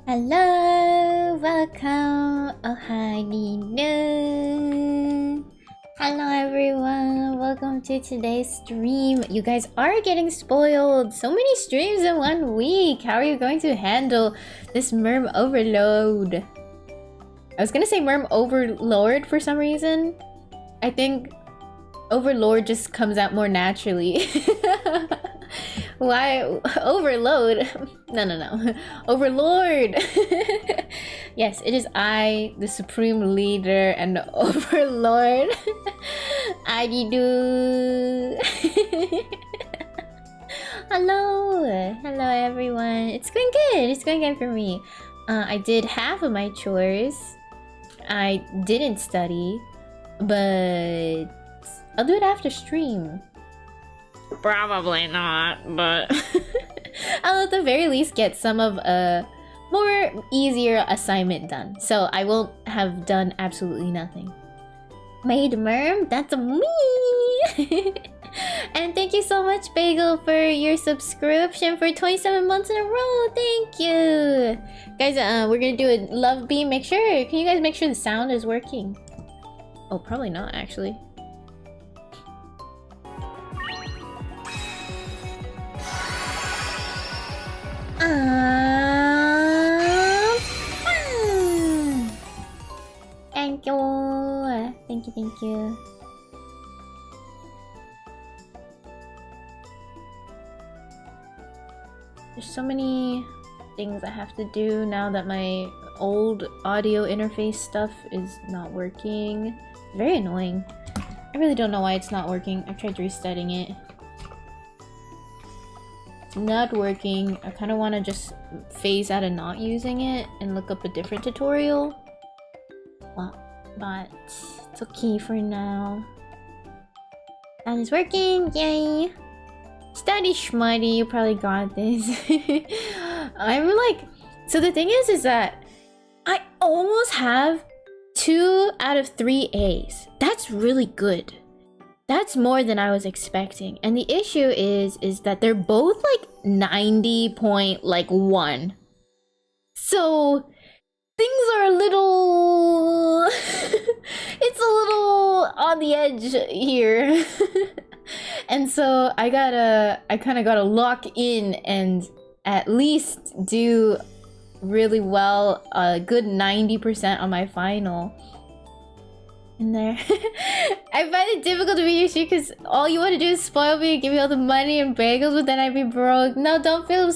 Hello, welcome. Oh hi, no. Hello everyone, welcome to today's stream. You guys are getting spoiled. So many streams in 1 week. How are you going to handle this merm overload? I was gonna say merm overlord for some reason. I think overlord just comes out more naturally. Why overload? No. Overlord. Yes, it is I, the supreme leader and the overlord. Ariru. Hello everyone. It's going good. It's going good for me. I did half of my chores. I didn't study, but I'll do it after stream. Probably not, but I'll at the very least get some of a more easier assignment done. So I won't have done absolutely nothing. Made merm, that's me. And thank you so much, Bagel, for your subscription for 27 months in a row. Thank you, guys. We're gonna do a love beam. Can you guys make sure the sound is working? Oh, probably not actually. Thank you. There's so many things I have to do now that my old audio interface stuff is not working. It's very annoying. I really don't know why it's not working. I've tried resetting it. It's not working. I kind of want to just phase out of not using it and look up a different tutorial. Well, but it's okay for now. And it's working! Yay! Study schmuddy, you probably got this. I'm like... So the thing is that I almost have 2 out of 3 A's. That's really good. That's more than I was expecting. And the issue is that they're both like 90.1. So things are a little... it's a little on the edge here. And so I kind of gotta lock in and at least do really well, a good 90% on my final. In there. I find it difficult to be your stream because all you want to do is spoil me and give me all the money and bagels, but then I'd be broke. No, don't feel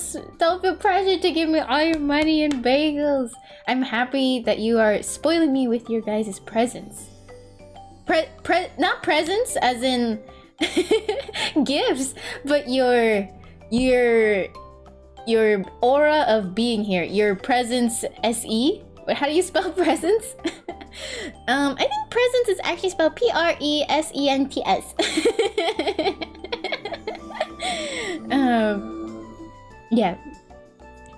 pressured to give me all your money and bagels. I'm happy that you are spoiling me with your guys' presents. Not presents as in gifts, but your aura of being here. Your presence SE. How do you spell presence? I think presence is actually spelled P-R-E-S-E-N-T-S. Yeah.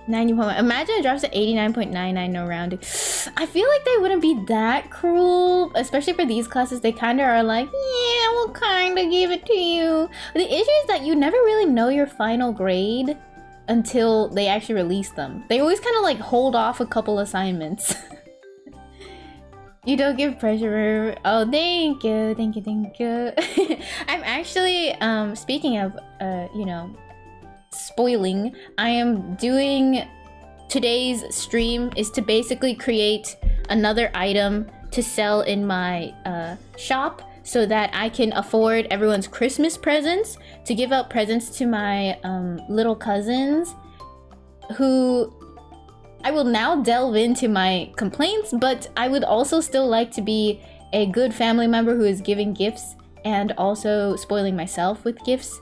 90.1. Imagine it drops to 89.99 no rounding. I feel like they wouldn't be that cruel, especially for these classes. They kind of are like, yeah, we'll kind of give it to you. But the issue is that you never really know your final grade until they actually release them. They always kind of like hold off a couple assignments. You don't give pressure. Oh, thank you. I'm actually, speaking of, you know, spoiling, I am doing today's stream is to basically create another item to sell in my shop so that I can afford everyone's Christmas presents, to give out presents to my little cousins, who I will now delve into my complaints, but I would also still like to be a good family member who is giving gifts and also spoiling myself with gifts.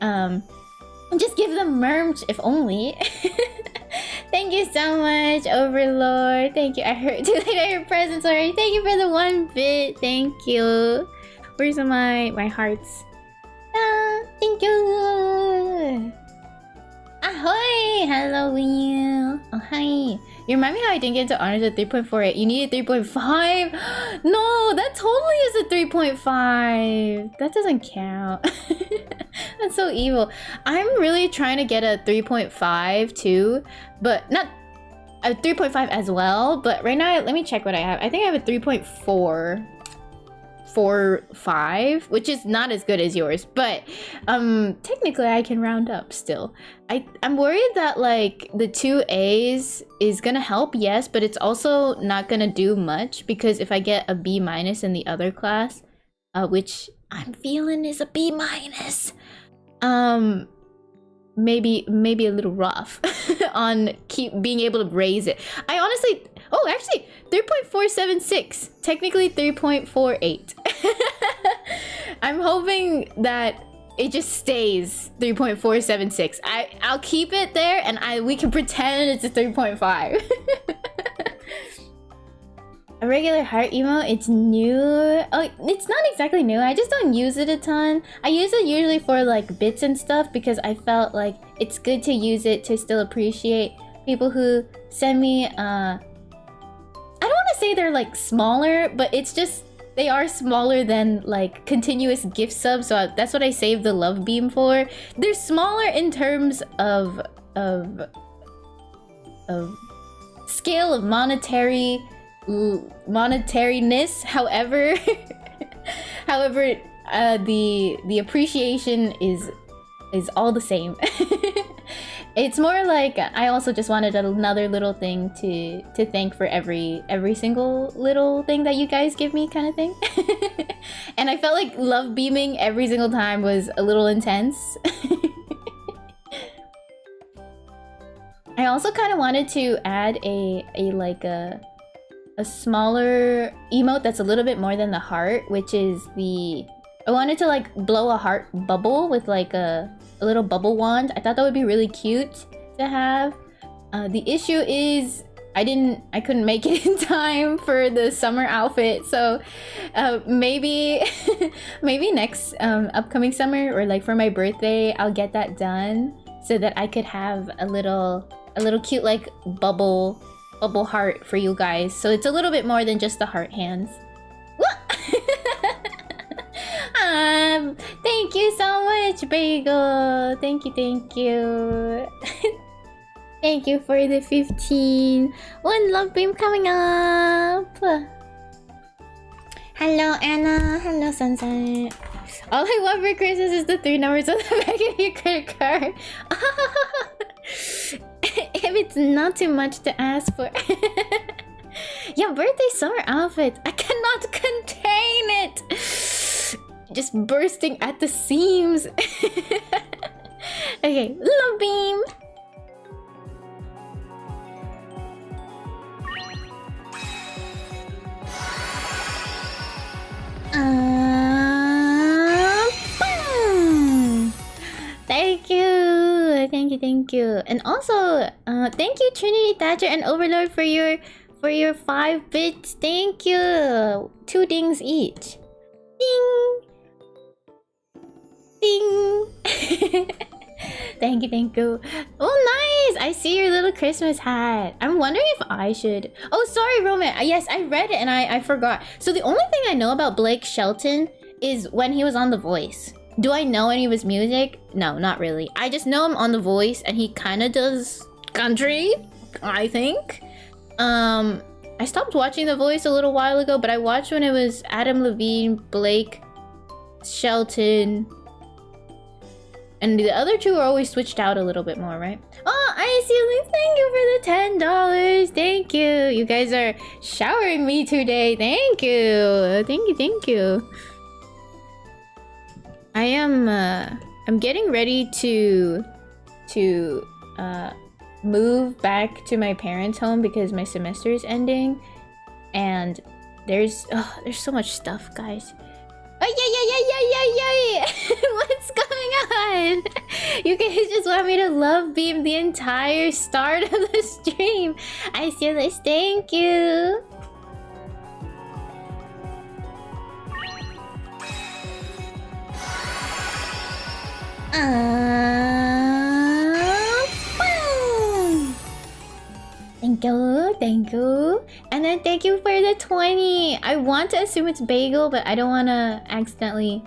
And just give them merch, if only. Thank you so much, Overlord. Thank you. I heard presents already. Thank you for the 1 bit. Thank you. Where's my hearts? Ah, thank you. Ahoy! Hello, Will. Oh, hi. You remind me how I didn't get into honors at 3.48. You needed 3.5? No, that totally is a 3.5. That doesn't count. That's so evil. I'm really trying to get a 3.5 too, but not... a 3.5 as well, but right now, let me check what I have. I think I have a 3.445, which is not as good as yours, but technically I can round up still. I'm worried that like the 2 A's is gonna help, yes, but it's also not gonna do much because if I get a B- in the other class, which I'm feeling is a B-, maybe a little rough on keep being able to raise it. I honestly, oh, actually 3.476, technically 3.48. I'm hoping that it just stays 3.476. I'll keep it there and we can pretend it's a 3.5. A regular heart emote, it's new. Oh, it's not exactly new. I just don't use it a ton. I use it usually for like bits and stuff because I felt like it's good to use it to still appreciate people who send me I don't want to say they're like smaller, but it's just they are smaller than like continuous gift subs, so that's what I saved the love beam for. They're smaller in terms of scale of monetariness, however the appreciation is all the same. It's more like I also just wanted another little thing to thank for every single little thing that you guys give me, kind of thing. And I felt like love beaming every single time was a little intense. I also kind of wanted to add a smaller emote that's a little bit more than the heart, which is I wanted to like blow a heart bubble with like a little bubble wand. I thought that would be really cute to have. The issue is I couldn't make it in time for the summer outfit, so maybe next upcoming summer or like for my birthday I'll get that done so that I could have a little cute like bubble heart for you guys, so it's a little bit more than just the heart hands. Thank you so much, Bagel. Thank you. Thank you for the 15. One love beam coming up. Hello, Anna. Hello, Sunset. All I want for Christmas is the 3 numbers on the back of your credit card. If it's not too much to ask for. Your birthday summer outfit. I cannot contain it. Just bursting at the seams. Okay, love beam. Boom. Thank you. And also, thank you Trinity Thatcher and Overlord for your 5 bits. Thank you. 2 dings each. Ding. Ding. Thank you. Oh, nice. I see your little Christmas hat. I'm wondering if I should... Oh, sorry, Roman. Yes, I read it and I forgot. So the only thing I know about Blake Shelton is when he was on The Voice. Do I know any of his music? No, not really. I just know him on The Voice and he kind of does country, I think. I stopped watching The Voice a little while ago, but I watched when it was Adam Levine, Blake Shelton, and the other 2 are always switched out a little bit more, right? Oh, I see you. Thank you for the $10. Thank you. You guys are showering me today. Thank you. I'm getting ready to move back to my parents' home because my semester is ending, and there's so much stuff, guys. Oh, yeah. What's going on? You guys just want me to love beam the entire start of the stream. I see this. Thank you. Boom. Thank you. And then thank you for the 20. I want to assume it's Bagel, but I don't want to accidentally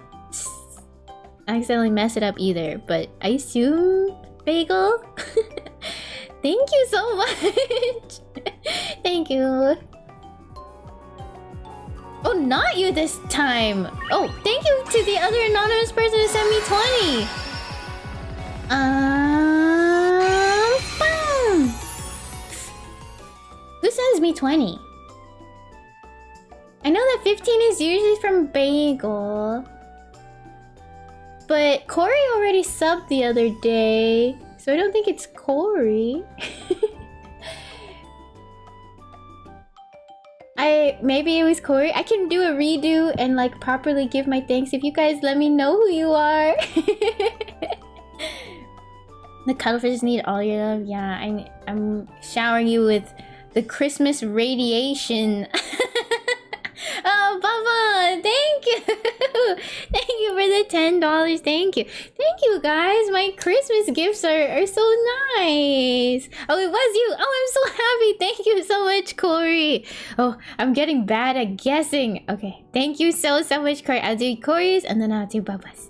mess it up either. But I assume Bagel. Thank you so much. Thank you. Oh, not you this time. Oh, thank you to the other anonymous person who sent me 20. Boom. Who sends me 20? I know that 15 is usually from Bagel. But Corey already subbed the other day, so I don't think it's Corey. Maybe it was Corey. I can do a redo and like properly give my thanks if you guys let me know who you are. The cuttlefish need all your love. Yeah, I'm showering you with the Christmas radiation. Oh, Baba, thank you. Thank you for the $10. Thank you. Thank you, guys. My Christmas gifts are so nice. Oh, it was you. Oh, I'm so happy. Thank you so much, Corey. Oh, I'm getting bad at guessing. Okay, thank you so much, Corey. I'll do Corey's and then I'll do Baba's.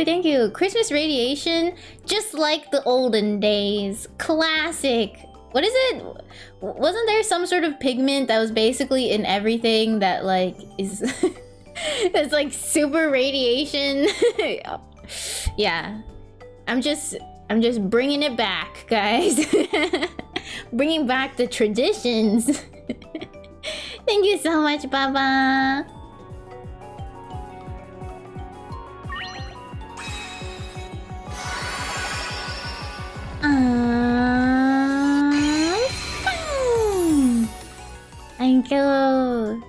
Thank you. Christmas radiation, just like the olden days. Classic. What is it? Wasn't there some sort of pigment that was basically in everything that like is it's like super radiation? Yeah. I'm just bringing it back, guys. Bringing back the traditions. Thank you so much, Baba. Thank you.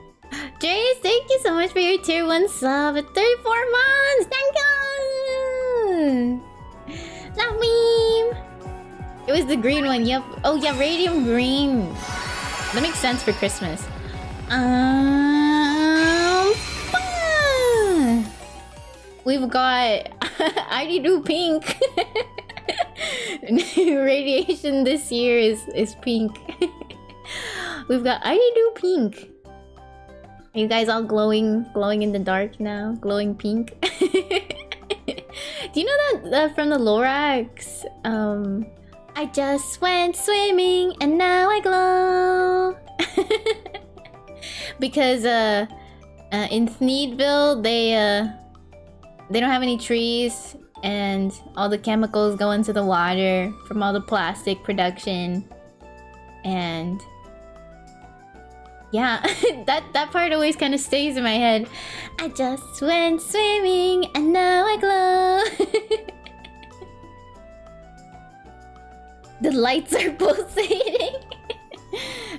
Jace, thank you so much for your tier 1 sub at 34 months. Thank you. Love me. It was the green one. Yep. Oh yeah, radium green. That makes sense for Christmas. We've got ariru pink. Radiation this year is pink. We've got ariru pink. Are you guys all glowing in the dark now? Glowing pink. Do you know that from the Lorax? I just went swimming and now I glow. Because in Thneedville they don't have any trees and all the chemicals go into the water from all the plastic production. And yeah, that part always kind of stays in my head. I just went swimming and now I glow. The lights are pulsating.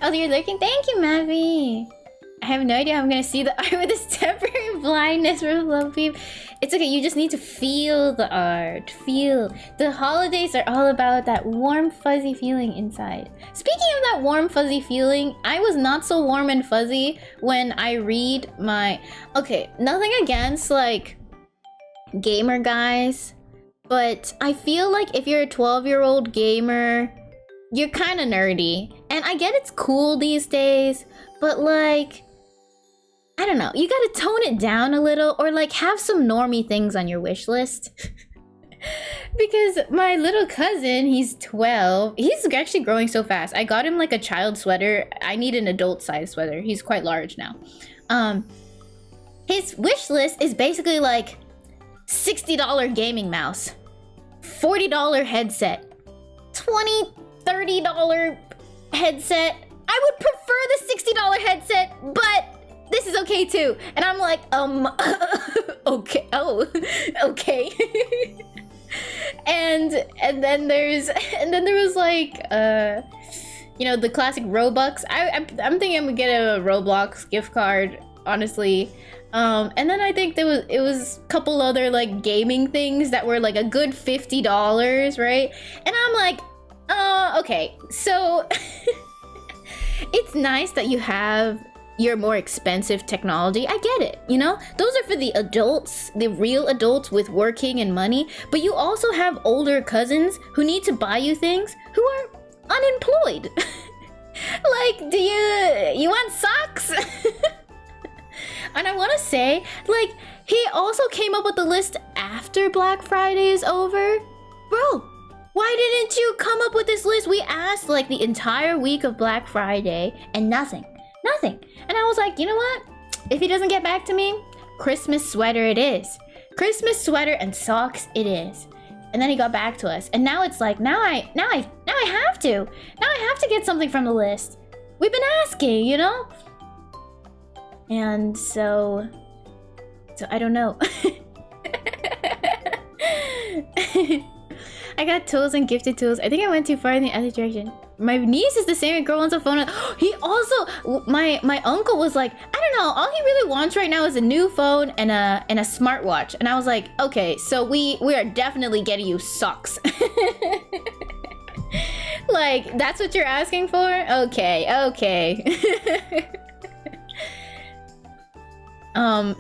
Oh, you're lurking? Thank you, Mavi. I have no idea how I'm gonna see the art with this temporary blindness from Love Peep. It's okay, you just need to feel the art. Feel. The holidays are all about that warm, fuzzy feeling inside. Speaking of that warm, fuzzy feeling, I was not so warm and fuzzy when I read my... Okay, nothing against, like, gamer guys, but I feel like if you're a 12-year-old gamer, you're kind of nerdy. And I get it's cool these days, but, like... I don't know, you gotta tone it down a little or like have some normie things on your wish list. Because my little cousin, he's 12. He's actually growing so fast. I got him like a child sweater. I need an adult size sweater. He's quite large now. His wish list is basically like $60 gaming mouse, $40 headset, $20, $30 headset. I would prefer the $60 headset, but this is okay too. And I'm like, okay, oh, okay. and then there was like, you know, the classic Robux. I'm thinking I'm gonna get a Roblox gift card, honestly. And then I think it was a couple other like gaming things that were like a good $50, right? And I'm like, okay, so it's nice that you have your more expensive technology. I get it, you know? Those are for the adults, the real adults with working and money. But you also have older cousins who need to buy you things who are unemployed. Like, do you want socks? And I want to say, like, he also came up with the list after Black Friday is over. Bro, why didn't you come up with this list? We asked like the entire week of Black Friday and nothing. And I was like, you know what? If he doesn't get back to me, Christmas sweater it is. Christmas sweater and socks it is. And then he got back to us. And now it's like, now I have to. Now I have to get something from the list. We've been asking, you know? And so I don't know. I got tools and gifted tools. I think I went too far in the other direction. My niece is the same girl wants a phone. He also, my uncle was like, I don't know, all he really wants right now is a new phone and a smartwatch. And I was like, okay, so we are definitely getting you socks. Like, that's what you're asking for? Okay.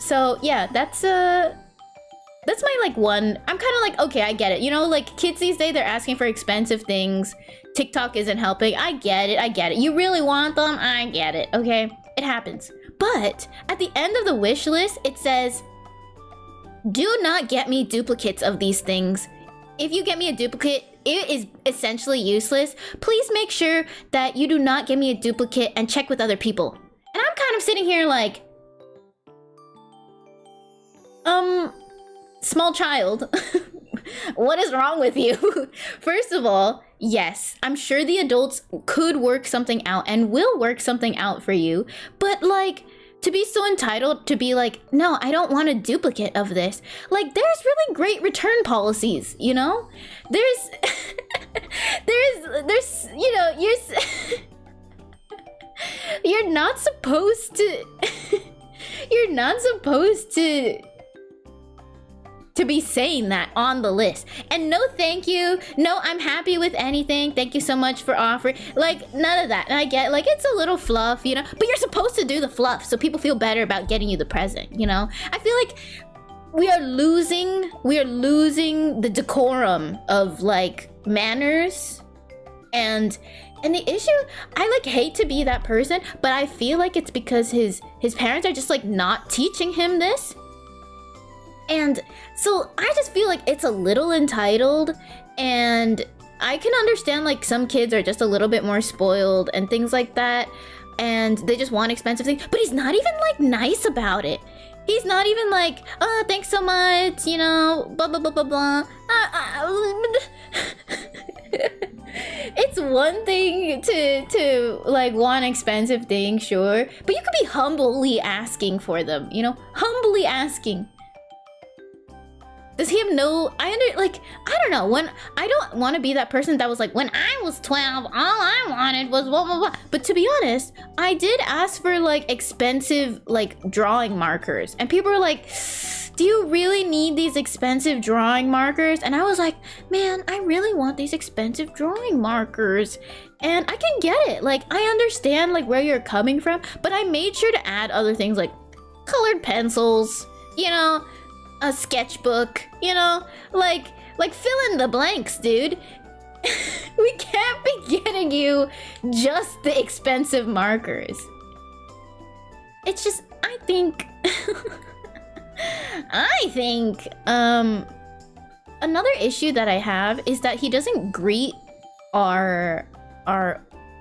So yeah, that's my like one. I'm kind of like, okay, I get it. You know, like kids these days, they're asking for expensive things. TikTok isn't helping. I get it. You really want them? I get it. Okay, it happens. But at the end of the wish list, it says, do not get me duplicates of these things. If you get me a duplicate, it is essentially useless. Please make sure that you do not get me a duplicate and check with other people. And I'm kind of sitting here like, small child, what is wrong with you? First of all, yes, I'm sure the adults could work something out and will work something out for you, but like, to be so entitled to be like, no, I don't want a duplicate of this. Like, there's really great return policies, you know? There's, you know, you're not supposed to, you're not supposed to be saying that on the list. And no thank you, no I'm happy with anything, thank you so much for offering, like none of that. And I get like it's a little fluff, you know, but you're supposed to do the fluff so people feel better about getting you the present, you know? I feel like we are losing the decorum of like manners and the issue, I like hate to be that person, but I feel like it's because his parents are just like not teaching him this. And so I just feel like it's a little entitled, and I can understand like some kids are just a little bit more spoiled and things like that, and they just want expensive things, but he's not even like nice about it. He's not even like, oh, thanks so much, you know, blah, blah, blah, blah, blah. It's one thing to like want expensive things, sure, but you could be humbly asking for them, you know, humbly asking. Does he have no, I don't know, when, I don't want to be that person that was like, when I was 12, all I wanted was blah, blah, blah. But to be honest, I did ask for like expensive, like drawing markers. And people were like, do you really need these expensive drawing markers? And I was like, man, I really want these expensive drawing markers. And I can get it. Like, I understand like where you're coming from, but I made sure to add other things like colored pencils, you know, a sketchbook, you know, like fill in the blanks, dude. We can't be getting you just the expensive markers. It's just, I think another issue that I have is that he doesn't greet our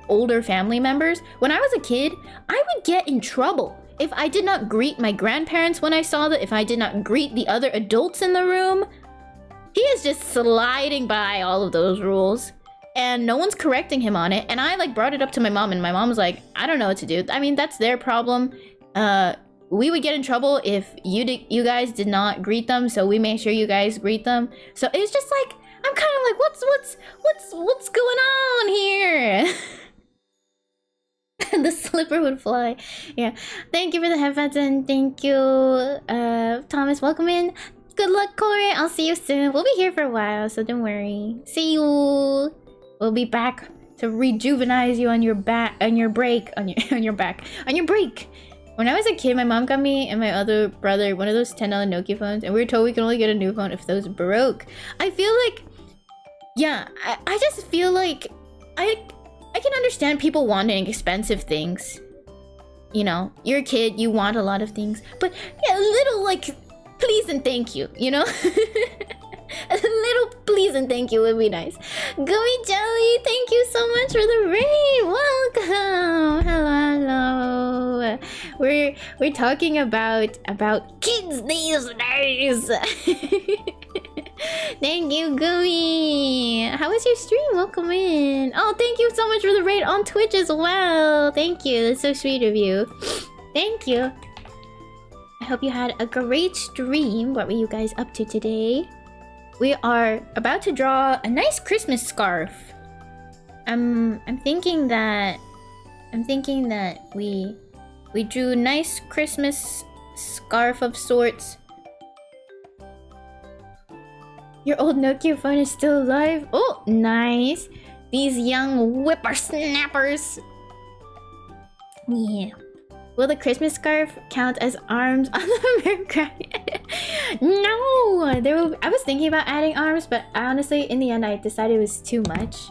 older family members. When I was a kid, I would get in trouble if I did not greet my grandparents when I saw them, if I did not greet the other adults in the room. He is just sliding by all of those rules, and no one's correcting him on it. And I like brought it up to my mom, and my mom was like, I don't know what to do. I mean, that's their problem. We would get in trouble if you guys did not greet them, so we made sure you guys greet them. So it's just like, I'm kind of like, what's going on here? The slipper would fly. Yeah, thank you for the headphones, and thank you Thomas, welcome in. Good luck, Corey. I'll see you soon. We'll be here for a while, so don't worry. See you. We'll be back to rejuvenize you on your back, on your break, on your break. When I was a kid, my mom got me and my other brother one of those $10 Nokia phones, and we were told we could only get a new phone if those broke. I feel like, yeah, I just feel like I can understand people wanting expensive things. You know, you're a kid, you want a lot of things, but yeah, a little like please and thank you, you know? A little please and thank you would be nice. Gummy Jelly, thank you so much for the raid. Welcome. Hello, hello. We're talking about kids these days. Thank you, Gummy. How was your stream? Welcome in. Oh, thank you so much for the raid on Twitch as well. Thank you. That's so sweet of you. Thank you. I hope you had a great stream. What were you guys up to today? We are about to draw a nice Christmas scarf. I'm thinking that we drew a nice Christmas scarf of sorts. Your old Nokia phone is still alive? Oh, nice. These young whippersnappers. Yeah. Will the Christmas scarf count as arms on the American? No! I was thinking about adding arms, but honestly, in the end, I decided it was too much.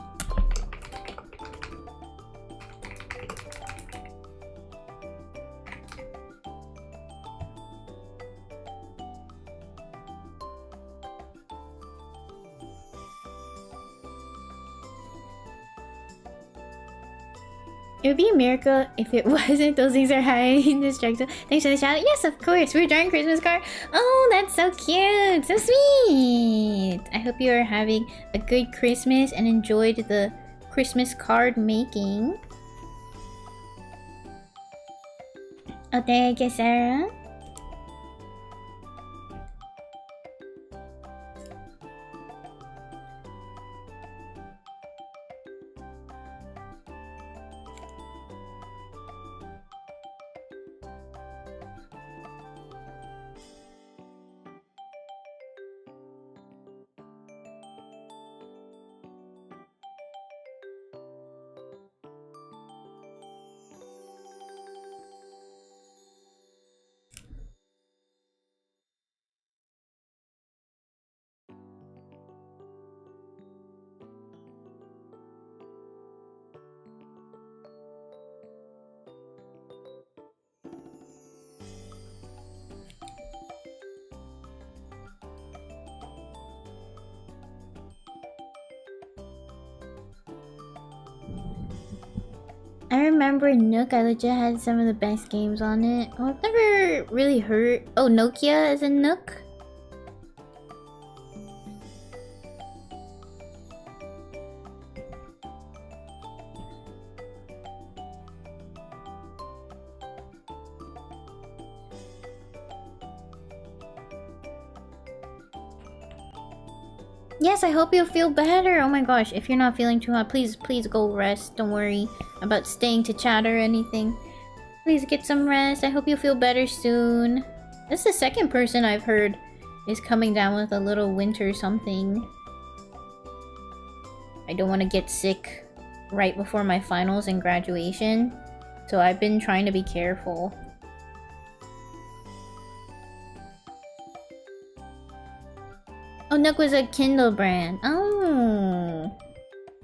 It would be a miracle if it wasn't. Those things are highly indestructible. Thanks for the shout out. Yes, of course. We're drawing Christmas card. Oh, that's so cute. So sweet. I hope you are having a good Christmas and enjoyed the Christmas card making. Oh, thank you, Sarah. I remember Nook. I legit had some of the best games on it. Oh, I've never really heard. Oh, Nokia as in Nook? Yes, I hope you'll feel better. Oh my gosh, if you're not feeling too hot, please go rest. Don't worry about staying to chat or anything. Please get some rest. I hope you feel better soon. This is the second person I've heard is coming down with a little winter something. I don't want to get sick right before my finals and graduation, so I've been trying to be careful. Oh, Nook was a Kindle brand. Oh.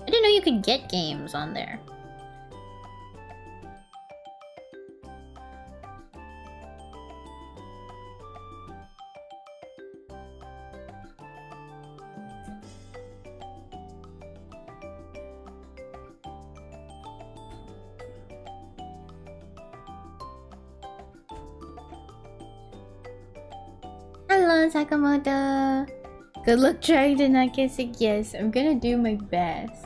I didn't know you could get games on there. Hello, Sakamoto. Good luck trying to not get sick. Yes, I'm gonna do my best.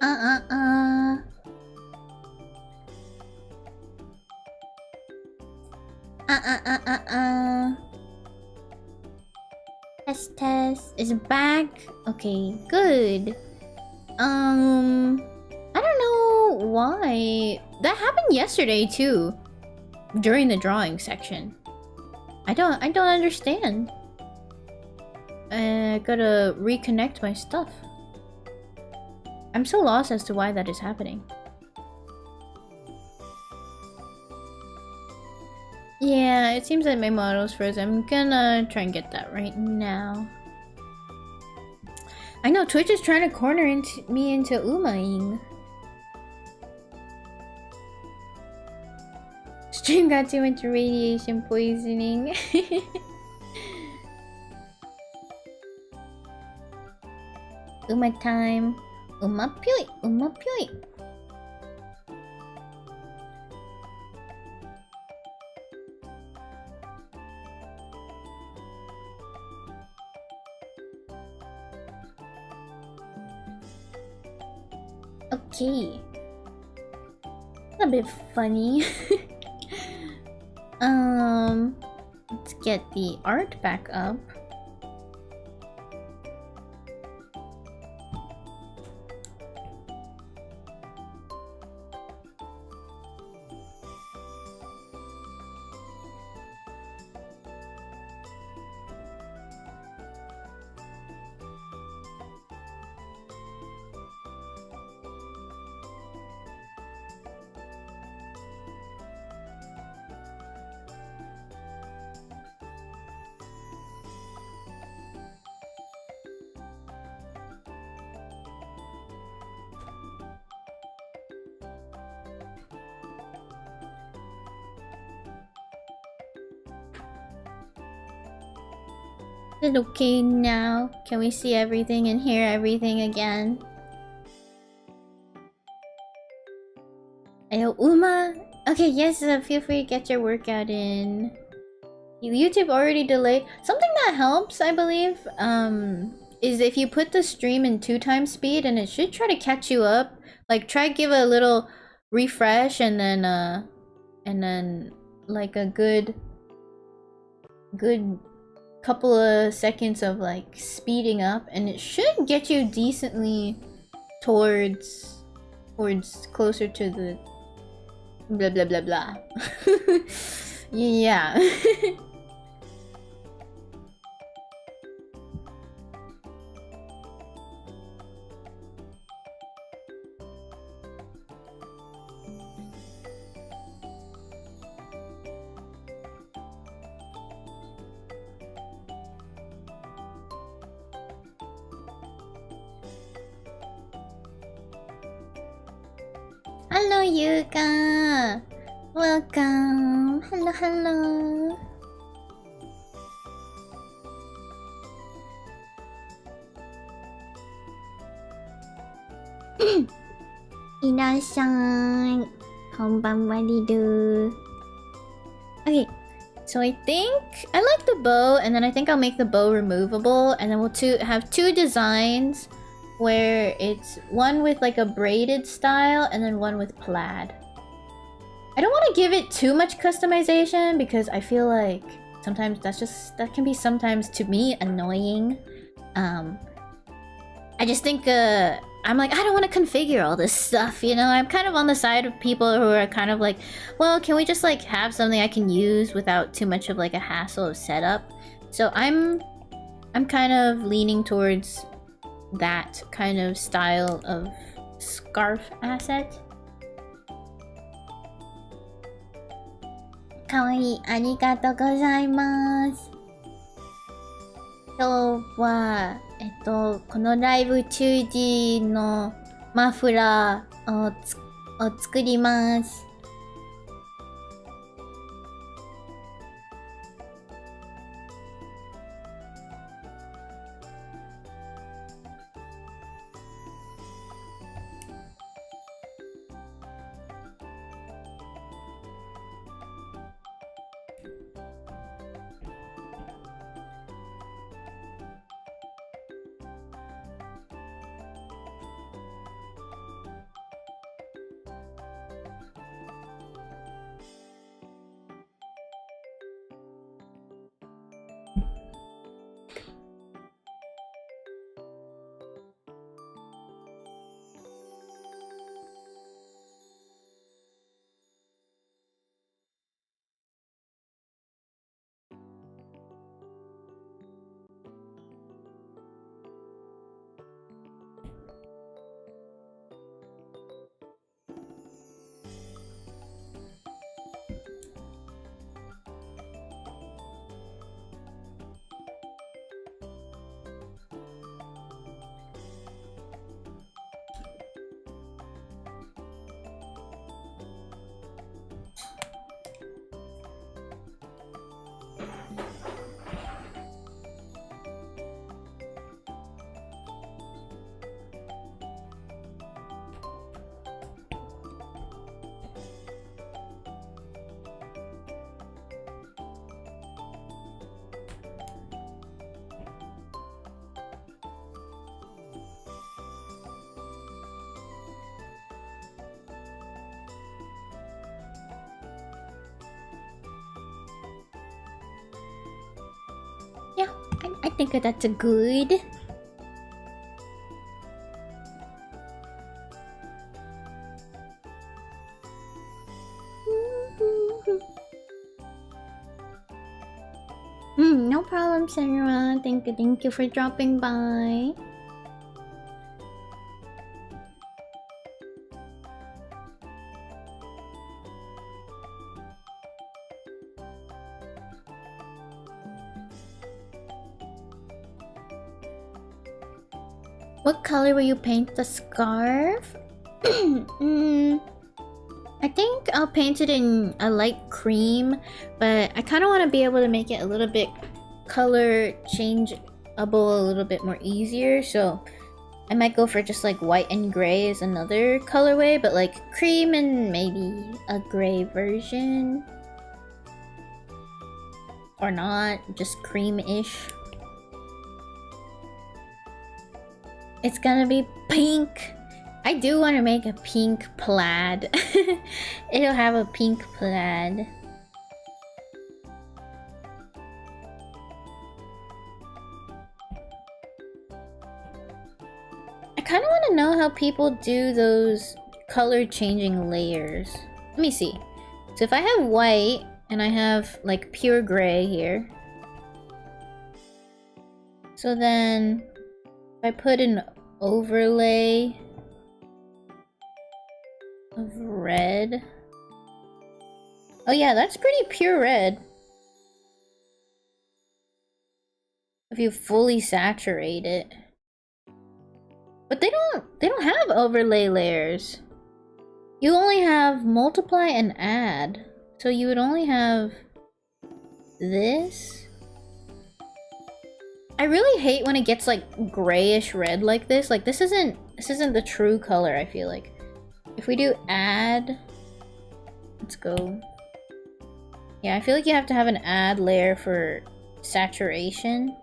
Uh. Test is back. Okay, good. I don't know why. That happened yesterday too. During the drawing section. I don't understand. I gotta reconnect my stuff. I'm so lost as to why that is happening. Yeah, it seems like my model's frozen. I'm gonna try and get that right now. I know Twitch is trying to corner me into Umaing. Stream got too much radiation poisoning. Uma time. Uma pyoi. Uma pyoi. Okay. A bit funny. Let's get the art back up. Is it okay now? Can we see everything and hear everything again? Ayo, Uma? Okay, yes, feel free to get your workout in. YouTube already delayed. Something that helps, I believe, is if you put the stream in 2x speed and it should try to catch you up. Like, try to give it a little refresh and then like a good couple of seconds of like speeding up, and it should get you decently towards closer to the blah blah blah blah. Yeah. Hello, Yuka. Welcome. Hello, hello. Irashai. Konbanwa. Okay, so I think I like the bow, and then I think I'll make the bow removable, and then we'll have two designs where it's one with like a braided style and then one with plaid. I don't want to give it too much customization because I feel like sometimes that can be sometimes to me annoying. I just think I'm like, I don't want to configure all this stuff, you know? I'm kind of on the side of people who are kind of like, well, can we just like have something I can use without too much of like a hassle of setup? So I'm kind of leaning towards that kind of style of scarf asset. Kawaii, arigatou gozaimasu. 今日はこのライブ中時のマフラーを作ります。Yeah, I think that's a good. No problem, Sarah. Thank you for dropping by. What color will you paint the scarf? I think I'll paint it in a light cream, but I kind of want to be able to make it a little bit color changeable a little bit more easier, so I might go for just like white and gray as another colorway, but like cream and maybe a gray version. Or not, just cream-ish. It's gonna be pink. I do want to make a pink plaid. It'll have a pink plaid. I kind of want to know how people do those color changing layers. Let me see. So if I have white and I have like pure gray here. So then if I put an overlay of red. Oh yeah, that's pretty pure red. If you fully saturate it. But they don't have overlay layers. You only have multiply and add. So you would only have this. I really hate when it gets like grayish red like this. Like this isn't the true color, I feel like. If we do add, let's go. Yeah, I feel like you have to have an add layer for saturation.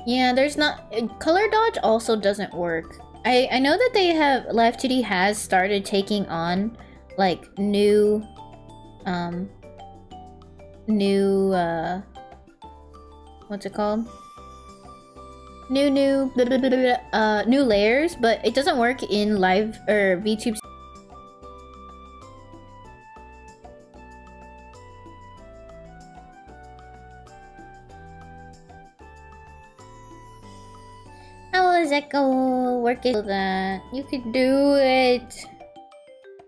Yeah, there's not... Color dodge also doesn't work. I know that they have... Live2D has started taking on, like, new... what's it called? New layers, but it doesn't work in live... or VTubers. How does that go? Work it so that you could do it.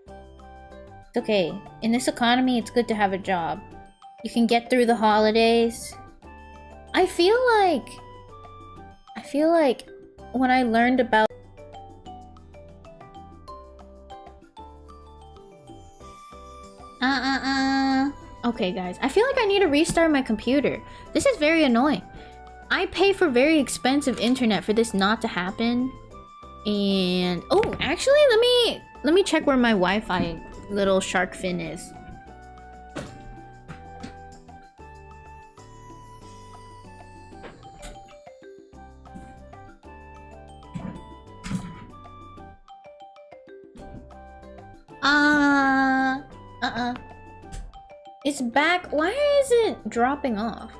It's okay. In this economy, it's good to have a job. You can get through the holidays. I feel like when I learned about Okay, guys. I feel like I need to restart my computer. This is very annoying. I pay for very expensive internet for this not to happen. And oh, actually, let me check where my Wi-Fi little shark fin is. It's back. Why is it dropping off?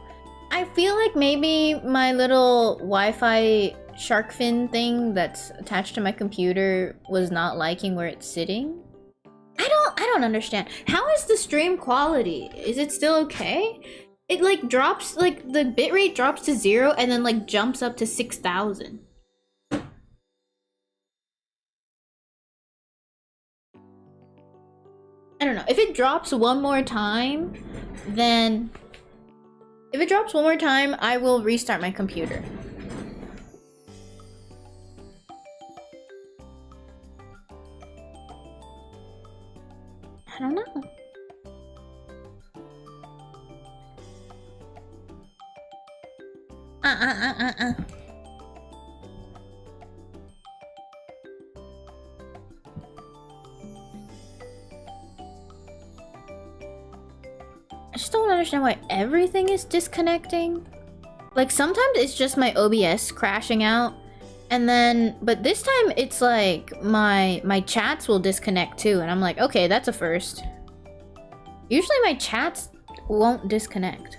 I feel like maybe my little Wi-Fi shark fin thing that's attached to my computer was not liking where it's sitting. I don't understand. How is the stream quality? Is it still okay? It like drops, like the bitrate drops to 0 and then like jumps up to 6,000. I don't know. If it drops one more time, then... If it drops one more time, I will restart my computer. I don't know. I just don't understand why everything is disconnecting. Like sometimes it's just my OBS crashing out, And then, but this time it's like my chats will disconnect too, and I'm like, okay, that's a first. Usually my chats won't disconnect.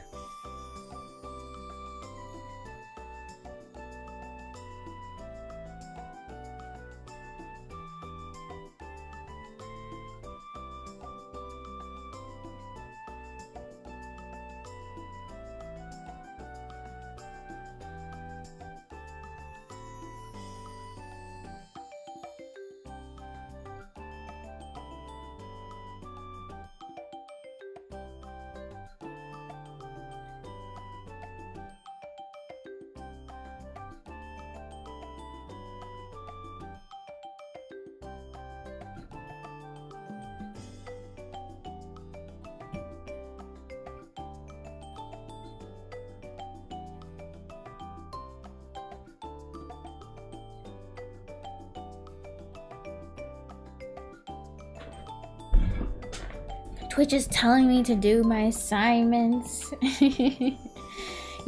Twitch is telling me to do my assignments. You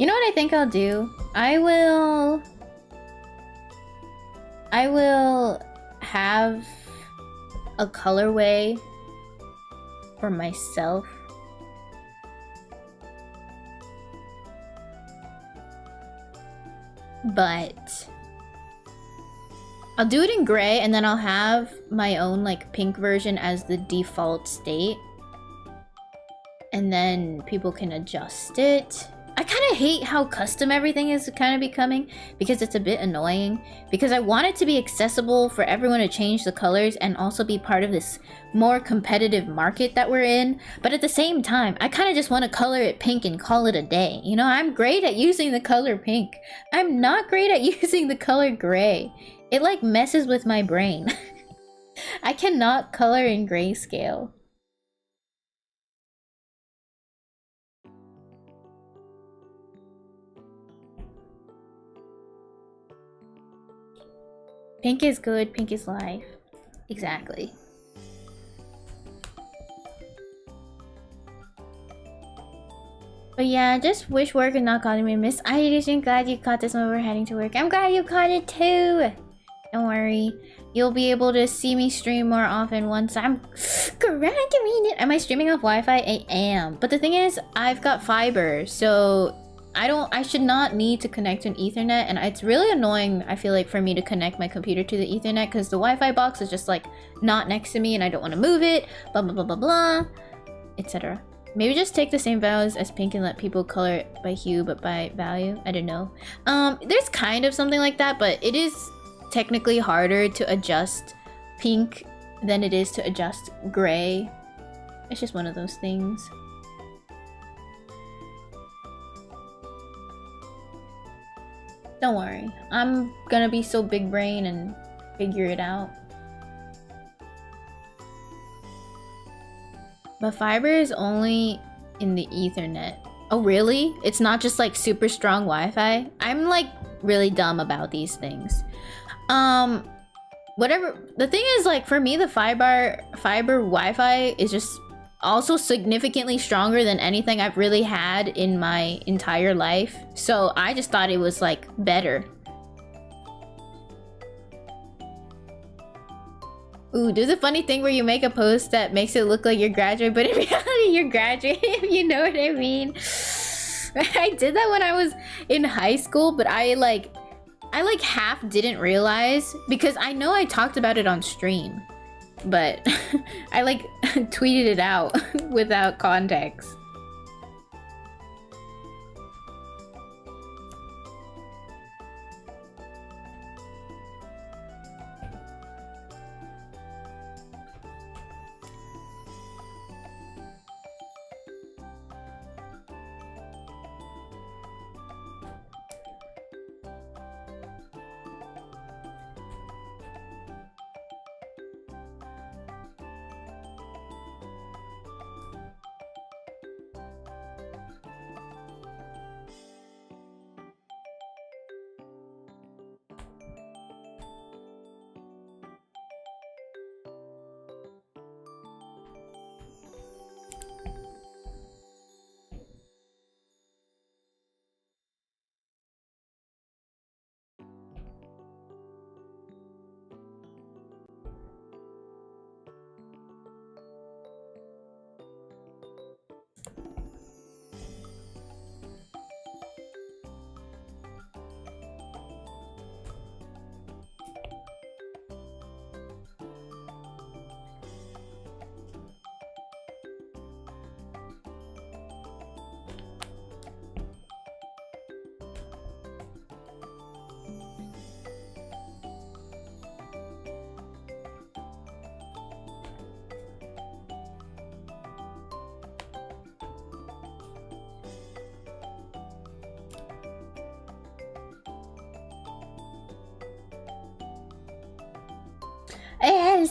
know what I think I'll do? I will have a colorway for myself. But I'll do it in gray, and then I'll have my own like pink version as the default state. And then people can adjust it. I kind of hate how custom everything is kind of becoming, because it's a bit annoying. Because I want it to be accessible for everyone to change the colors and also be part of this more competitive market that we're in. But at the same time, I kind of just want to color it pink and call it a day. You know, I'm great at using the color pink. I'm not great at using the color gray. It like messes with my brain. I cannot color in grayscale. Pink is good, pink is life. Exactly. But yeah, just wish work had not gotten me missed. I'm glad you caught this when we were heading to work. I'm glad you caught it too! Don't worry. You'll be able to see me stream more often once I'm graduated. Am I streaming off Wi-Fi? I am. But the thing is, I've got fiber, so I should not need to connect to an Ethernet, and it's really annoying, I feel like, for me to connect my computer to the Ethernet, because the Wi-Fi box is just like not next to me and I don't want to move it, blah blah blah blah blah, etc. Maybe just take the same values as pink and let people color it by hue but by value. I don't know. There's kind of something like that, but it is technically harder to adjust pink than it is to adjust gray. It's just one of those things. Don't worry, I'm gonna be so big brain and figure it out. But fiber is only in the Ethernet. Oh really? It's not just like super strong Wi-Fi? I'm like really dumb about these things. Whatever. The thing is, like, for me, the fiber Wi-Fi is just also significantly stronger than anything I've really had in my entire life. So I just thought it was like better. Ooh, do the funny thing where you make a post that makes it look like you're graduating, but in reality you're graduating, you know what I mean? I did that when I was in high school, but I like half didn't realize, because I know I talked about it on stream, but I like tweeted it out without context.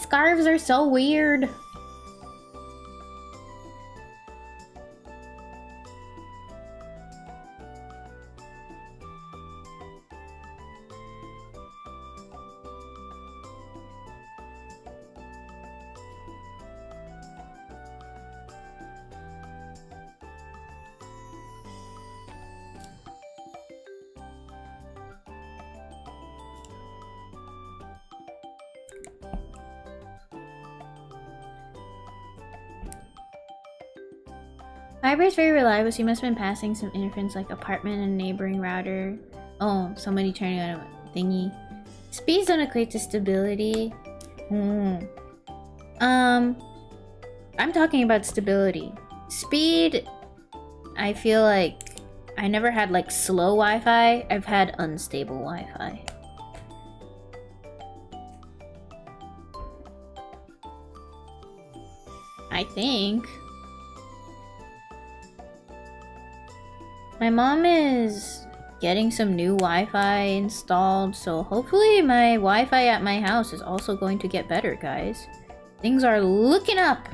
These scarves are so weird. Fiber is very reliable, so you must have been passing some interference like apartment and neighboring router. Oh, somebody turning on a thingy. Speeds don't equate to stability. I'm talking about stability. Speed, I feel like I never had like slow Wi-Fi. I've had unstable Wi-Fi. I think. My mom is getting some new Wi-Fi installed, so hopefully my Wi-Fi at my house is also going to get better, guys. Things are looking up!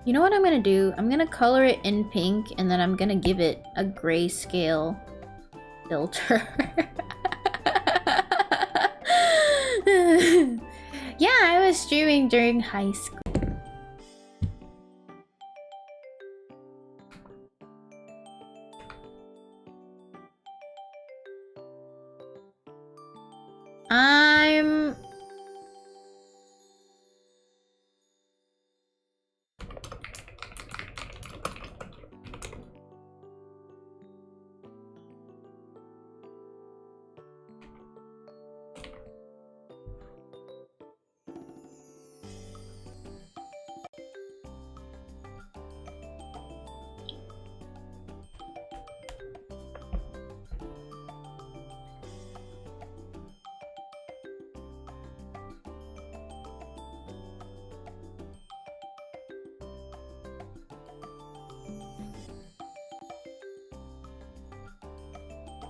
You know what I'm gonna do? I'm gonna color it in pink, and then I'm gonna give it a grayscale filter. Yeah, I was streaming during high school. I'm...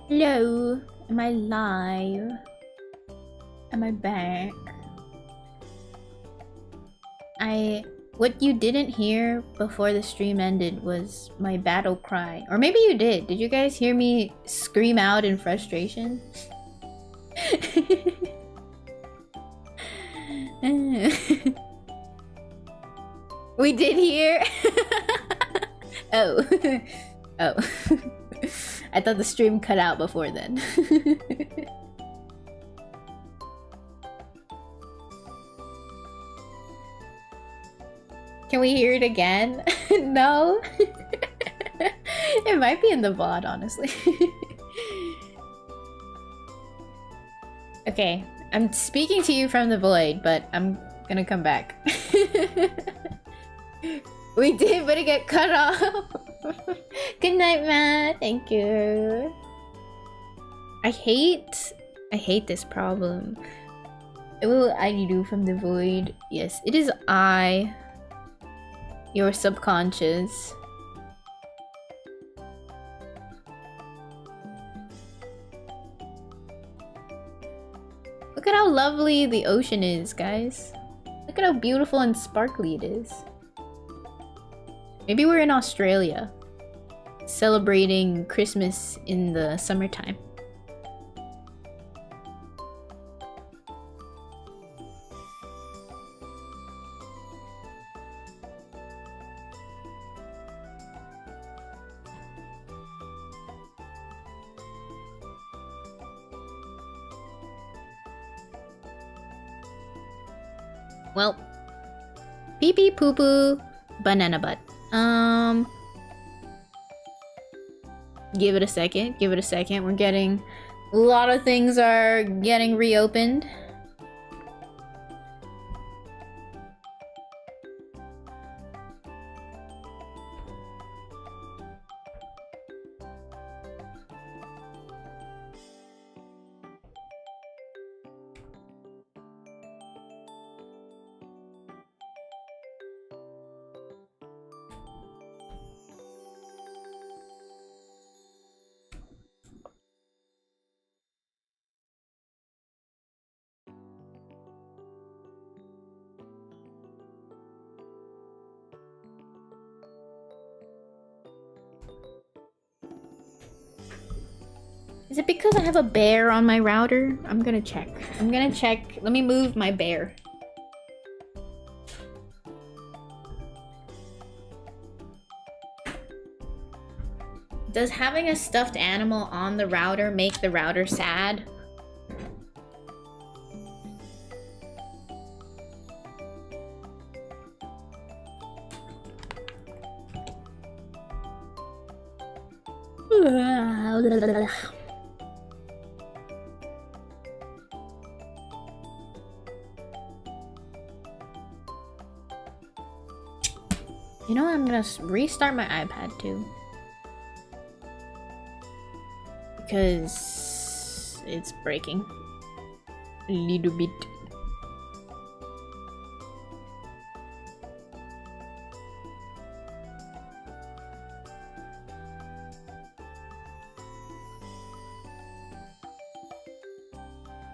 Hello? Am I live? Am I back? What you didn't hear before the stream ended was my battle cry. Or maybe you did. Did you guys hear me scream out in frustration? We did hear? Oh. Oh. I thought the stream cut out before then. Can we hear it again? No? It might be in the VOD, honestly. Okay, I'm speaking to you from the void, but I'm gonna come back. We did, but it got cut off. Good night, Matt. Thank you. I hate this problem. What will I do from the void? Yes, it is I. Your subconscious. Look at how lovely the ocean is, guys. Look at how beautiful and sparkly it is. Maybe we're in Australia, celebrating Christmas in the summertime. Well, pee pee poo poo, banana butt. Give it a second. Give it a second. We're getting... A lot of things are getting reopened. Is it because I have a bear on my router? I'm gonna check. Let me move my bear. Does having a stuffed animal on the router make the router sad? You know, I'm gonna restart my iPad too. Because it's breaking a little bit.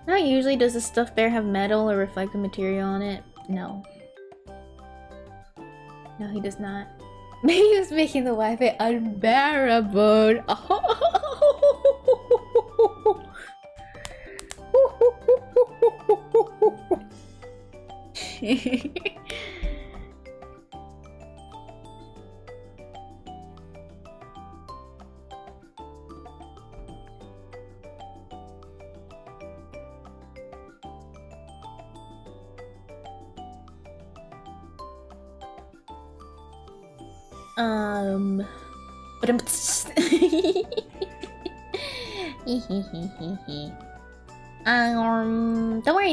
Not usually does a stuffed bear have metal or reflective material on it. No. No, he does not. Maybe he was making the Wi-Fi unbearable. But I'm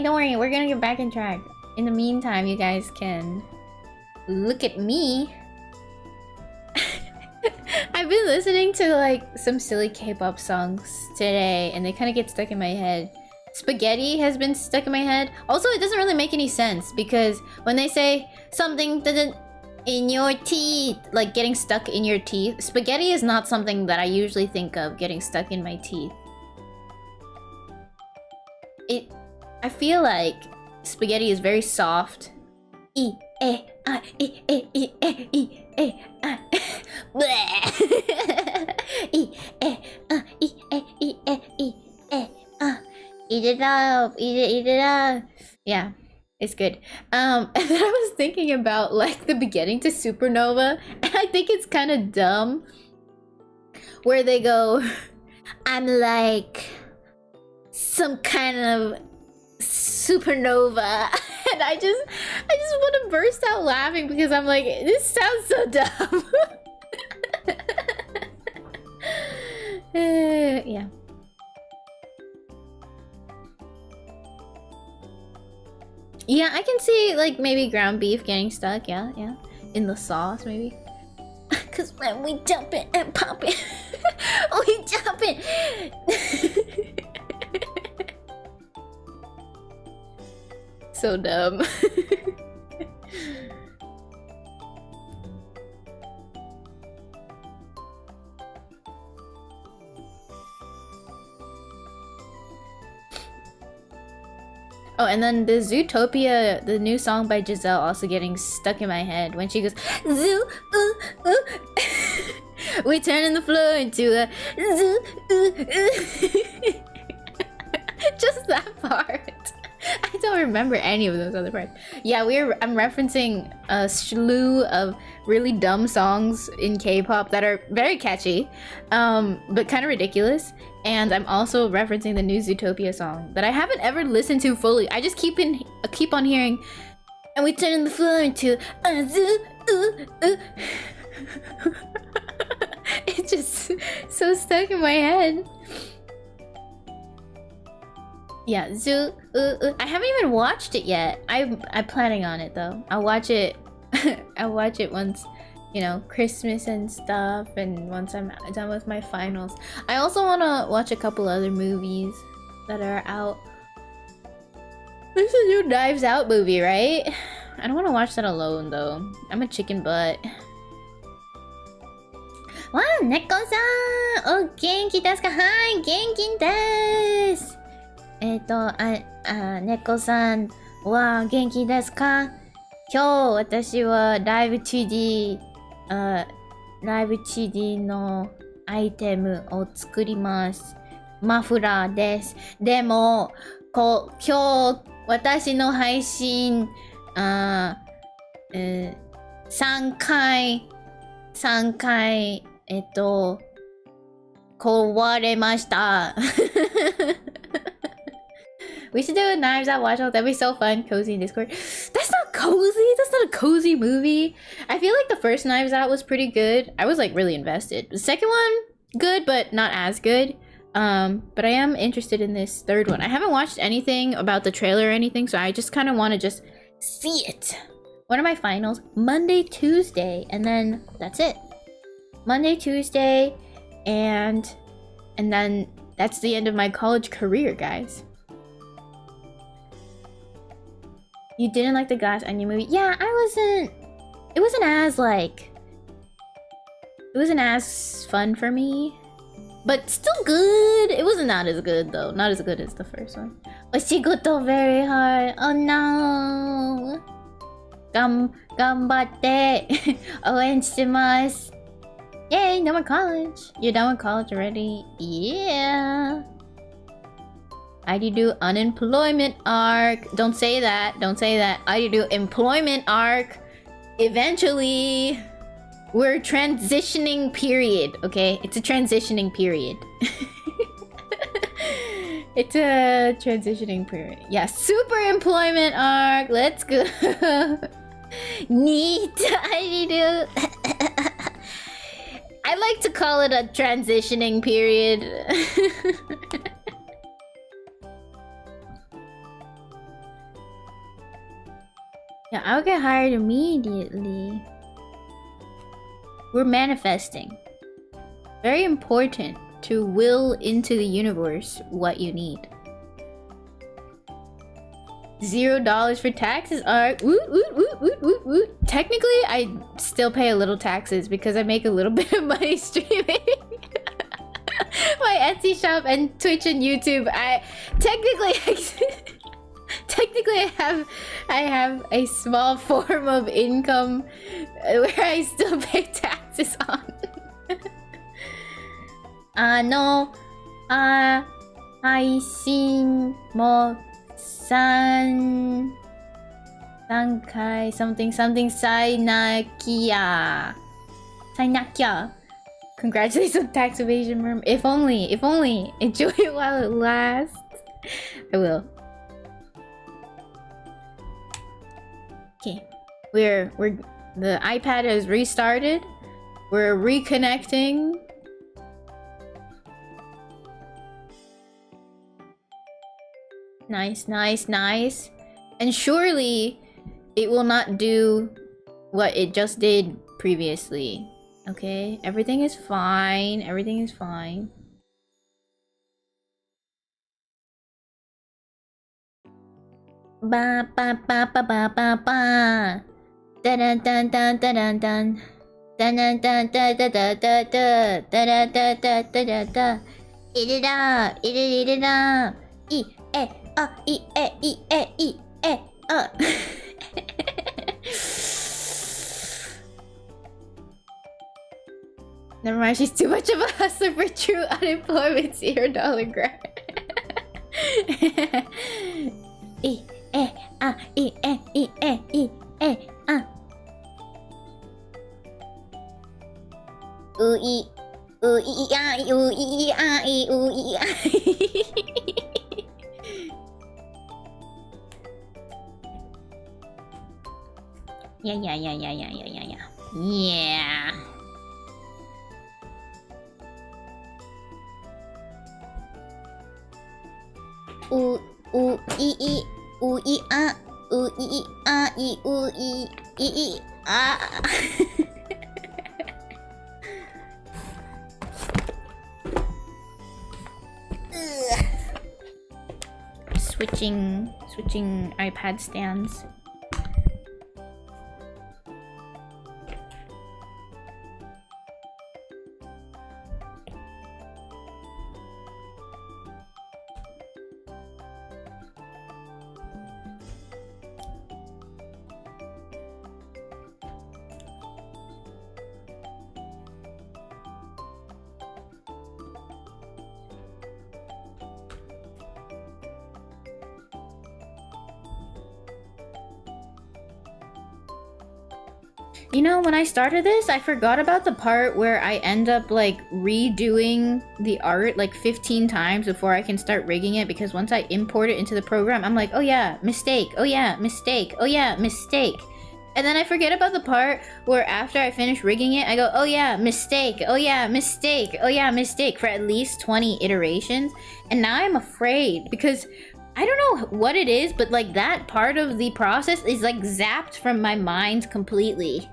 don't worry, we're gonna get back on track. In the meantime, you guys can look at me. I've been listening to like some silly K-pop songs today and they kind of get stuck in my head. Spaghetti has been stuck in my head. Also, it doesn't really make any sense because when they say something doesn't in your teeth, like getting stuck in your teeth, spaghetti is not something that I usually think of getting stuck in my teeth. I feel like spaghetti is very soft. Eat it up, eat it up. Yeah, it's good. And then I was thinking about like the beginning to Supernova, and I think it's kind of dumb where they go, I'm like some kind of supernova, and I just want to burst out laughing because I'm like, this sounds so dumb. Yeah. Yeah, I can see like maybe ground beef getting stuck. Yeah, in the sauce maybe. Cause when we jump it and pop it, we jump it. So dumb. Oh, and then the Zootopia, the new song by Giselle, also getting stuck in my head when she goes zoo ooh ooh. We turn the floor into a zoo ooh ooh. Just that part. I don't remember any of those other parts. Yeah, I'm referencing a slew of really dumb songs in K-pop that are very catchy, but kind of ridiculous. And I'm also referencing the new Zootopia song that I haven't ever listened to fully. I just keep on hearing, and we turn the floor into a zoo ooh ooh. It's just so stuck in my head. Yeah, zoo. I haven't even watched it yet. I'm planning on it though. I'll watch it. I'll watch it once, you know, Christmas and stuff, and once I'm done with my finals. I also want to watch a couple other movies that are out. There's a new Knives Out movie, right? I don't want to watch that alone though. I'm a chicken butt. Wow, Neko-san! Oh, genki desu ka? Hi, genki desu! 猫さんは元気ですか？今日私はライブ 2D のアイテムを作ります。マフラーです。でも、今日、私の配信、3回、壊れました。We should do a Knives Out watch. That'd be so fun. Cozy in Discord. That's not cozy. That's not a cozy movie. I feel like the first Knives Out was pretty good. I was like really invested. The second one, good, but not as good. But I am interested in this third one. I haven't watched anything about the trailer or anything, so I just kind of want to just see it. What are my finals? Monday, Tuesday, and then that's it. Monday, Tuesday, and then that's the end of my college career, guys. You didn't like the Glass Onion movie? Yeah, it wasn't as fun for me. But still good. It wasn't not as good though. Not as good as the first one. Oshigoto very hard. Oh no. Gambatte. Ouen shitemasu. Yay, no more college. You're done with college already? Yeah. I do unemployment arc. Don't say that. Don't say that. I do employment arc. Eventually, we're transitioning period. Okay, it's a transitioning period. It's a transitioning period. Yeah, super employment arc. Let's go. Neat. I do. I like to call it a transitioning period. Yeah, I'll get hired immediately. We're manifesting. Very important to will into the universe what you need. $0 for taxes are woot, woot, woot, woot, woot, woot. Technically, I still pay a little taxes because I make a little bit of money streaming. My Etsy shop and Twitch and YouTube. Technically I have a small form of income where I still pay taxes on. Haishin mo sankai something sainakia. Congratulations on tax evasion, Merm. If only. Enjoy it while it lasts. I will. Okay, the iPad has restarted. We're reconnecting. Nice. And surely it will not do what it just did previously. Okay, everything is fine. Ba ba ba ba ba ba ba. Dun dun dun dun dun dun dun. Dun dun dun dun dun dun dun dun. Dun dun dun dun dun dun dun. Eat it up. E Never mind, she's too much of a hustler for true unemployment. $0 grant. Yeah. Switching iPad stands. You know, when I started this, I forgot about the part where I end up like redoing the art like 15 times before I can start rigging it, because once I import it into the program, I'm like, oh yeah, mistake, oh yeah, mistake, oh yeah, mistake. And then I forget about the part where after I finish rigging it, I go, oh yeah, mistake, oh yeah, mistake, oh yeah, mistake, for at least 20 iterations. And now I'm afraid because I don't know what it is, but like that part of the process is like zapped from my mind completely.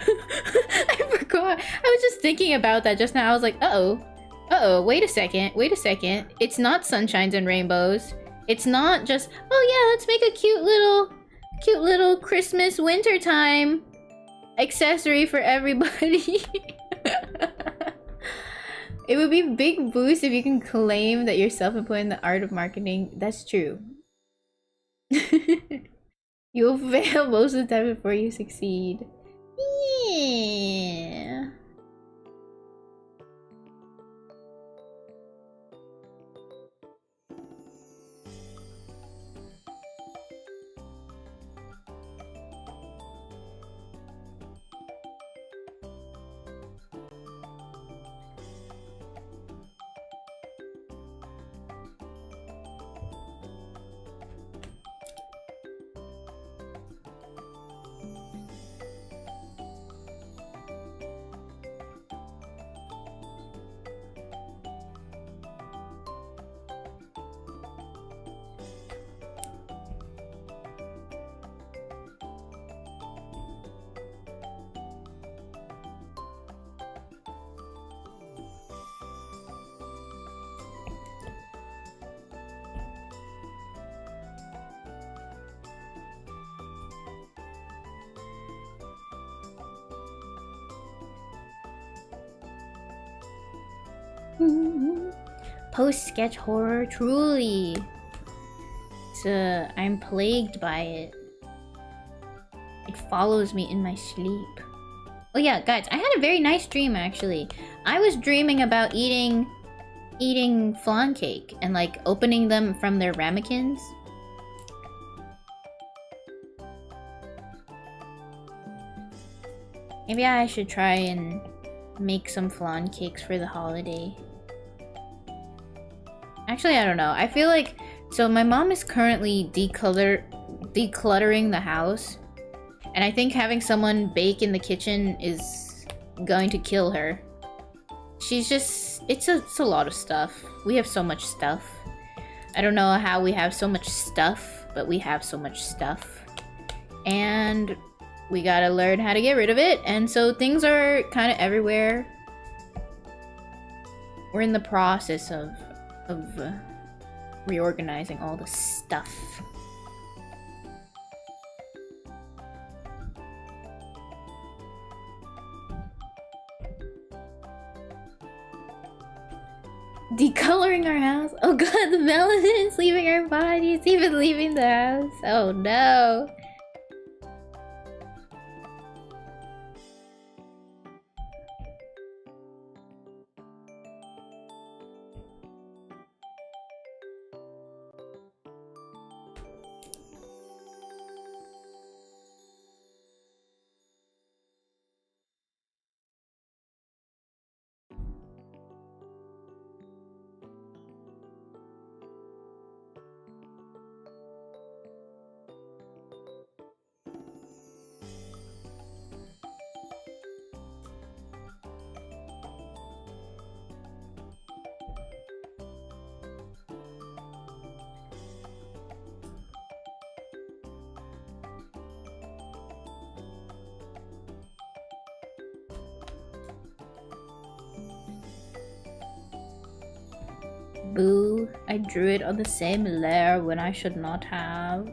I forgot. I was just thinking about that just now. I was like, uh-oh, wait a second. It's not sunshines and rainbows. It's not just, oh yeah, let's make a cute little Christmas wintertime accessory for everybody. It would be a big boost if you can claim that you're self-employed in the art of marketing. That's true. You'll fail most of the time before you succeed. Yeah. Post-sketch horror, truly. I'm plagued by it. It follows me in my sleep. Oh yeah, guys, I had a very nice dream actually. I was dreaming about eating flan cake and like opening them from their ramekins. Maybe I should try and make some flan cakes for the holiday. Actually, I don't know. I feel like... So my mom is currently decluttering the house. And I think having someone bake in the kitchen is going to kill her. She's just... It's a lot of stuff. We have so much stuff. I don't know how we have so much stuff, but we have so much stuff. And we gotta learn how to get rid of it. And so things are kind of everywhere. We're in the process of reorganizing all the stuff. Decoloring our house? Oh god, the melanin's leaving our body. It's even leaving the house. Oh no. Boo, I drew it on the same layer when I should not have.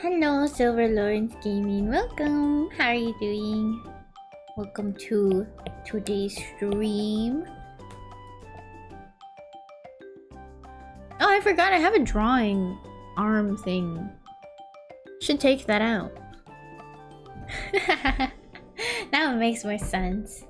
Hello, Silver Lawrence Gaming. Welcome. How are you doing? Welcome to today's stream. Oh, I forgot I have a drawing arm thing. Should take that out. Now it makes more sense.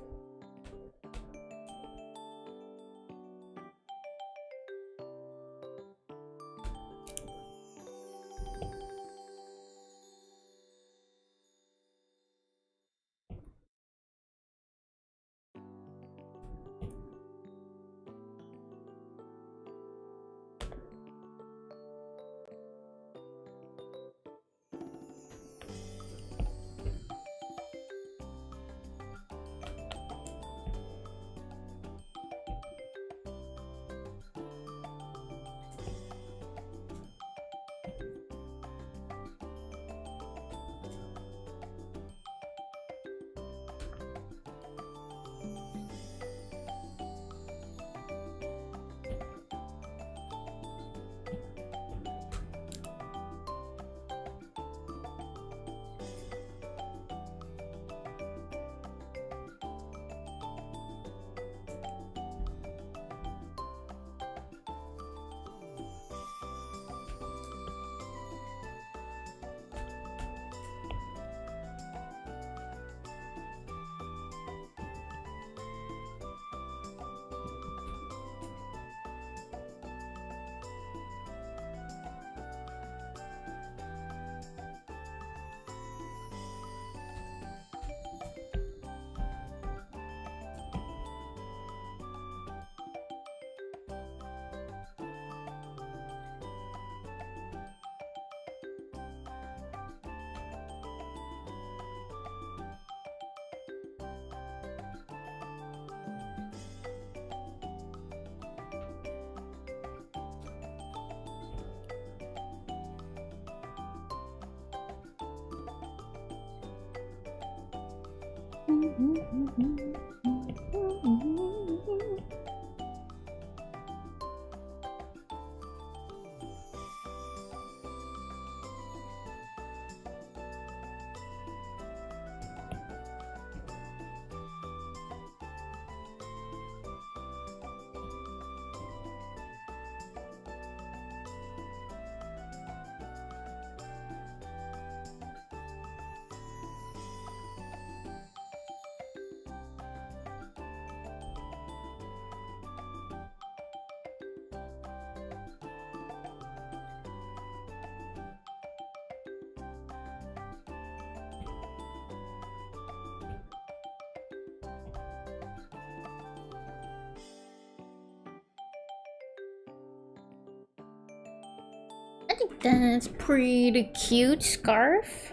I think that's pretty cute scarf.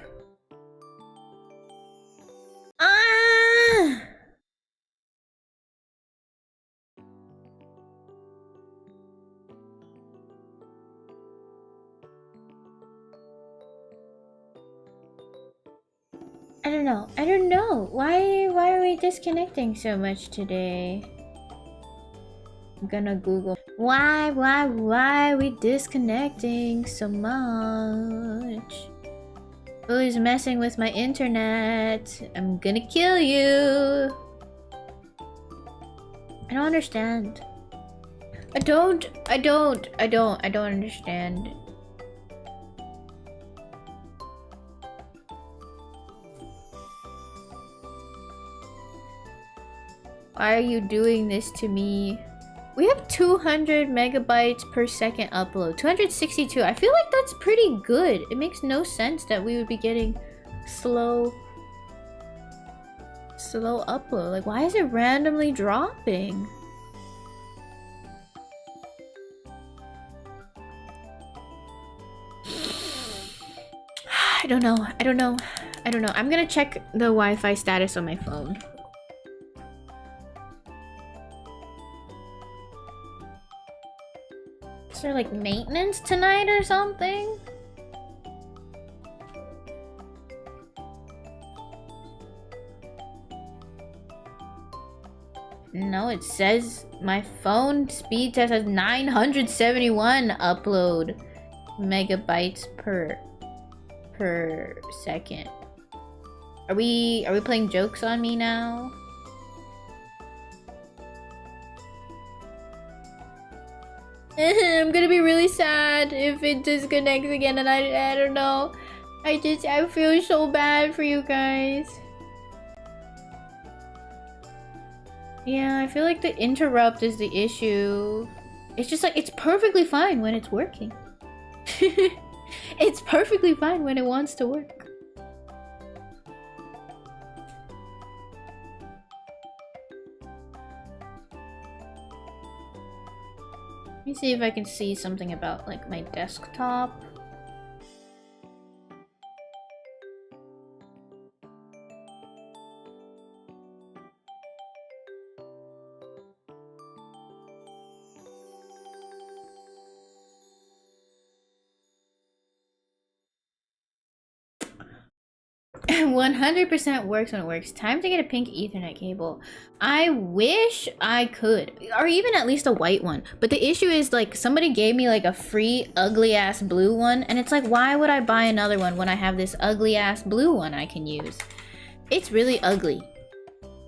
Ah! I don't know. I don't know. Why are we disconnecting so much today? I'm gonna Google. Why are we disconnecting so much? Who's messing with my internet? I'm gonna kill you. I don't understand. I don't understand. Why are you doing this to me? We have 200 megabytes per second upload. 262. I feel like that's pretty good. It makes no sense that we would be getting slow upload. Like, why is it randomly dropping? I don't know. I'm gonna check the Wi-Fi status on my phone. Is there like maintenance tonight or something? No, it says my phone speed test has 971 upload megabytes per per second. Are we playing jokes on me now? I'm gonna be really sad if it disconnects again, and I don't know. I feel so bad for you guys. Yeah, I feel like the interrupt is the issue. It's just like, it's perfectly fine when it's working. It's perfectly fine when it wants to work. Let me see if I can see something about like my desktop. And 100% works when it works. Time to get a pink Ethernet cable. I wish I could, or even at least a white one. But the issue is, like, somebody gave me like a free ugly ass blue one, and it's like, why would I buy another one when I have this ugly ass blue one I can use? It's really ugly,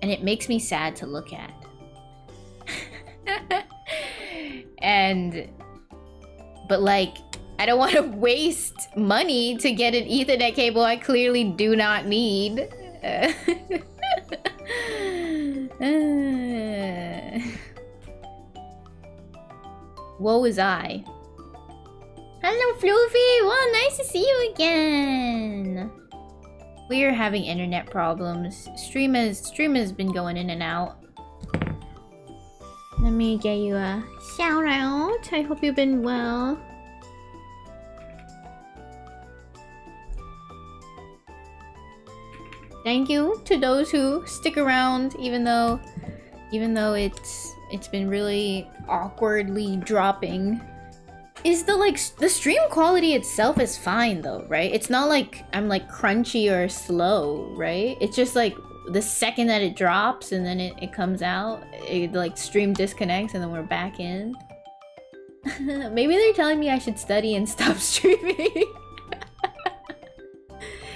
and it makes me sad to look at. But like, I don't want to waste money to get an Ethernet cable I clearly do not need. Woe is I. Hello, Floofy! Well, nice to see you again! We're having internet problems. Stream has been going in and out. Let me get you a shout out. I hope you've been well. Thank you to those who stick around, even though it's been really awkwardly dropping. Is the stream quality itself is fine though, right? It's not like I'm like crunchy or slow, right? It's just like the second that it drops and then it comes out, it like stream disconnects and then we're back in. Maybe they're telling me I should study and stop streaming.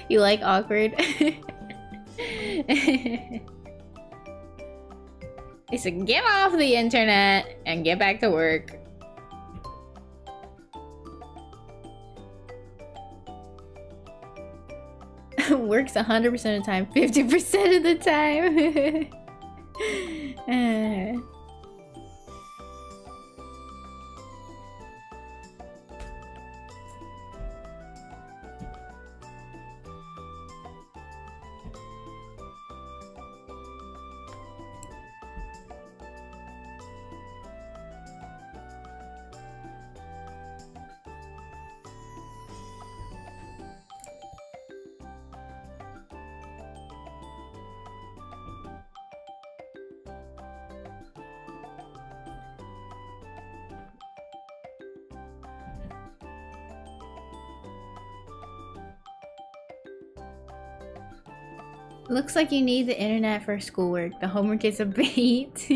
You like awkward? They said get off the internet and get back to work. Works 100% of the time, 50% of the time. Looks like you need the internet for schoolwork. The homework is a bait.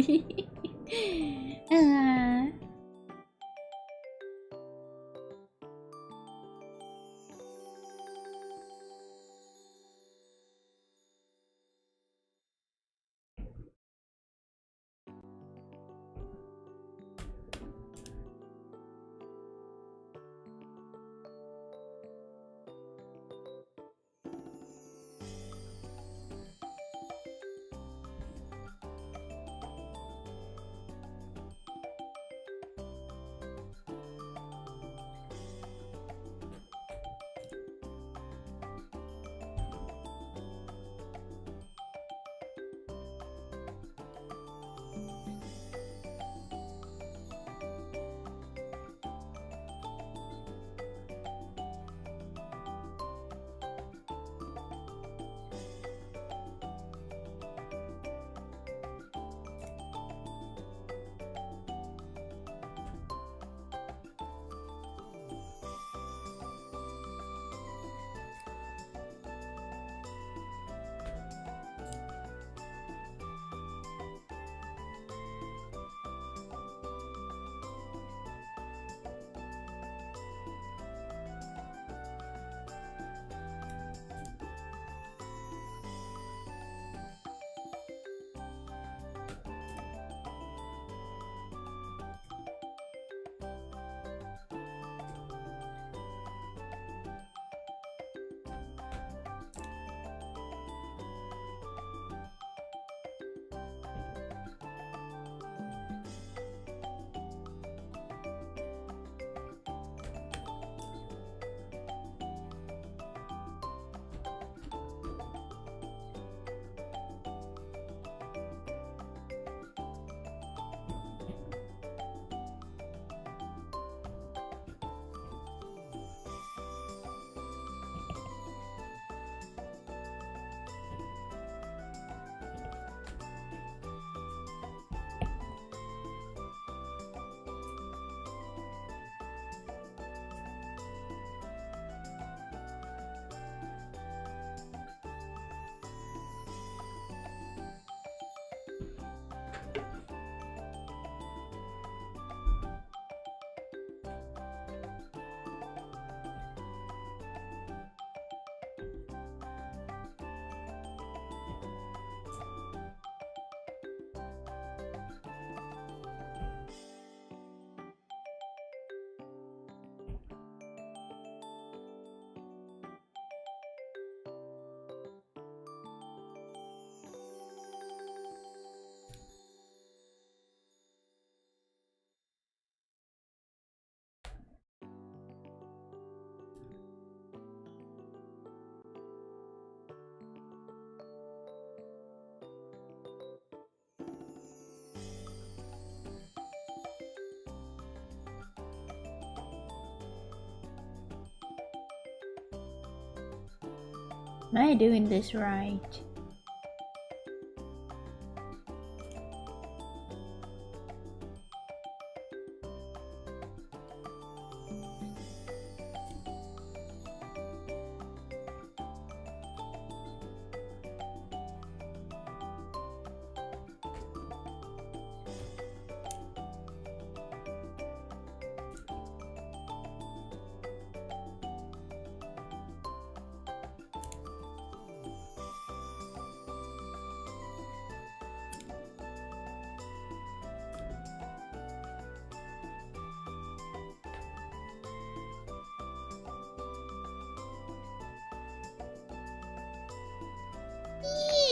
Am I doing this right?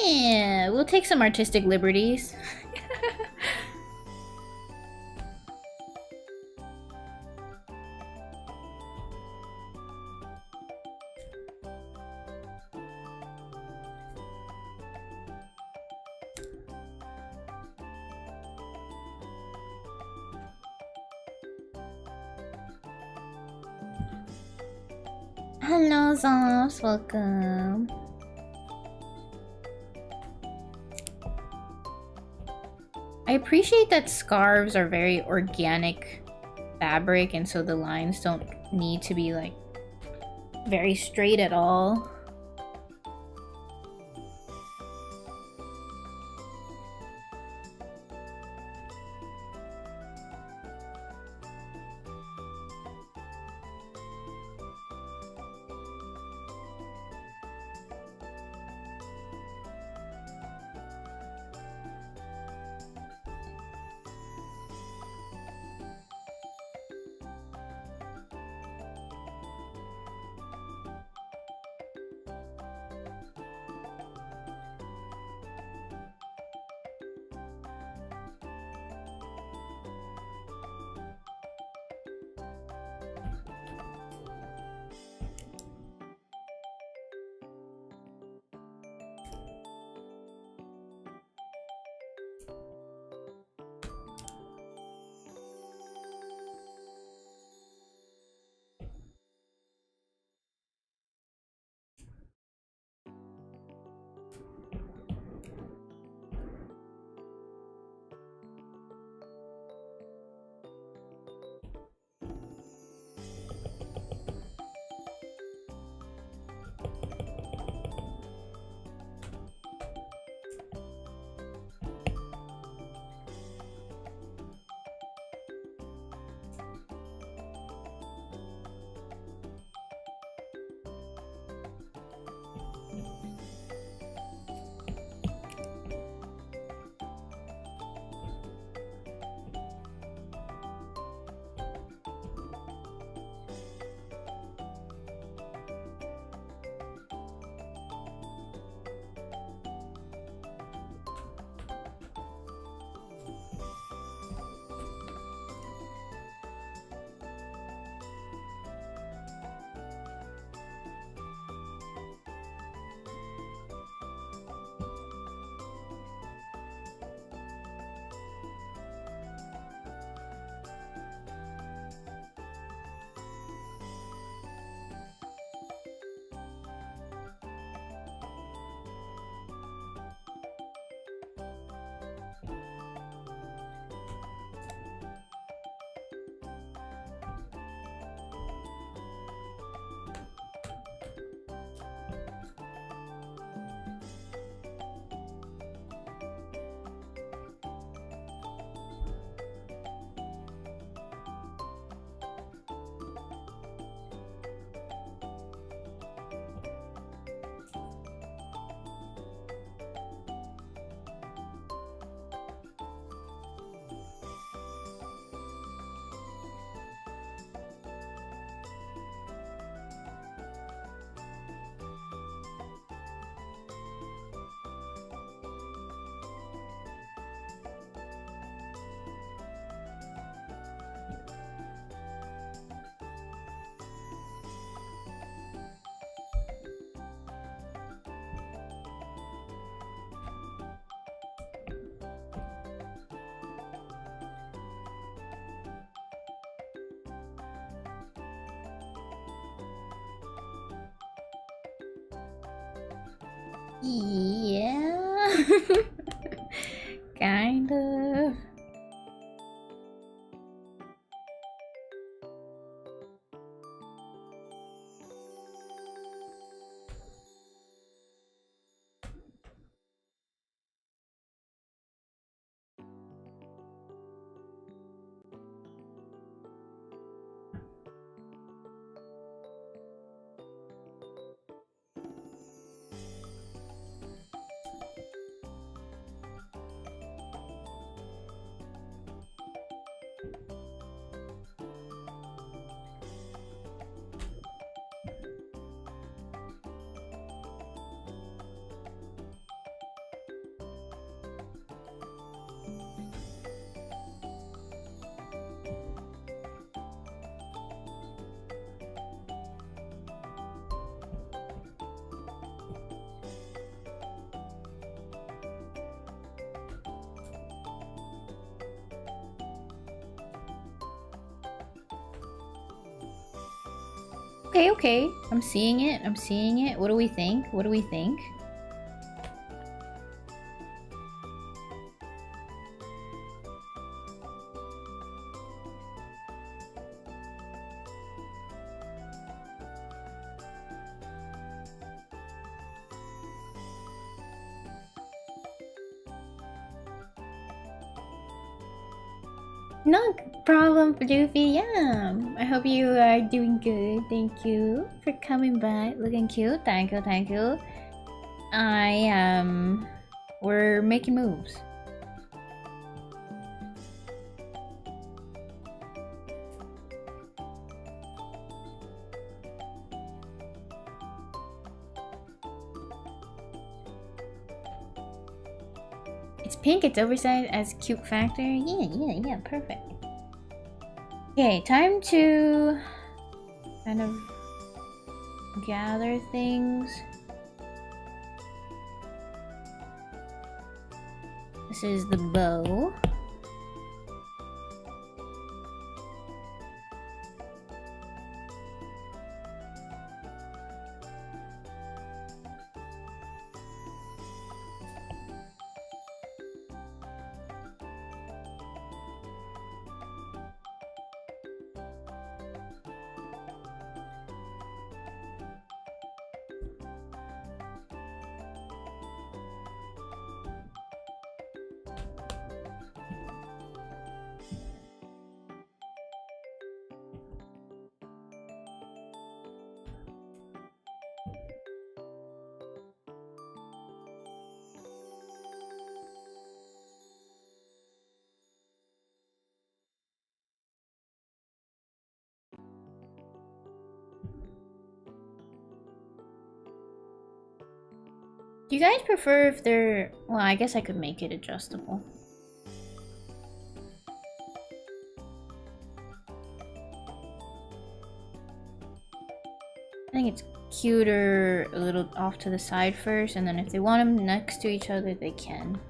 Yeah, we'll take some artistic liberties. Hello, Zops, welcome. I appreciate that scarves are very organic fabric, and so the lines don't need to be like very straight at all. Yeah. Kind of. Okay, okay. I'm seeing it. I'm seeing it. What do we think? What do we think? No problem, Doofy. Yeah. I hope you are doing good. Thank you for coming by. Looking cute. Thank you, thank you. We're making moves. It's pink, it's oversized as cute factor. Yeah, perfect. Okay, time to kind of gather things. This is the bow. Do you guys prefer if they're... Well, I guess I could make it adjustable. I think it's cuter a little off to the side first, and then if they want them next to each other, they can.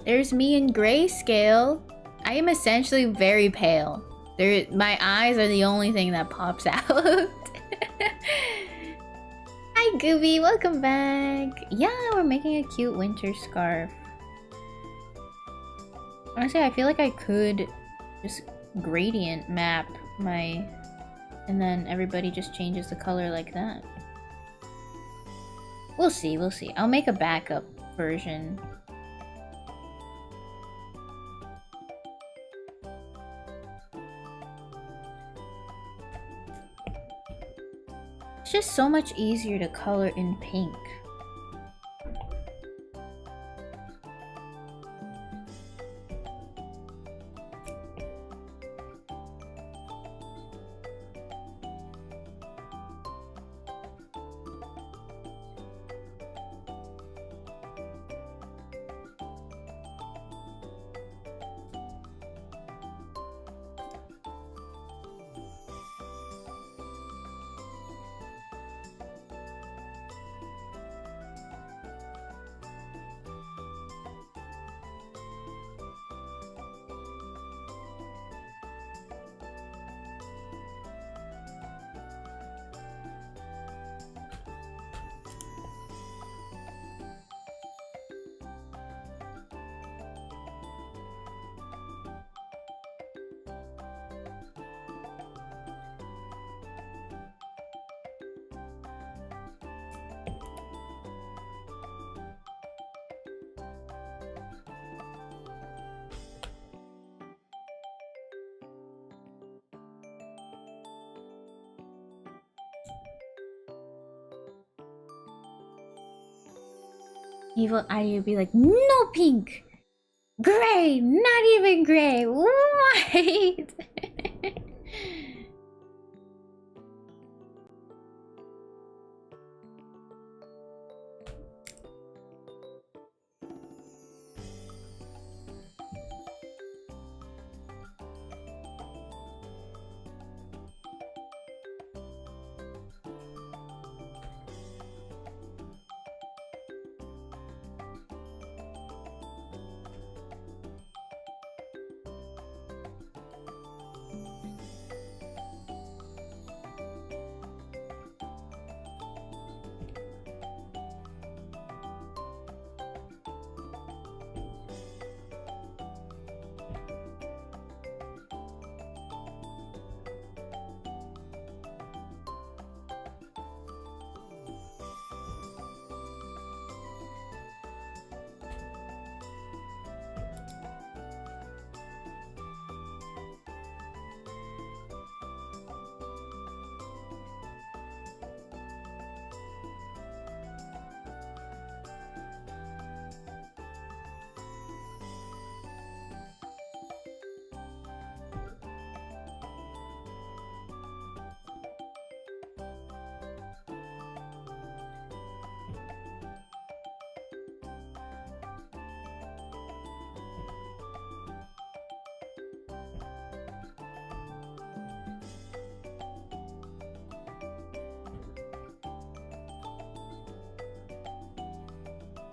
There's me in grayscale. I am essentially very pale. My eyes are the only thing that pops out. Hi, Gooby. Welcome back. Yeah, we're making a cute winter scarf. Honestly, I feel like I could just gradient map my... And then everybody just changes the color like that. We'll see, we'll see. I'll make a backup version. It's just so much easier to color in pink. Evil Eye would be like, no pink! Gray! Not even gray! White!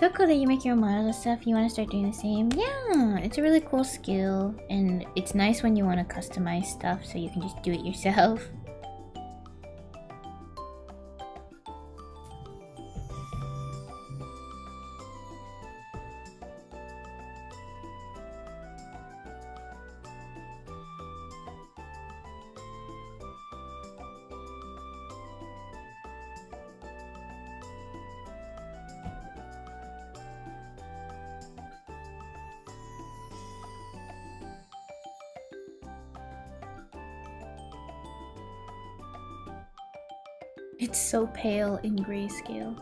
So cool that you make your own models and stuff. You want to start doing the same? Yeah, it's a really cool skill, and it's nice when you want to customize stuff so you can just do it yourself. It's so pale in grayscale.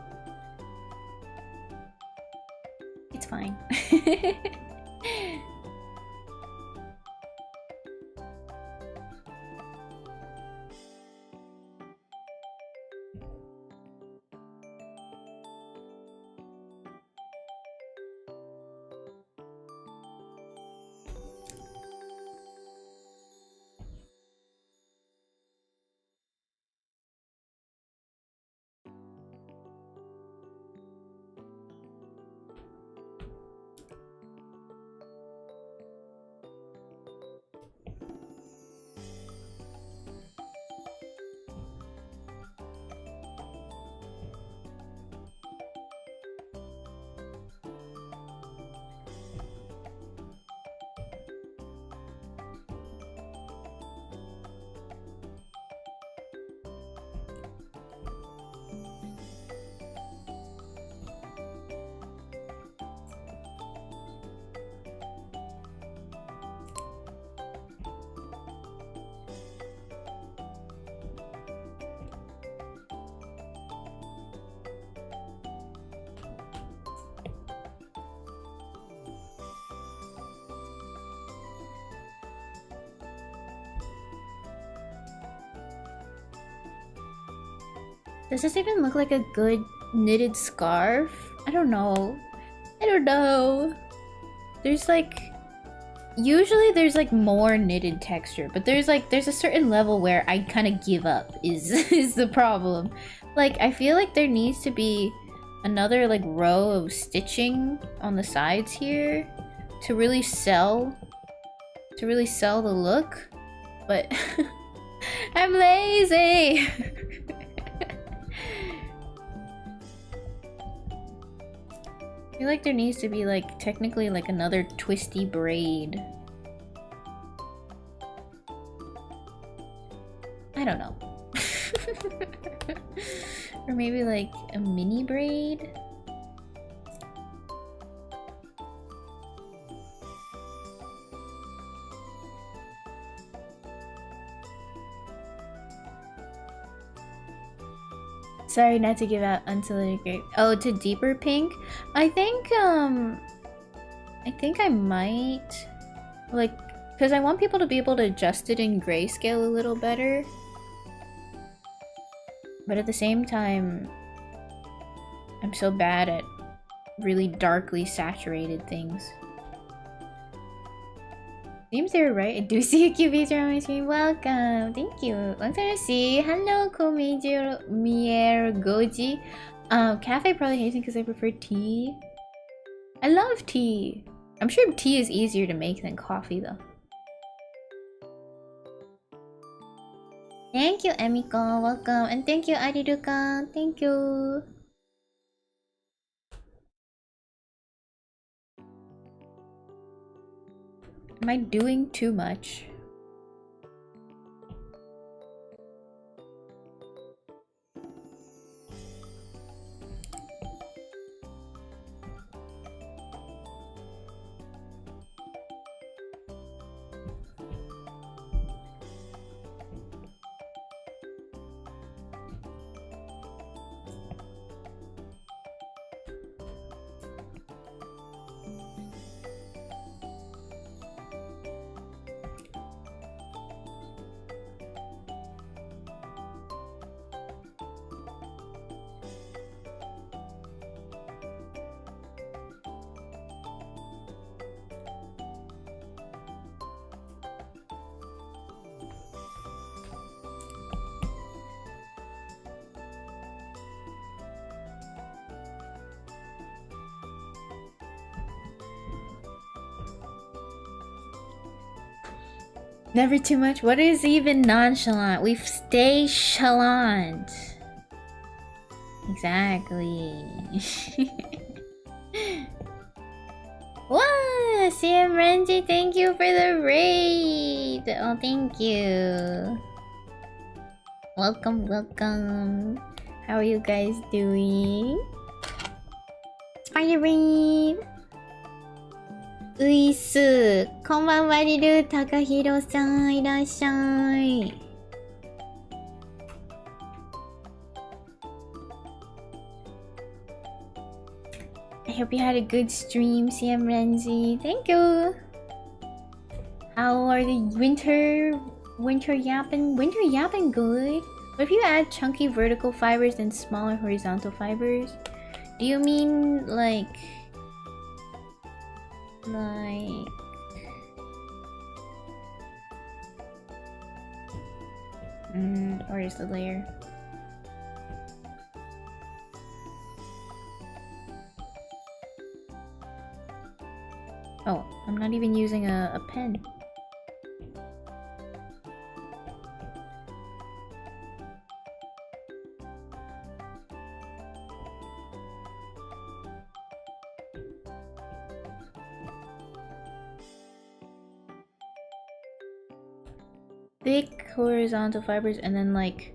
It's fine. Does this even look like a good knitted scarf? I don't know. I don't know. There's like... Usually there's like more knitted texture, but there's a certain level where I kind of give up is the problem. Like, I feel like there needs to be another like row of stitching on the sides here to really sell the look, but I'm lazy. I feel like there needs to be like technically like another twisty braid. I don't know. Or maybe like a mini braid. Sorry not to give out unsolicited grape. Oh, to deeper pink? I think I might like, because I want people to be able to adjust it in grayscale a little better. But at the same time, I'm so bad at really darkly saturated things. Seems they were right. I do see a cute picture on my screen. Welcome. Thank you. Long time to see. Hello, Komijo Mier Goji. Cafe probably hates me because I prefer tea. I love tea. I'm sure tea is easier to make than coffee though. Thank you, Emiko. Welcome. And thank you, Ariruka. Thank you. Am I doing too much? Never too much. What is even nonchalant? We stay chalant. Exactly. What? CM Renji, thank you for the raid. Oh, thank you. Welcome, welcome. How are you guys doing? Spider raid. ういっす。こんばんは、リル。たかひろさん、いらっしゃい。I hope you had a good stream, CM Renzi. Thank you. How are the winter yapping? Winter yapping good. But if you add chunky vertical fibers and smaller horizontal fibers, do you mean like where's the layer? Oh, I'm not even using a pen. Thick horizontal fibers and then like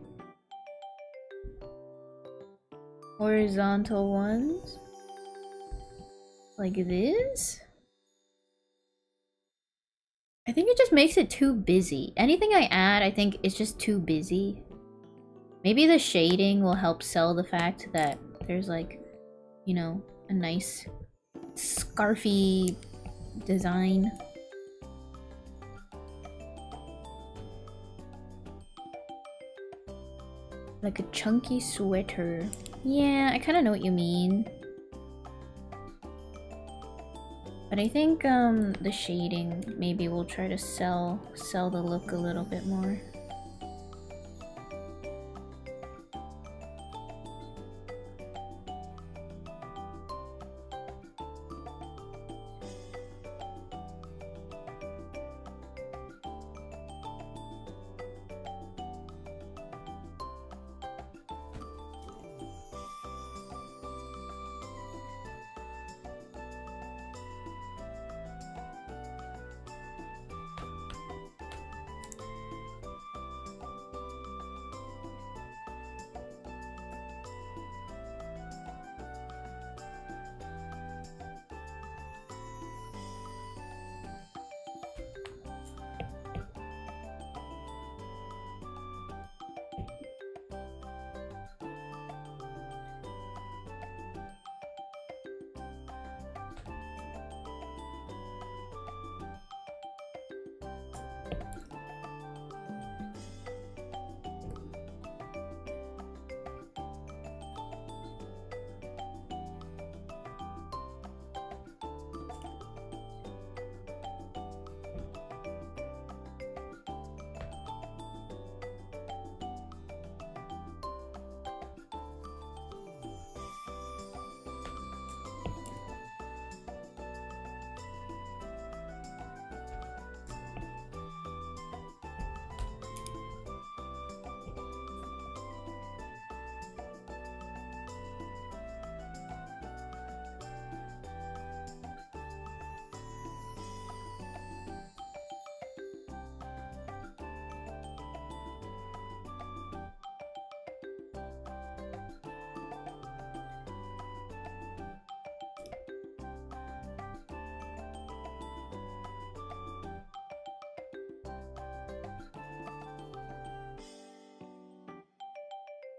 horizontal ones like this. I think it just makes it too busy. Anything I add, I think it's just too busy. Maybe the shading will help sell the fact that there's like, you know, a nice scarfy design. Like a chunky sweater. Yeah, I kind of know what you mean. But I think the shading maybe will try to sell the look a little bit more.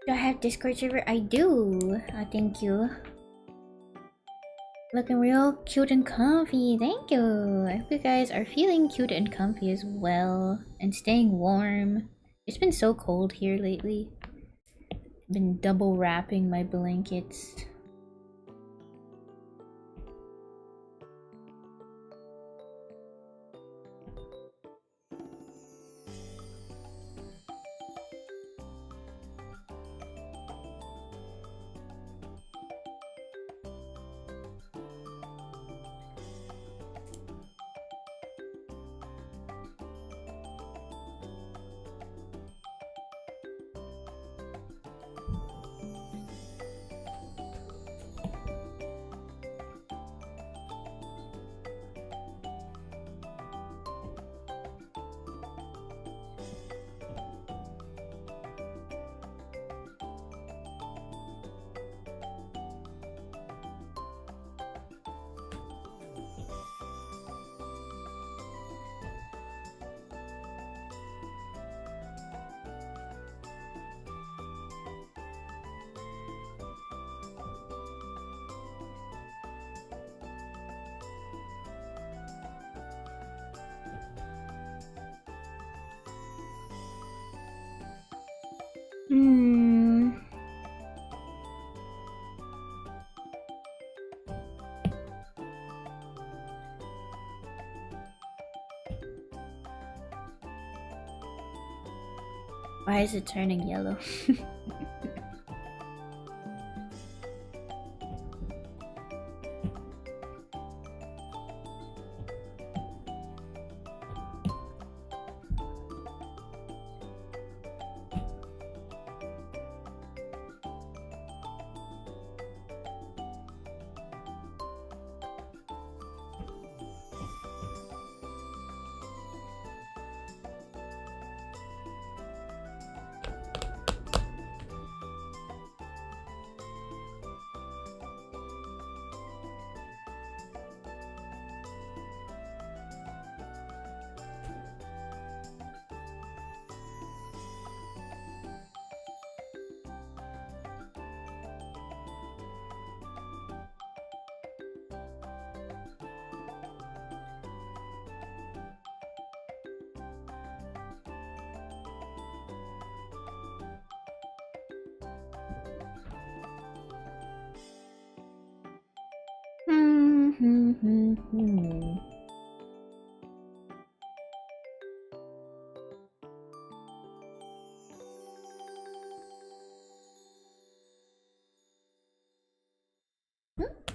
Do I have Discord server? I do. Thank you. Looking real cute and comfy. Thank you. I hope you guys are feeling cute and comfy as well. And staying warm. It's been so cold here lately. I've been double wrapping my blankets. Why is it turning yellow?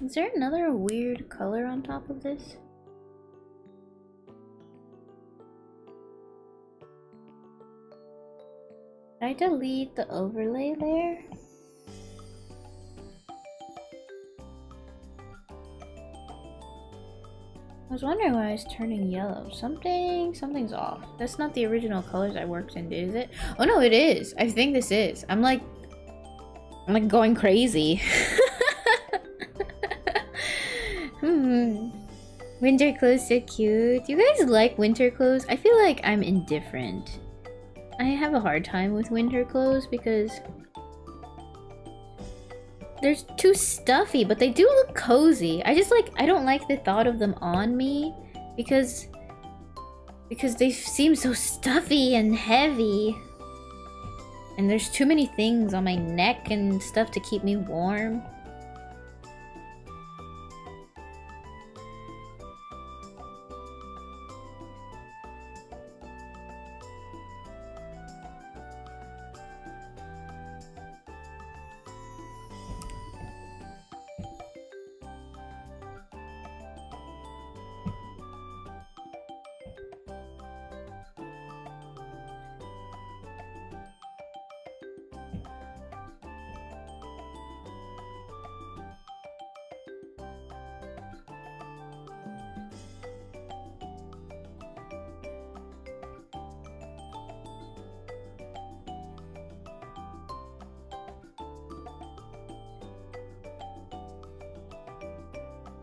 Is there another weird color on top of this? Did I delete the overlay layer? I was wondering why it's turning yellow. Something's off. That's not the original colors I worked in, is it? Oh no, it is. I think this is. I'm like going crazy. Winter clothes so cute. Do you guys like winter clothes? I feel like I'm indifferent. I have a hard time with winter clothes because they're too stuffy, but they do look cozy. I don't like the thought of them on me because they seem so stuffy and heavy. And there's too many things on my neck and stuff to keep me warm.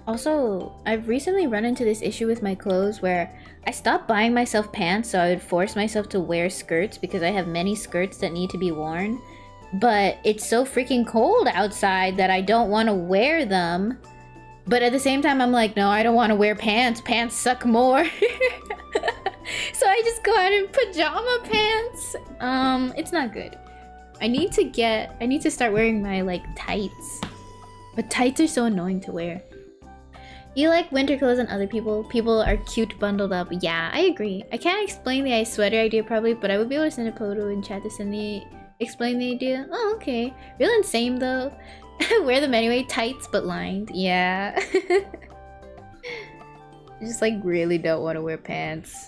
Also, I've recently run into this issue with my clothes where I stopped buying myself pants so I would force myself to wear skirts because I have many skirts that need to be worn. but it's so freaking cold outside that I don't want to wear them. But at the same time, I'm like, no, I don't want to wear pants. Pants suck more. So I just go out in pajama pants. It's not good. I need to start wearing my, like, tights. But tights are so annoying to wear. You like winter clothes on other people? People are cute bundled up. Yeah, I agree. I can't explain the ice sweater idea probably, but I would be able to send a photo in chat to explain the idea. Oh, okay. Real insane though. Wear them anyway. Tights but lined. Yeah. I just like really don't want to wear pants.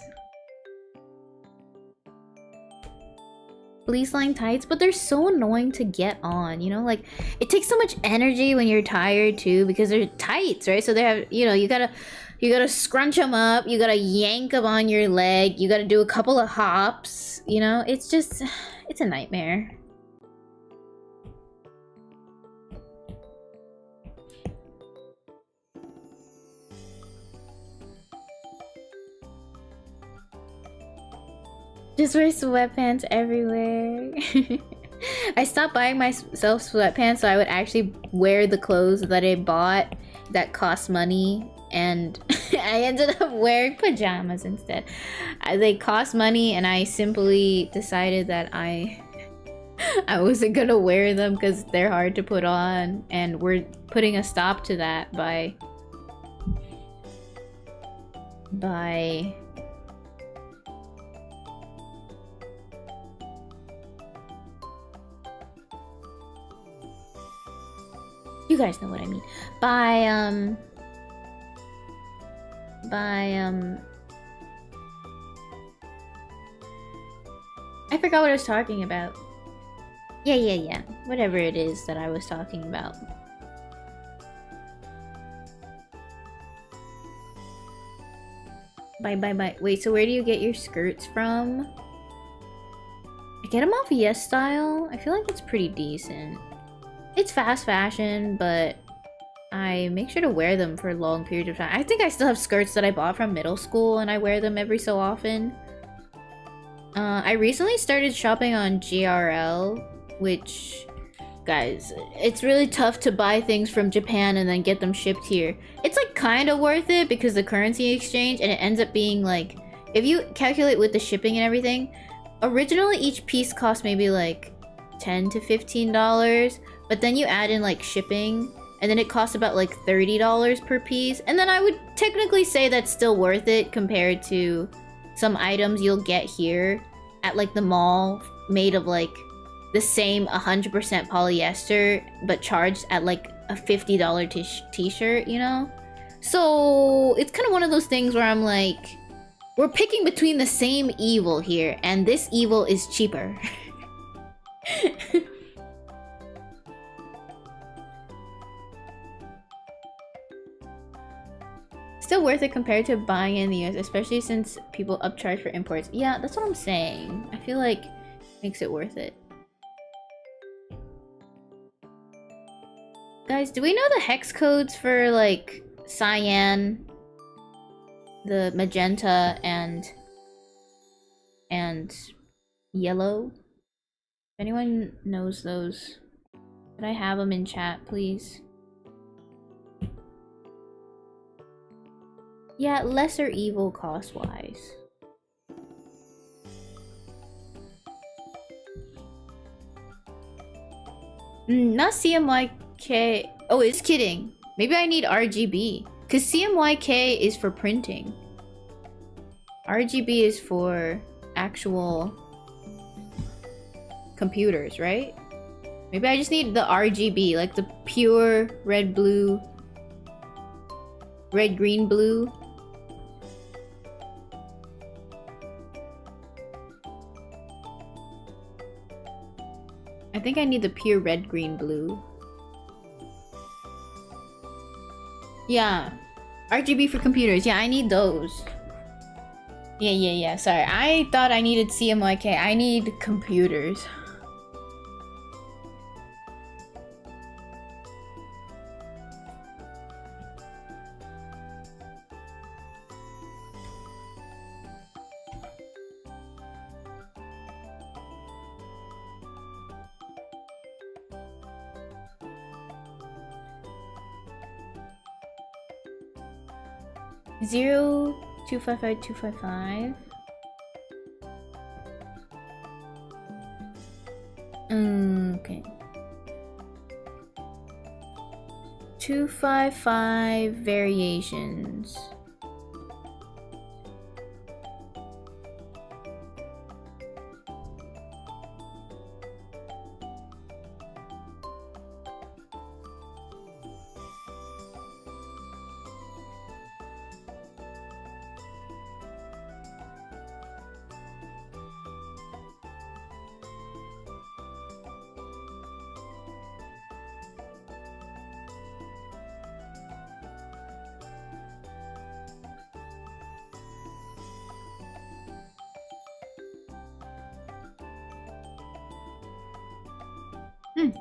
Fleece lined tights, but they're so annoying to get on, you know? Like, it takes so much energy when you're tired too, because they're tights, right? So they have, you know, you gotta scrunch them up, you gotta yank them on your leg, you gotta do a couple of hops, you know? It's just, it's a nightmare. Just wear sweatpants everywhere. I stopped buying myself sweatpants so I would actually wear the clothes that I bought that cost money, and I ended up wearing pajamas instead. They cost money and I simply decided that I wasn't gonna wear them because they're hard to put on, and we're putting a stop to that by you guys know what I mean. I forgot what I was talking about. Yeah. Whatever it is that I was talking about. Bye. Wait, so where do you get your skirts from? I get them off Yes Style. I feel like it's pretty decent. It's fast fashion, but I make sure to wear them for long periods of time. I think I still have skirts that I bought from middle school and I wear them every so often. I recently started shopping on GRL, which, guys, it's really tough to buy things from Japan and then get them shipped here. It's like kind of worth it because the currency exchange, and it ends up being like, if you calculate with the shipping and everything, originally each piece cost maybe like $10 to $15. But then you add in like shipping, and then it costs about like $30 per piece. And then I would technically say that's still worth it compared to some items you'll get here at like the mall made of like the same 100% polyester, but charged at like a $50 t-shirt, you know? So it's kind of one of those things where I'm like, we're picking between the same evil here, and this evil is cheaper. Still worth it compared to buying in the US, especially since people upcharge for imports. Yeah, that's what I'm saying. I feel like it makes it worth it. Guys, do we know the hex codes for like cyan, the magenta, and yellow? If anyone knows those, could I have them in chat, please? Yeah, lesser evil cost-wise. Not CMYK. Oh, it's kidding. Maybe I need RGB. Because CMYK is for printing. RGB is for actual computers, right? Maybe I just need the RGB, like the pure red, blue, red, green, blue. I think I need the pure red, green, blue. Yeah. RGB for computers. Yeah, I need those. Yeah. Sorry. I thought I needed CMYK. I need computers. 0, 255, 255. Okay. 255 variations.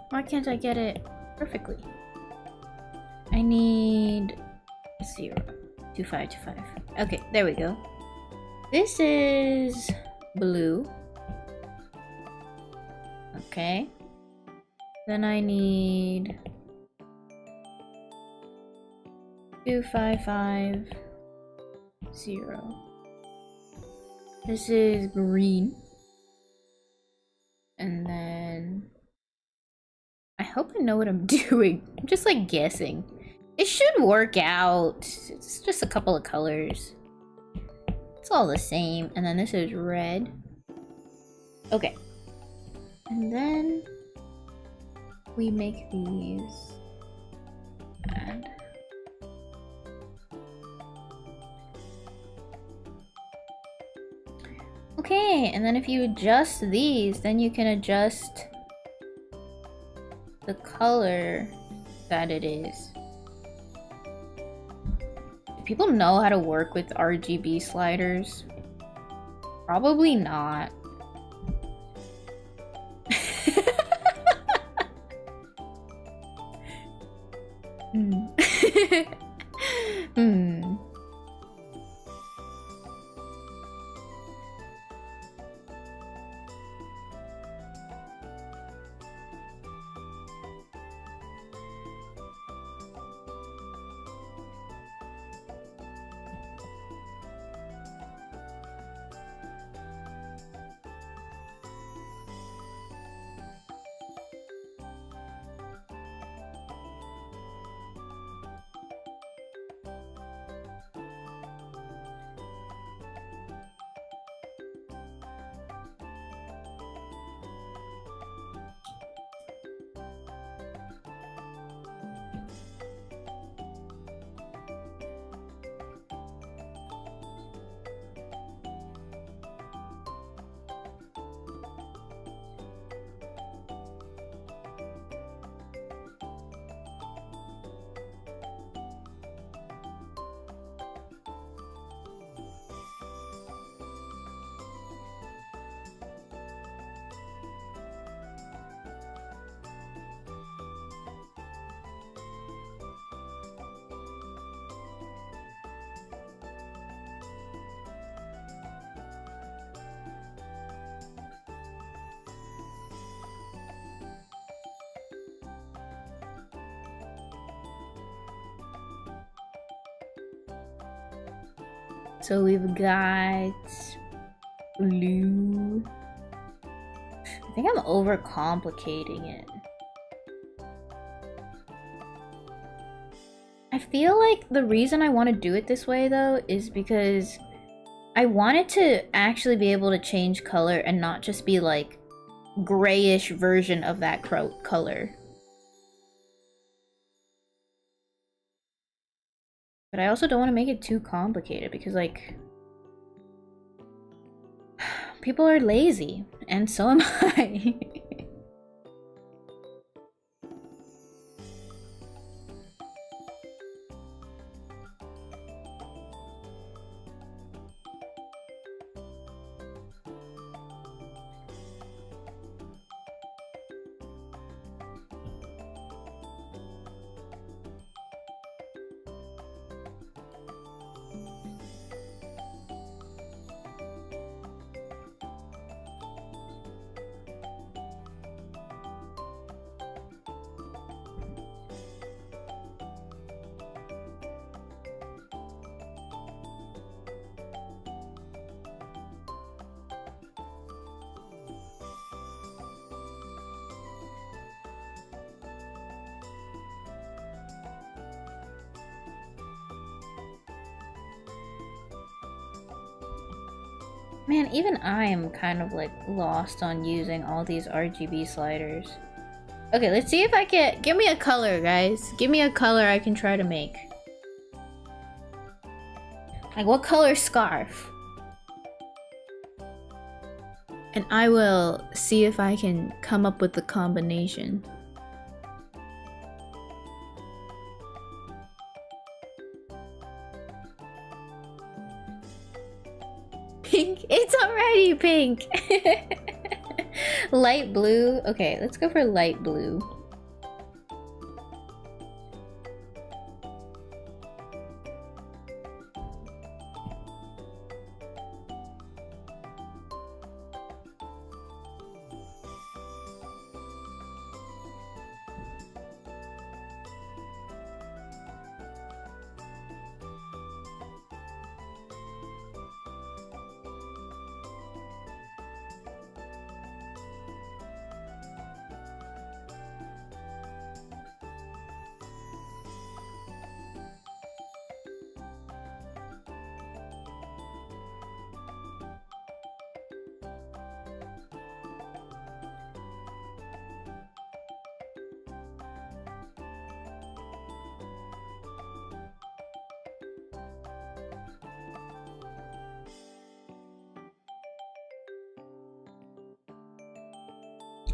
Why can't I get it perfectly? I need 0, 2525. Okay, there we go. This is blue. Okay. Then I need 2550. This is green. And then I hope I know what I'm doing. I'm just like guessing. It should work out. It's just a couple of colors. It's all the same. And then this is red. Okay. And then we make these. Add. Okay, and then if you adjust these, then you can adjust the color that it is. Do people know how to work with RGB sliders? Probably not. So we've got blue. I think I'm overcomplicating it. I feel like the reason I want to do it this way though is because I want it to actually be able to change color and not just be like grayish version of that color. But I also don't want to make it too complicated because, like, people are lazy, and so am I. Man, even I am kind of like lost on using all these RGB sliders. Okay, let's see if I can... Give me a color, guys. Give me a color I can try to make. Like, what color scarf? And I will see if I can come up with the combination. Pink? It's already pink! Light blue? Okay, let's go for light blue.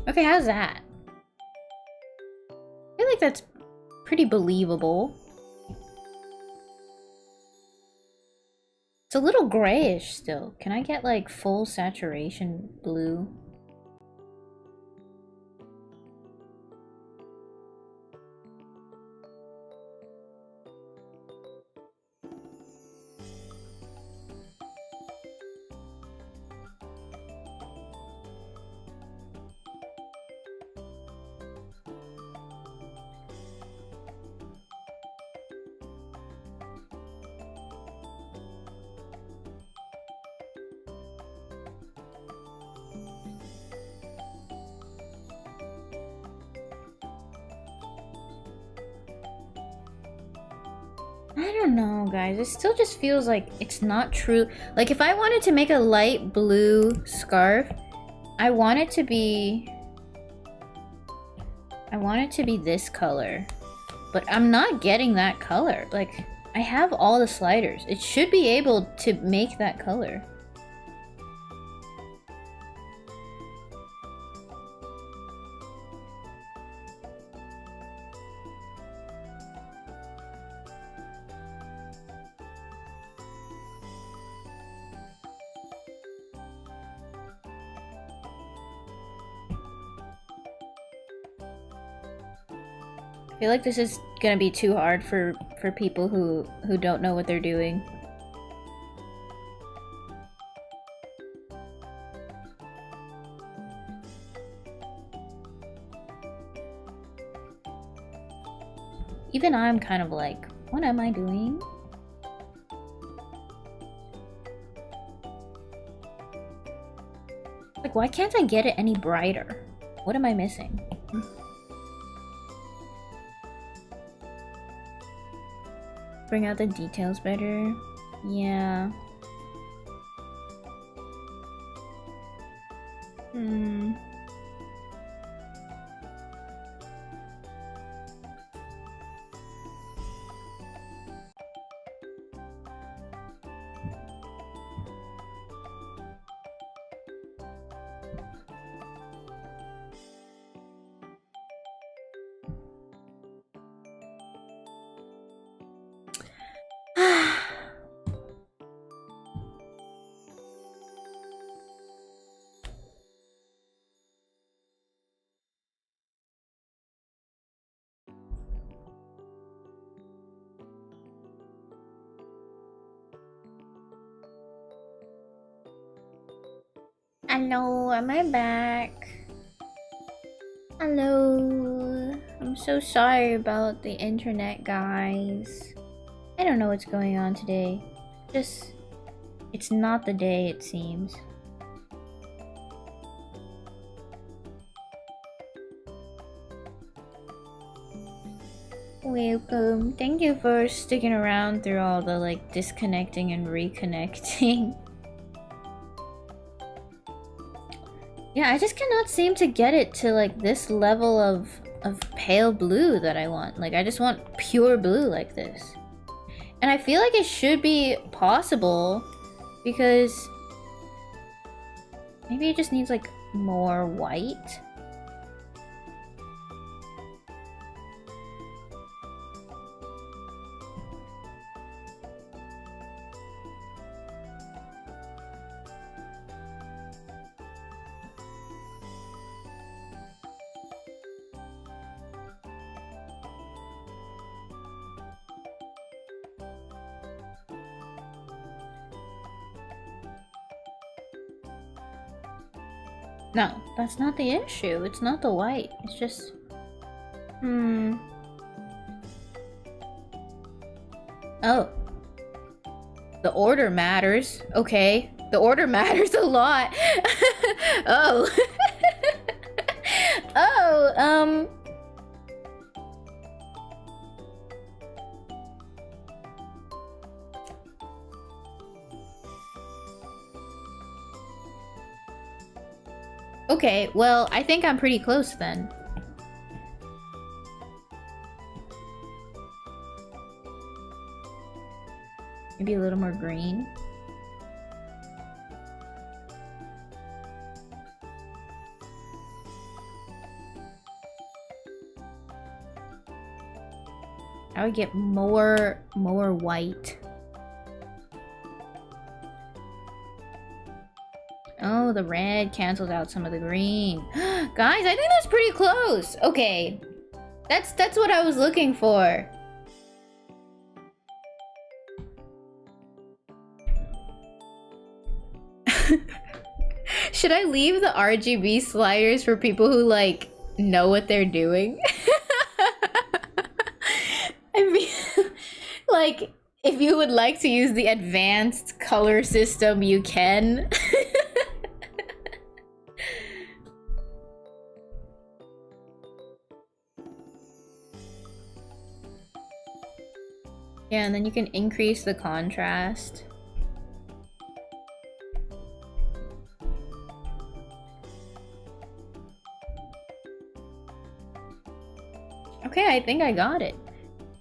Okay, how's that? I feel like that's pretty believable. It's a little grayish still. Can I get like full saturation blue? I don't know, guys. It still just feels like it's not true. Like, if I wanted to make a light blue scarf, I want it to be this color. But I'm not getting that color. Like, I have all the sliders. It should be able to make that color. I feel like this is gonna be too hard for people who don't know what they're doing. Even I'm kind of like, what am I doing? Like, why can't I get it any brighter? What am I missing? Bring out the details better. Yeah. Hello, am I back? Hello. I'm so sorry about the internet, guys. I don't know what's going on today. Just, it's not the day, it seems. Welcome. Thank you for sticking around through all the like disconnecting and reconnecting. Yeah, I just cannot seem to get it to like this level of pale blue that I want. Like I just want pure blue like this. And I feel like it should be possible because maybe it just needs like more white. No, that's not the issue. It's not the white. It's just... Oh. The order matters. Okay. The order matters a lot. Oh. Oh, Okay, well, I think I'm pretty close then. Maybe a little more green. I would get more white. Oh, the red cancels out some of the green. Guys, I think that's pretty close. Okay. That's what I was looking for. Should I leave the RGB sliders for people who, like, know what they're doing? I mean, like, if you would like to use the advanced color system, you can. Yeah, and then you can increase the contrast. Okay, I think I got it.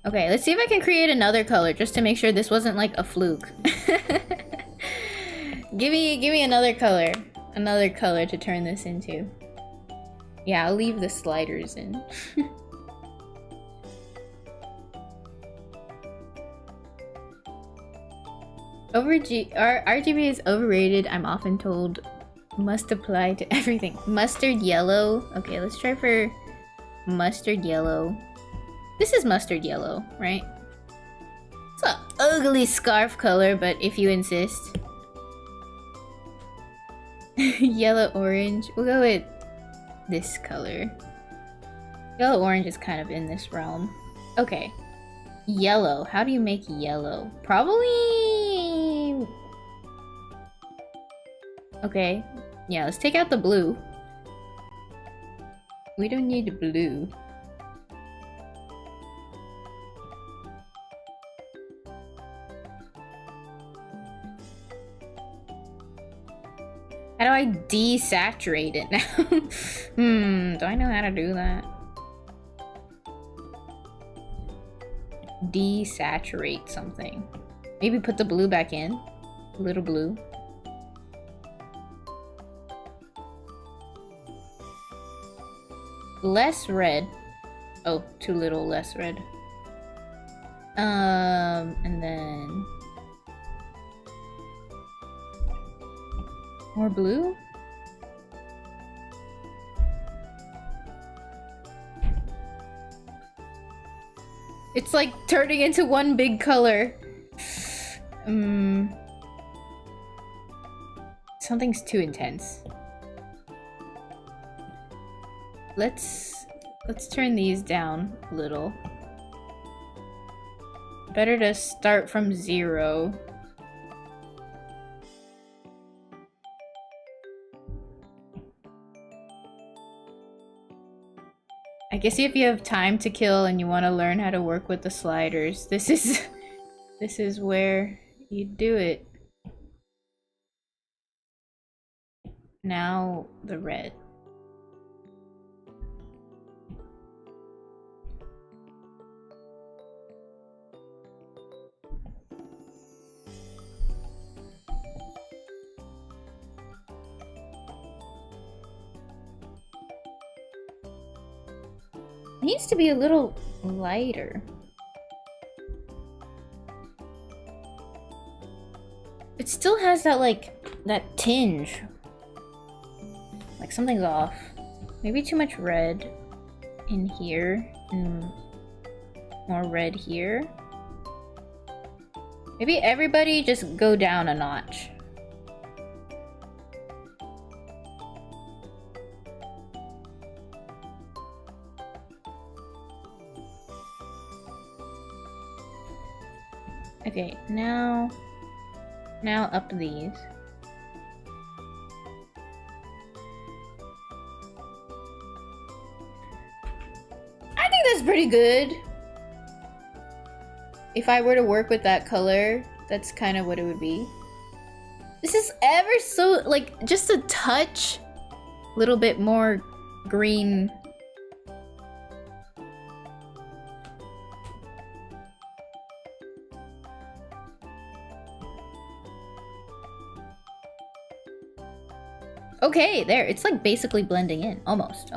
Okay, let's see if I can create another color just to make sure this wasn't like a fluke. Give me another color. Another color to turn this into. Yeah, I'll leave the sliders in. RGB is overrated, I'm often told. Must apply to everything. Mustard yellow. Okay, let's try for mustard yellow. This is mustard yellow, right? It's an ugly scarf color, but if you insist. Yellow orange. We'll go with this color. Yellow orange is kind of in this realm. Okay. Yellow. How do you make yellow? Probably... Okay. Yeah, let's take out the blue. We don't need blue. How do I desaturate it now? Do I know how to do that? Desaturate something. Maybe put the blue back in. A little blue. Less red. Oh, too little less red. And then... more blue? It's like turning into one big color. Something's too intense. Let's turn these down a little. Better to start from 0. I guess if you have time to kill and you want to learn how to work with the sliders, this is where you do it. Now the red. It needs to be a little lighter. It still has that, like, that tinge. Like something's off. Maybe too much red in here and more red here. Maybe everybody just go down a notch. Okay, now up these. I think that's pretty good. If I were to work with that color, that's kind of what it would be. This is ever so, like, just a touch, little bit more green. Okay, there. It's like basically blending in. Almost.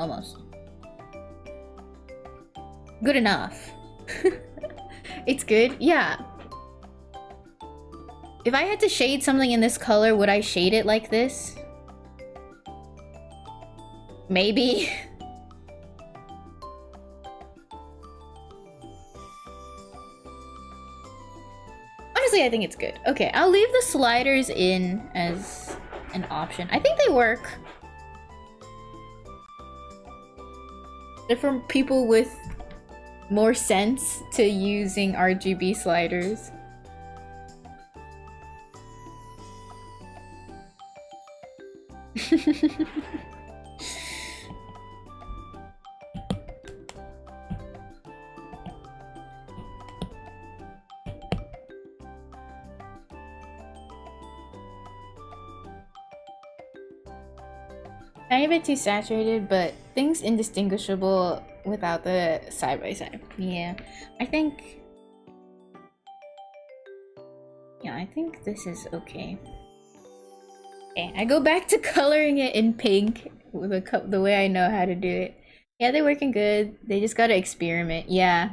Good enough. It's good? Yeah. If I had to shade something in this color, would I shade it like this? Maybe. Honestly, I think it's good. Okay, I'll leave the sliders in as an option. I think they work. They're for people with more sense to using RGB sliders. Tiny bit too saturated, but things indistinguishable without the side by side. Yeah, I think this is okay. Okay, I go back to coloring it in pink with the way I know how to do it. Yeah, they're working good. They just gotta experiment. Yeah.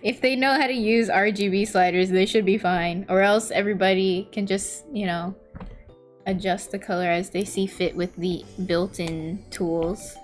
If they know how to use RGB sliders, they should be fine. Or else everybody can just, you know, adjust the color as they see fit with the built-in tools.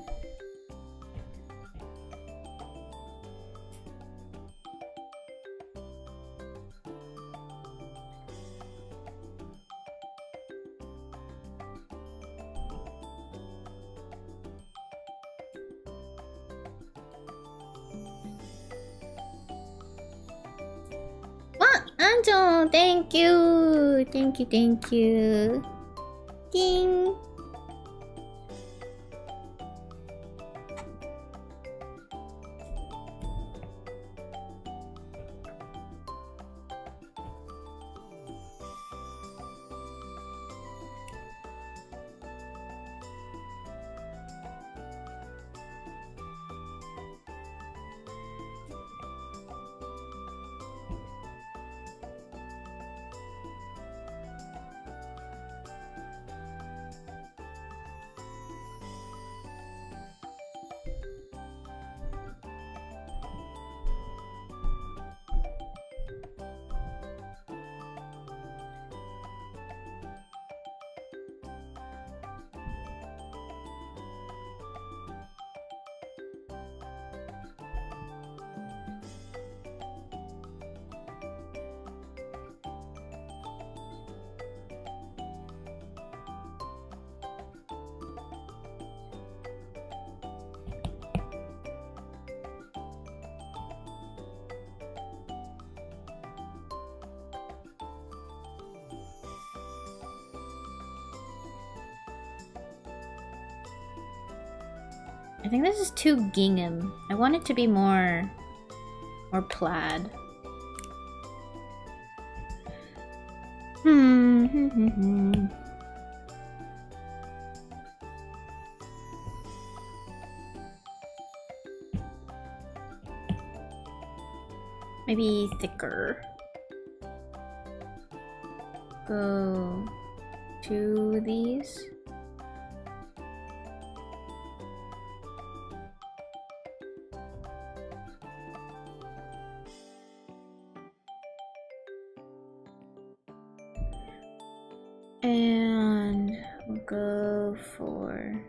Anton, thank you. Thank you. Ding. I think this is too gingham. I want it to be more plaid. Maybe thicker. Go to these. And we'll go for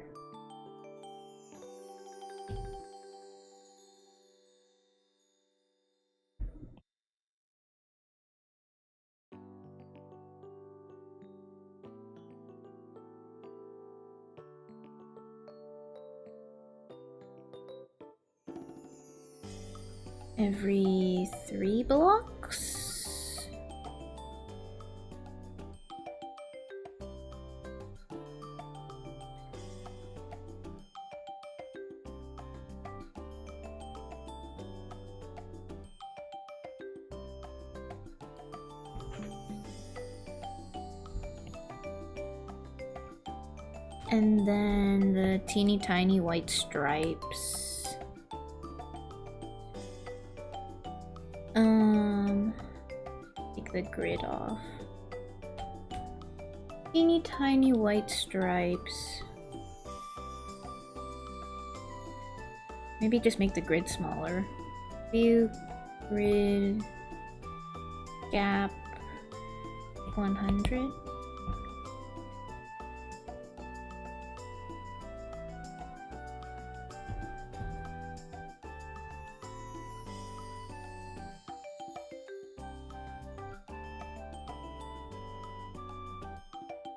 every 3 blocks. And then the teeny tiny white stripes. Take the grid off. Teeny tiny white stripes. Maybe just make the grid smaller. View, grid, gap, 100.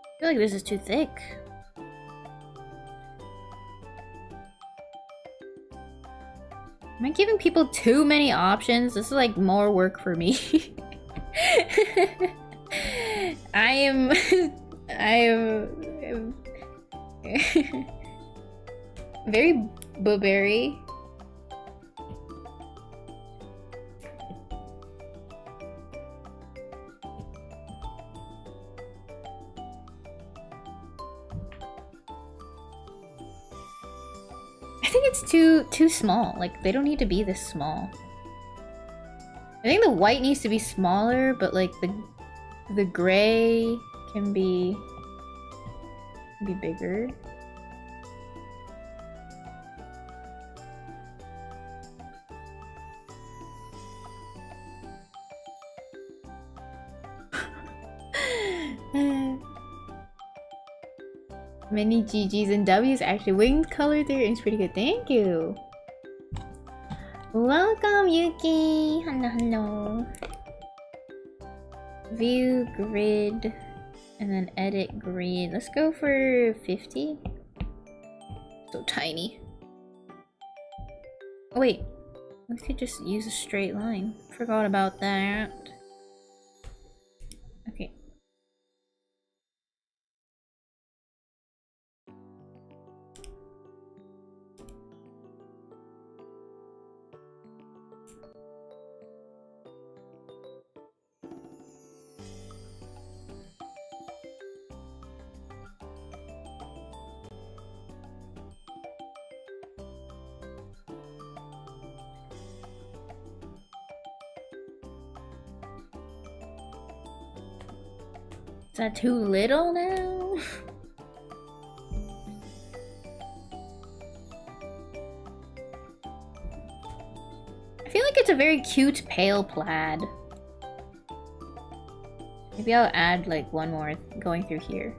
I feel like this is too thick. Am I giving people too many options? This is like more work for me. I am very blueberry. I think it's too small. Like, they don't need to be this small. I think the white needs to be smaller, but like the gray can be bigger. Many GGs and W's actually. Winged color theory is pretty good. Thank you. Welcome, Yuki. Hello, hello. View grid and then edit grid. Let's go for 50. So tiny. Oh wait, we could just use a straight line. Forgot about that. Okay. Is that too little now? I feel like it's a very cute pale plaid. Maybe I'll add like one more going through here.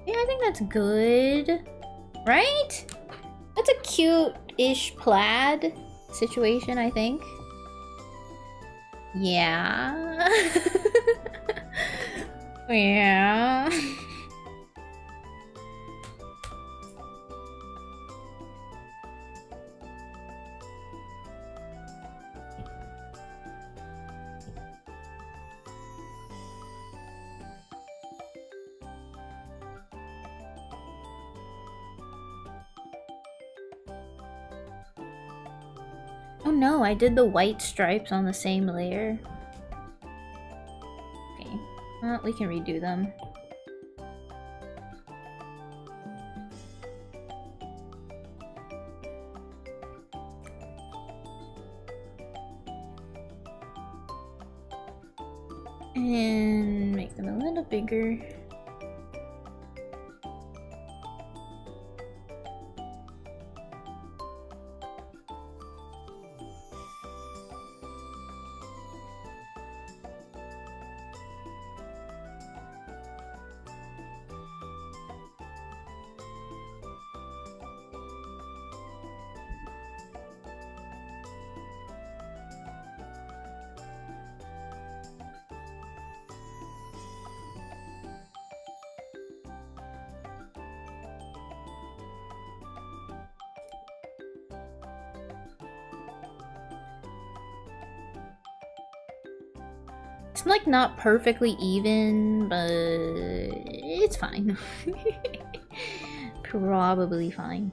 Yeah, I think that's good. Right? That's a cute-ish plaid situation, I think. Yeah. Yeah. Oh no, I did the white stripes on the same layer. Okay, well, we can redo them. And make them a little bigger. It's like not perfectly even, but it's fine. Probably fine.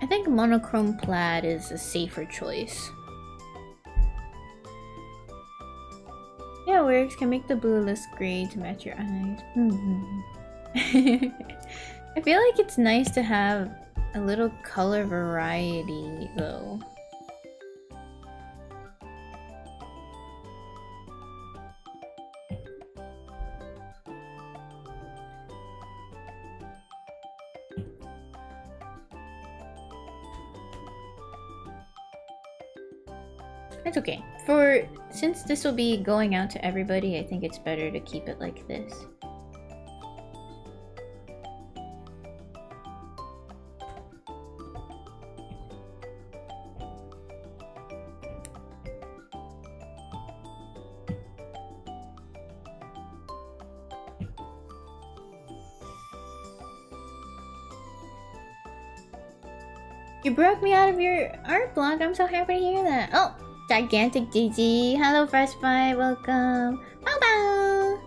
I think monochrome plaid is a safer choice. Yeah, works. Can make the blue less gray to match your eyes. I feel like it's nice to have a little color variety, though. It's okay. Since this will be going out to everybody, I think it's better to keep it like this. You broke me out of your art block. I'm so happy to hear that. Oh, gigantic GG. Hello, Fresh Pie. Welcome. Bow bow.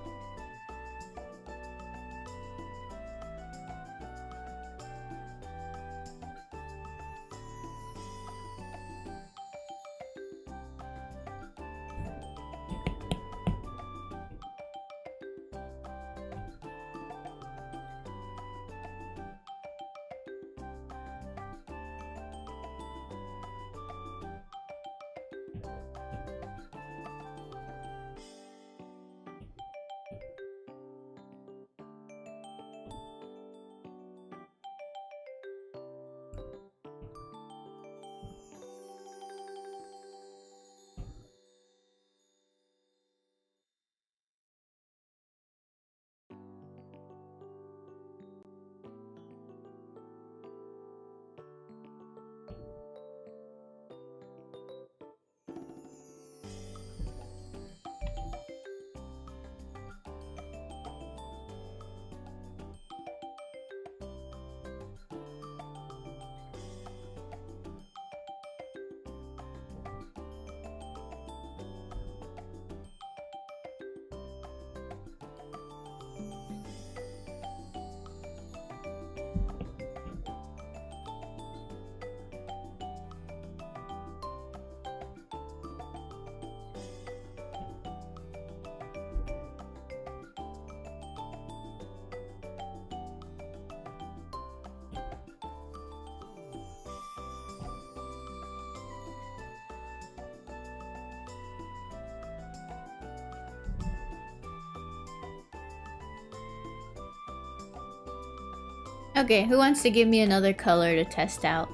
Okay, who wants to give me another color to test out?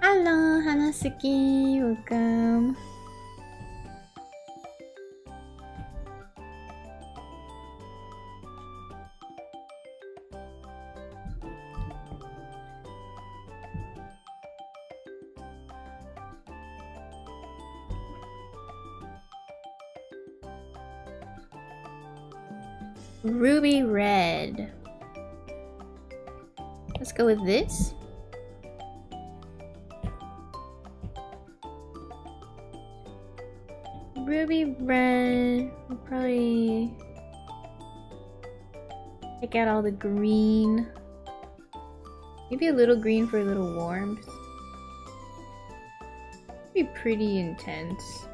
Hello, Hanasuki, welcome. Ruby red. Let's go with this. Ruby red. We'll probably take out all the green. Maybe a little green for a little warmth. Be pretty intense.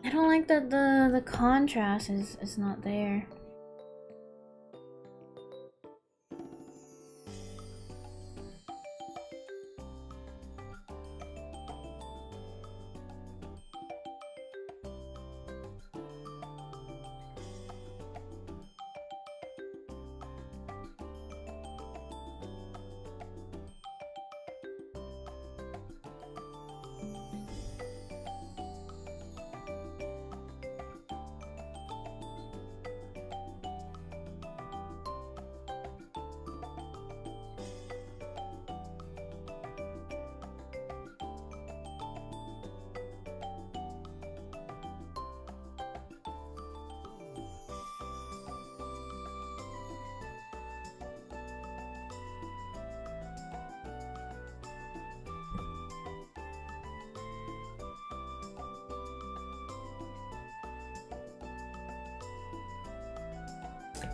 I don't like that the contrast is not there.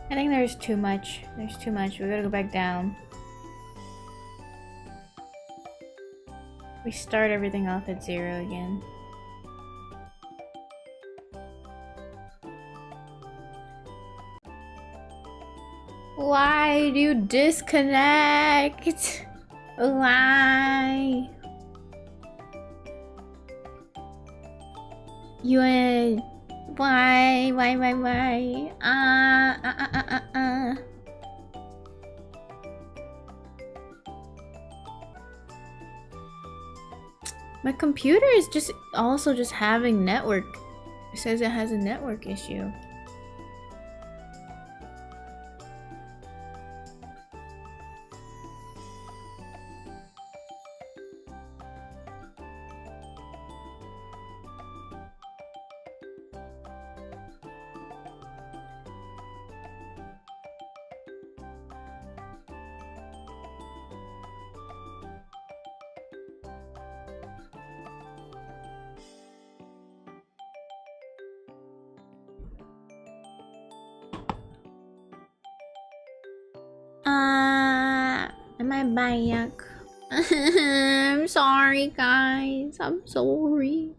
I think there's too much. There's too much. We gotta go back down. We start everything off at 0 again. Why do you disconnect? Why? You ain't... Why? My computer is just also just having network. It says it has a network issue. Am I back? I'm sorry, guys. I'm sorry.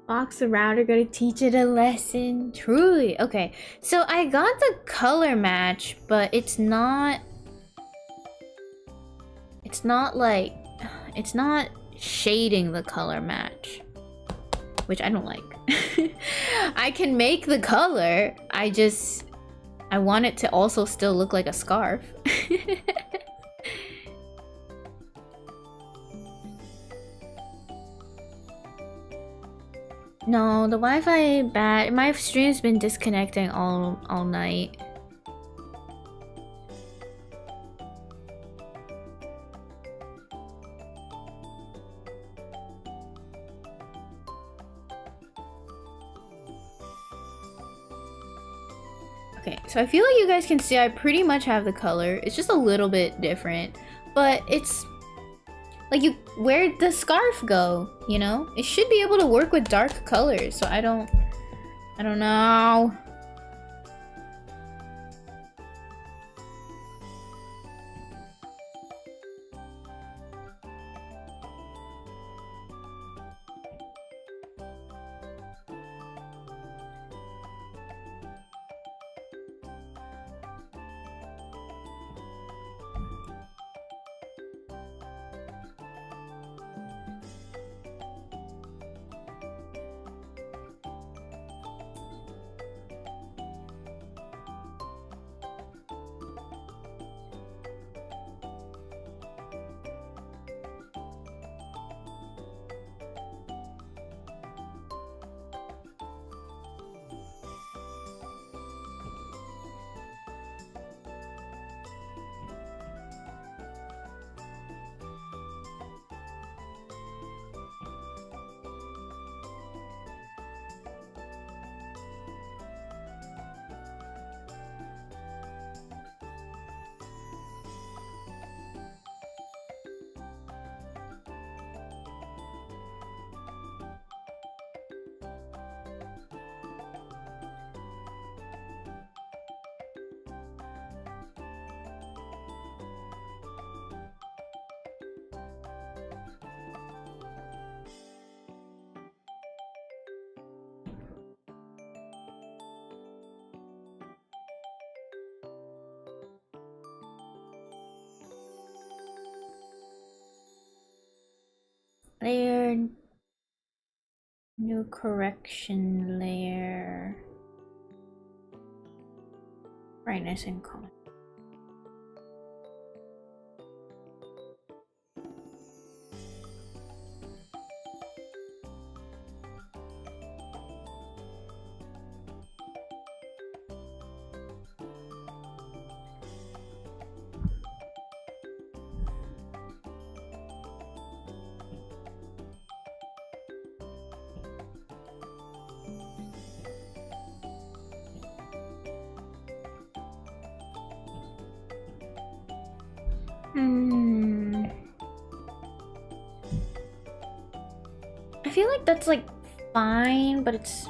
Box the router, gotta teach it a lesson. Truly. Okay, so I got the color match, but it's not like... It's not shading the color match. Which I don't like. I can make the color, I want it to also still look like a scarf. No, the Wi-Fi bad. My stream's been disconnecting all night. Okay, so I feel like you guys can see I pretty much have the color. It's just a little bit different, but it's like where'd the scarf go, you know? It should be able to work with dark colors, so I don't know. Layer, new correction layer, brightness and contrast. I feel like that's like fine, but it's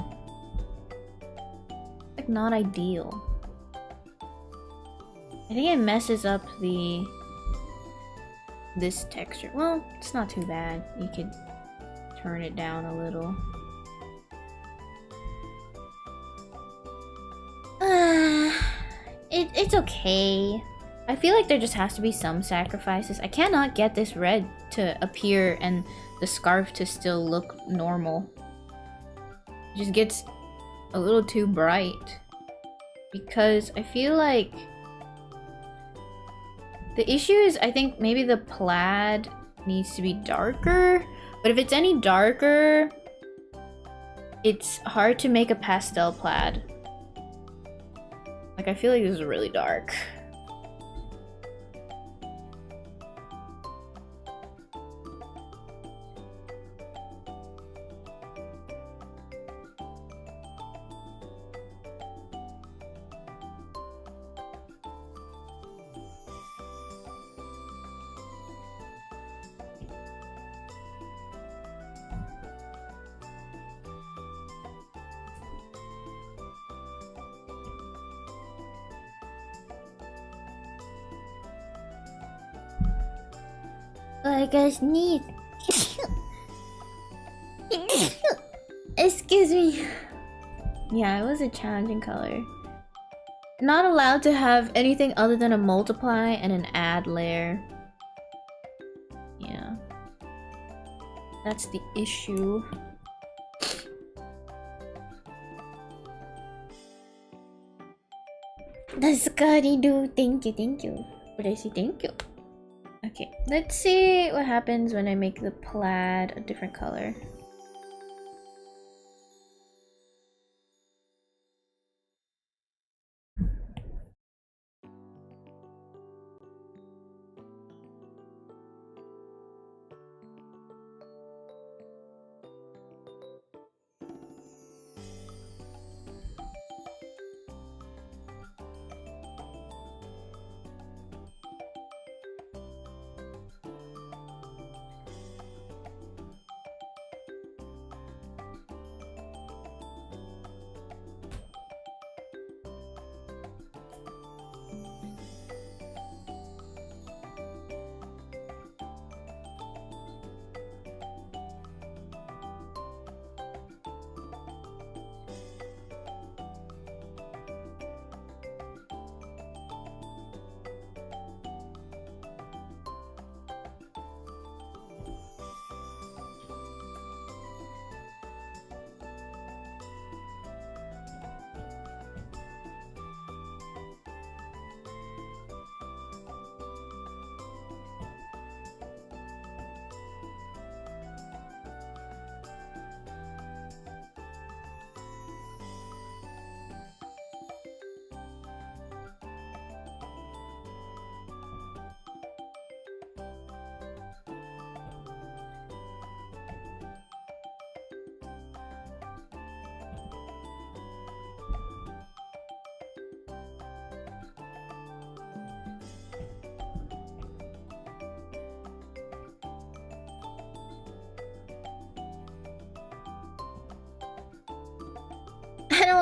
like not ideal. I think it messes up this texture. Well, it's not too bad. You could turn it down a little. It's okay. I feel like there just has to be some sacrifices. I cannot get this red to appear and the scarf to still look normal. It just gets a little too bright. Because I feel like the issue is, I think maybe the plaid needs to be darker. But if it's any darker, it's hard to make a pastel plaid. Like, I feel like this is really dark. I guys need. Excuse me. Yeah, it was a challenging color. Not allowed to have anything other than a multiply and an add layer. Yeah. That's the issue. That's gotta do. Thank you, thank you. What did I say? Thank you. Okay, let's see what happens when I make the plaid a different color.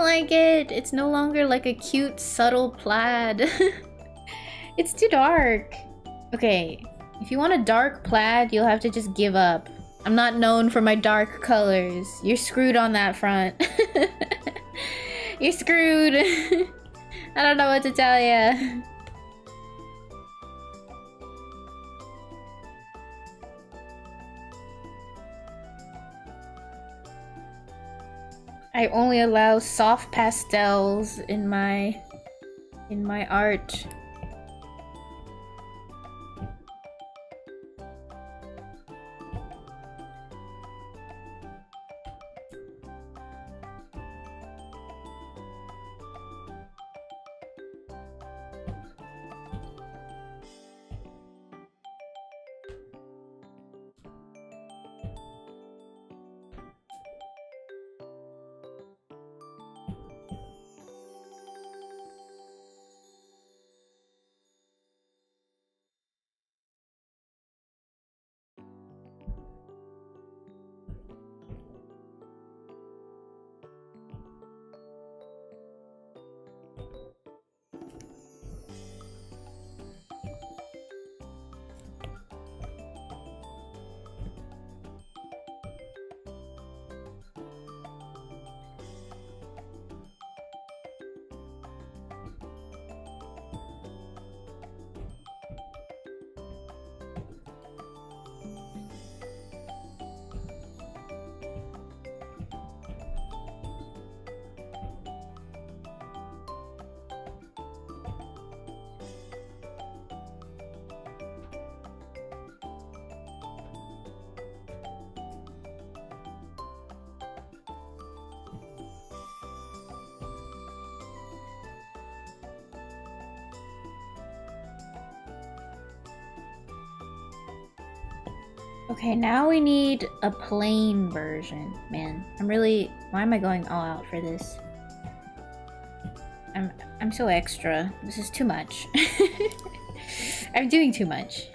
like it. It's no longer like a cute, subtle plaid. It's too dark. Okay, if you want a dark plaid, you'll have to just give up. I'm not known for my dark colors. You're screwed on that front. You're screwed. I don't know what to tell ya. I only allow soft pastels in my art. Okay, now we need a plain version. Man, why am I going all out for this? I'm so extra. This is too much. I'm doing too much.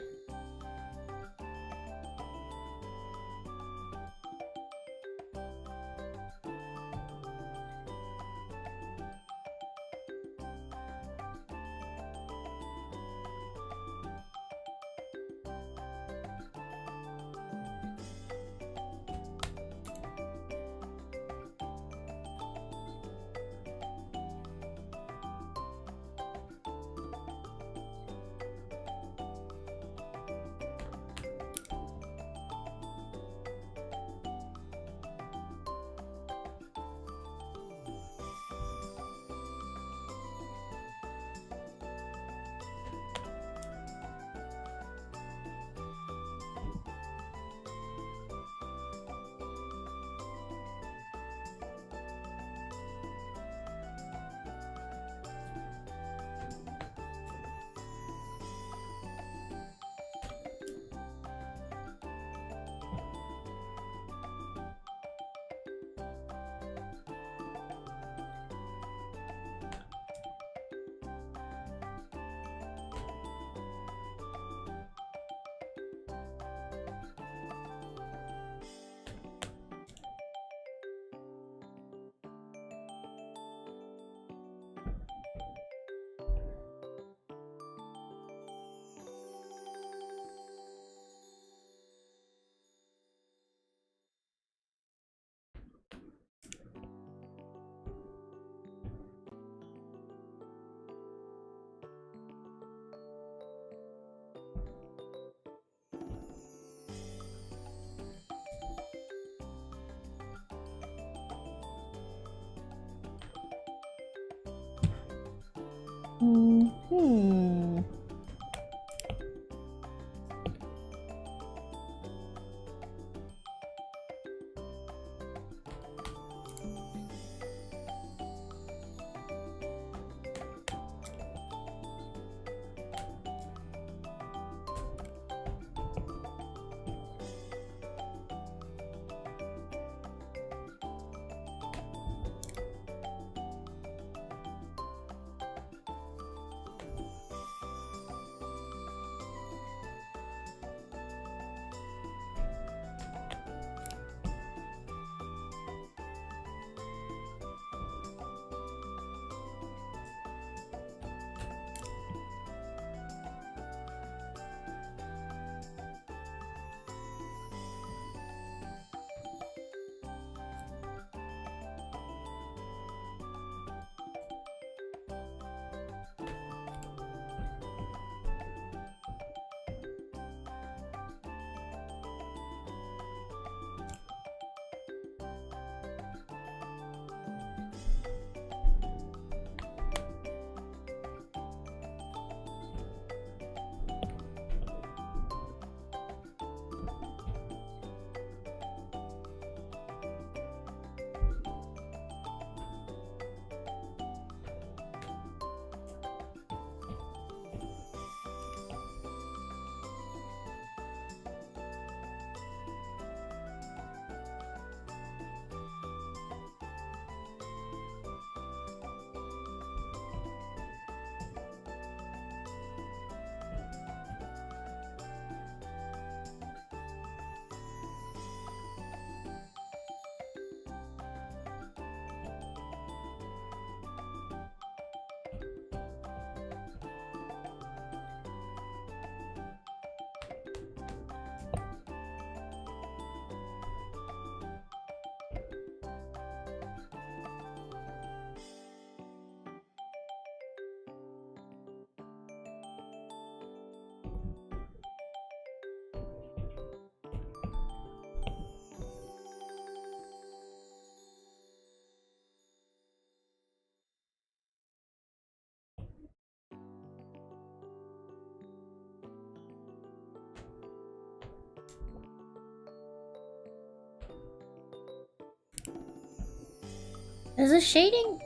Does the shading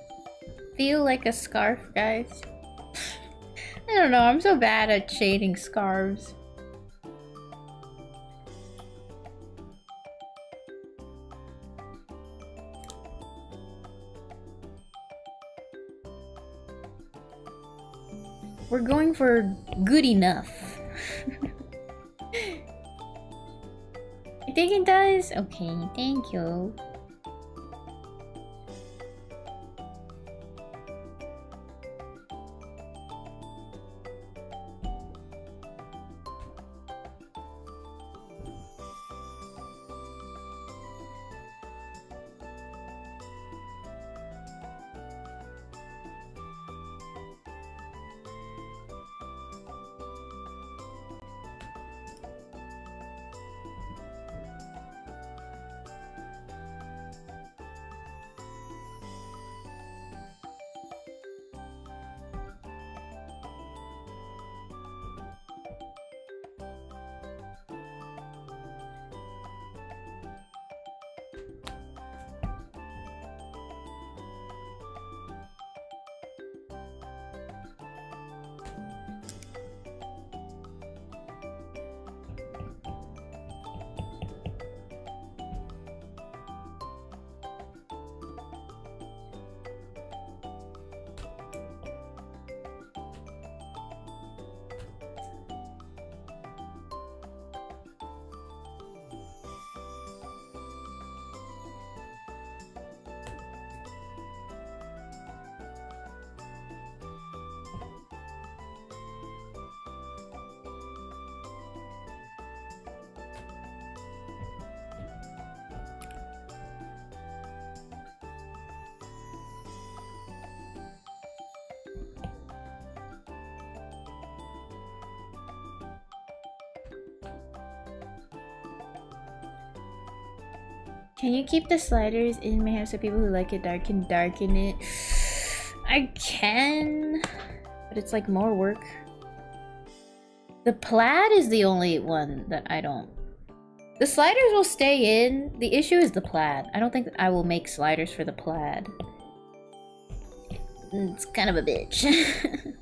feel like a scarf, guys? I don't know, I'm so bad at shading scarves. We're going for good enough. You think it does? Okay, thank you. Can you keep the sliders in my house so people who like it dark can darken it? I can, but it's like more work. The plaid is the only one that I don't. The sliders will stay in. The issue is the plaid. I don't think that I will make sliders for the plaid. It's kind of a bitch.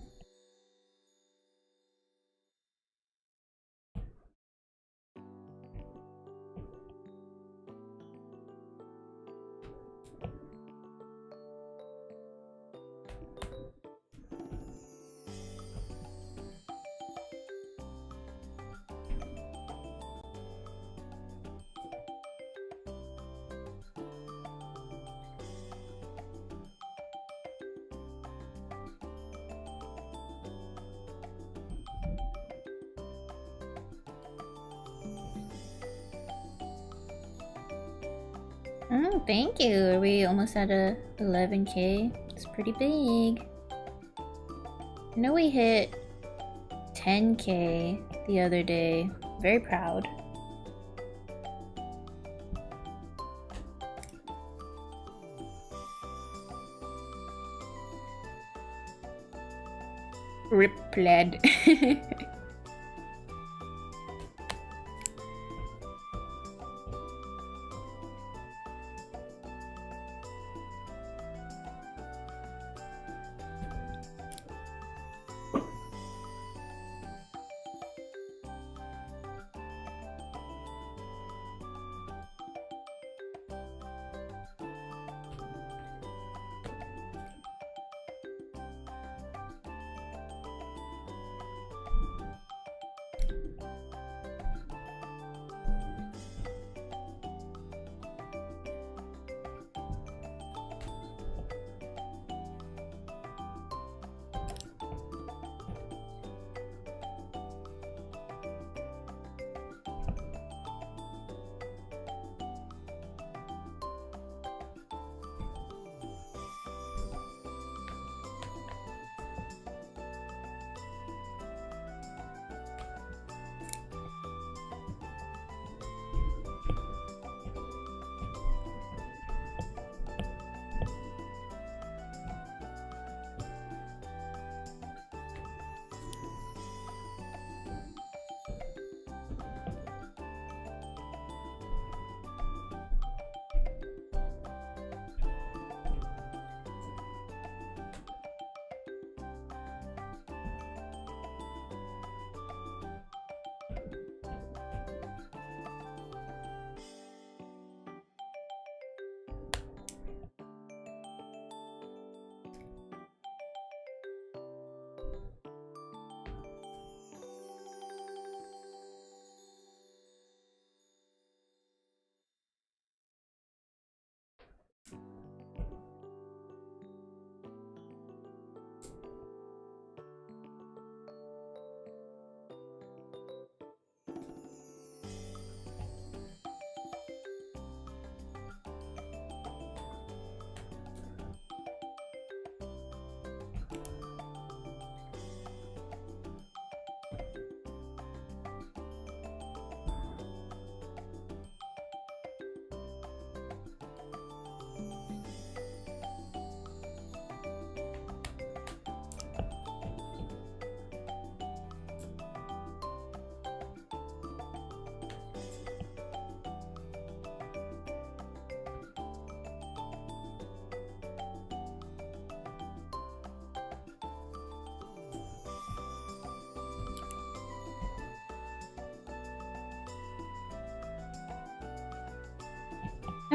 Oh, thank you. Are we almost at a 11K? It's pretty big. I know we hit 10K the other day. Very proud. Rip plaid.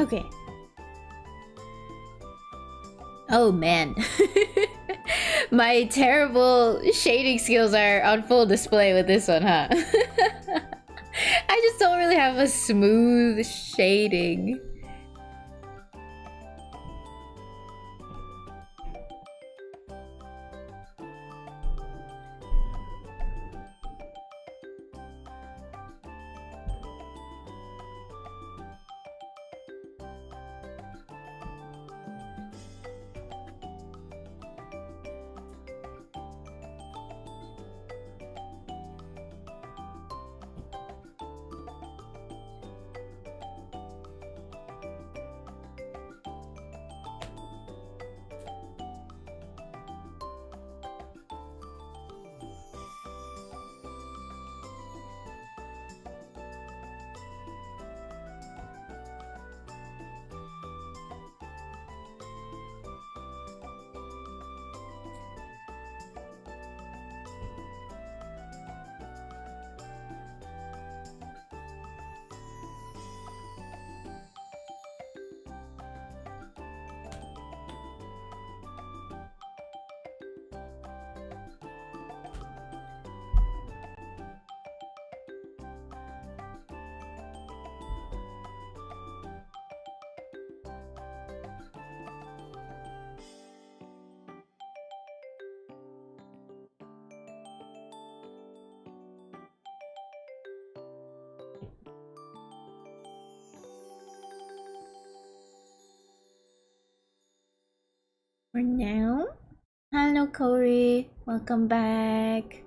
Okay. Oh man. My terrible shading skills are on full display with this one, huh? I just don't really have a smooth shading. For now. Hello, Corey. Welcome back.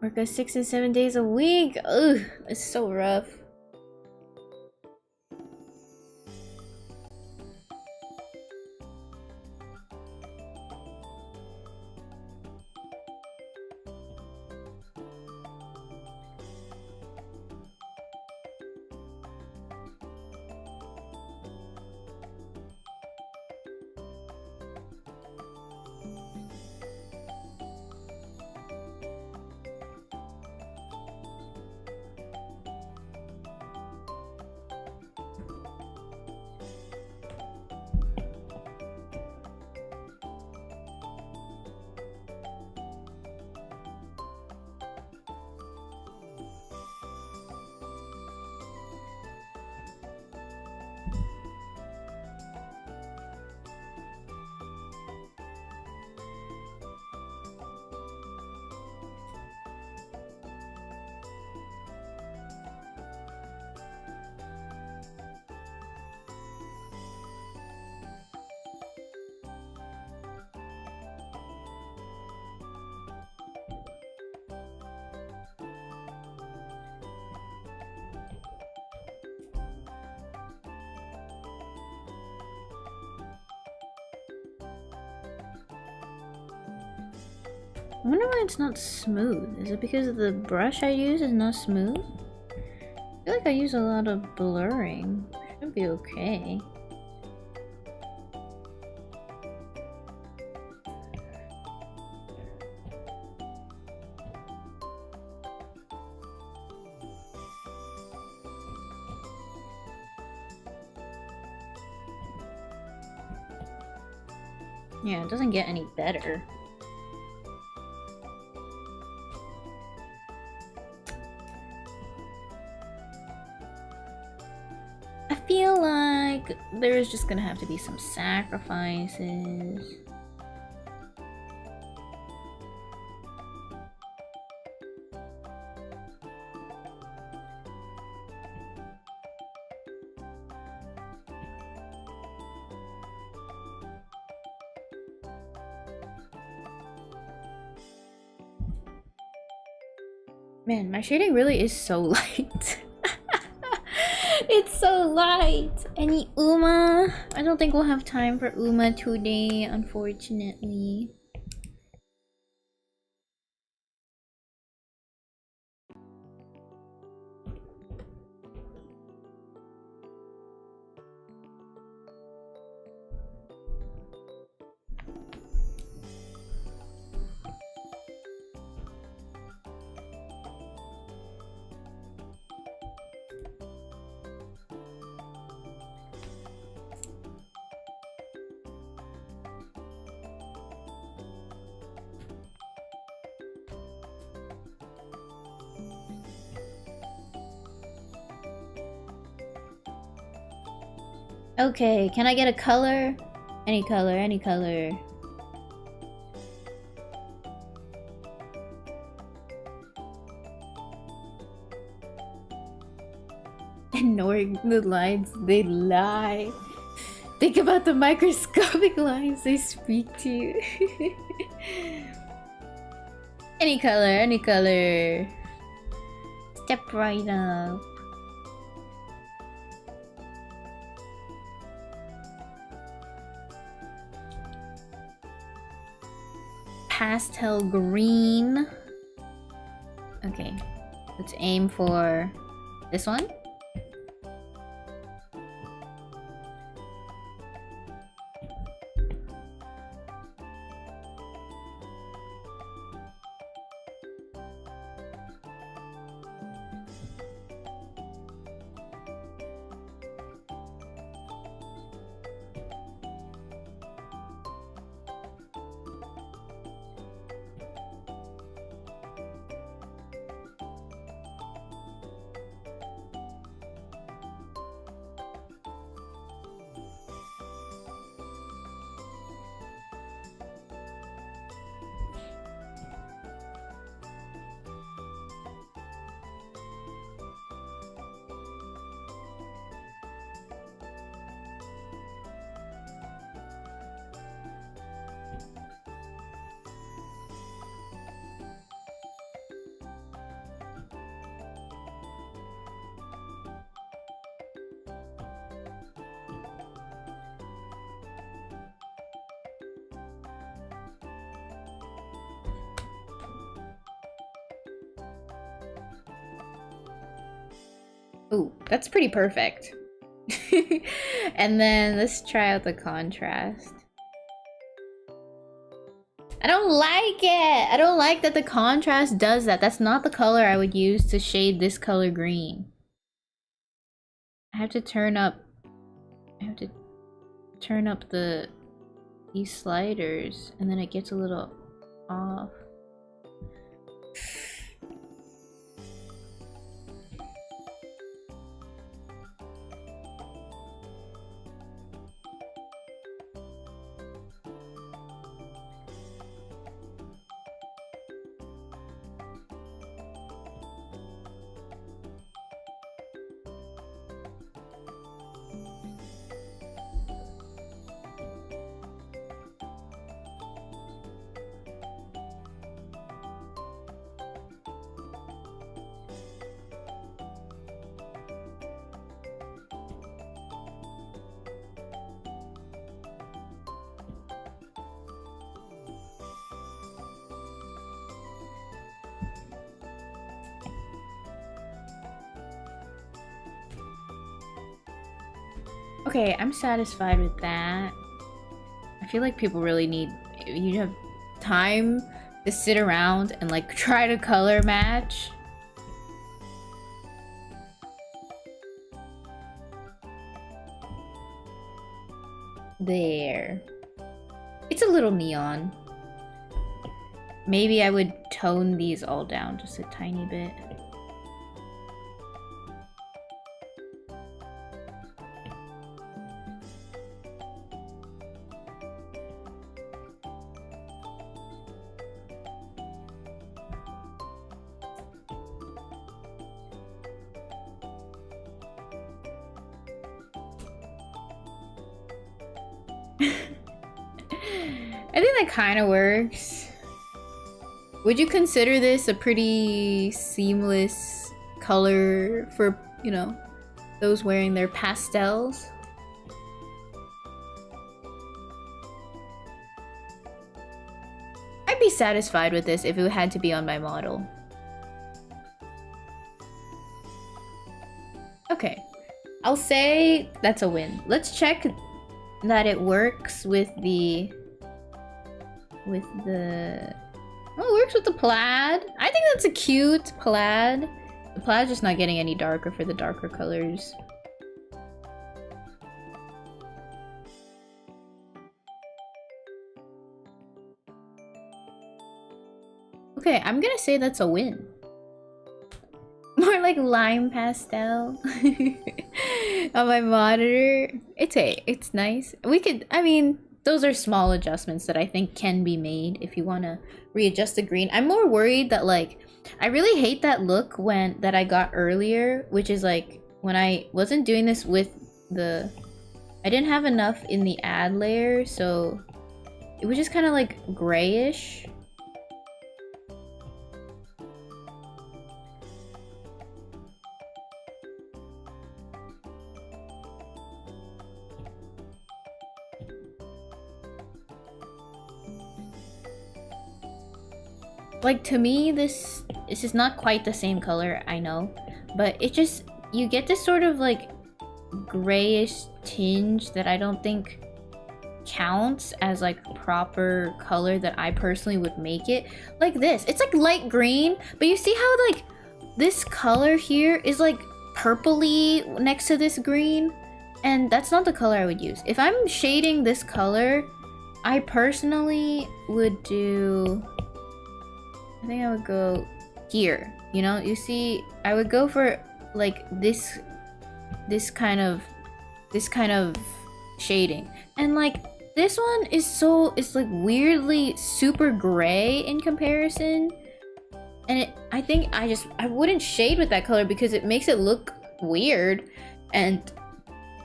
Work us 6 and 7 days a week. Ugh, it's so rough. I wonder why it's not smooth. Is it because the brush I use is not smooth? I feel like I use a lot of blurring. Should be okay. Yeah, it doesn't get any better. I feel like there's just gonna have to be some sacrifices. Man, my shading really is so light. It's so light. Any Uma? I don't think we'll have time for Uma today, unfortunately. Okay, can I get a color? Any color, any color. Ignoring the lines, they lie. Think about the microscopic lines they speak to you. Any color, any color. Step right up. Pastel green. Okay, let's aim for this one. Ooh, that's pretty perfect. And then let's try out the contrast. I don't like it! I don't like that the contrast does that. That's not the color I would use to shade this color green. I have to turn up... these sliders, and then it gets a little off. Okay, I'm satisfied with that. I feel like people really need... You have time to sit around and like try to color match. There. It's a little neon. Maybe I would tone these all down just a tiny bit. I think that kind of works. Would you consider this a pretty seamless color for, you know, those wearing their pastels? I'd be satisfied with this if it had to be on my model. Okay, I'll say that's a win. Let's check that it works with the... Oh, it works with the plaid. I think that's a cute plaid. The plaid's just not getting any darker for the darker colors. Okay, I'm gonna say that's a win. more like lime pastel on my monitor. It's nice. We could, I mean, those are small adjustments that I think can be made if you want to readjust the green. I'm more worried that like, I really hate that look that I got earlier, which is like when I wasn't doing this with I didn't have enough in the add layer, so it was just kind of like grayish. Like, to me, this is not quite the same color, I know, but it just, you get this sort of like grayish tinge that I don't think counts as like proper color that I personally would make it. Like this, it's like light green, but you see how like this color here is like purpley next to this green, and that's not the color I would use. If I'm shading this color, I personally would do, I think I would go here, you know? You see, I would go for like this kind of shading. And like this one is it's like weirdly super gray in comparison. And I think I wouldn't shade with that color because it makes it look weird. And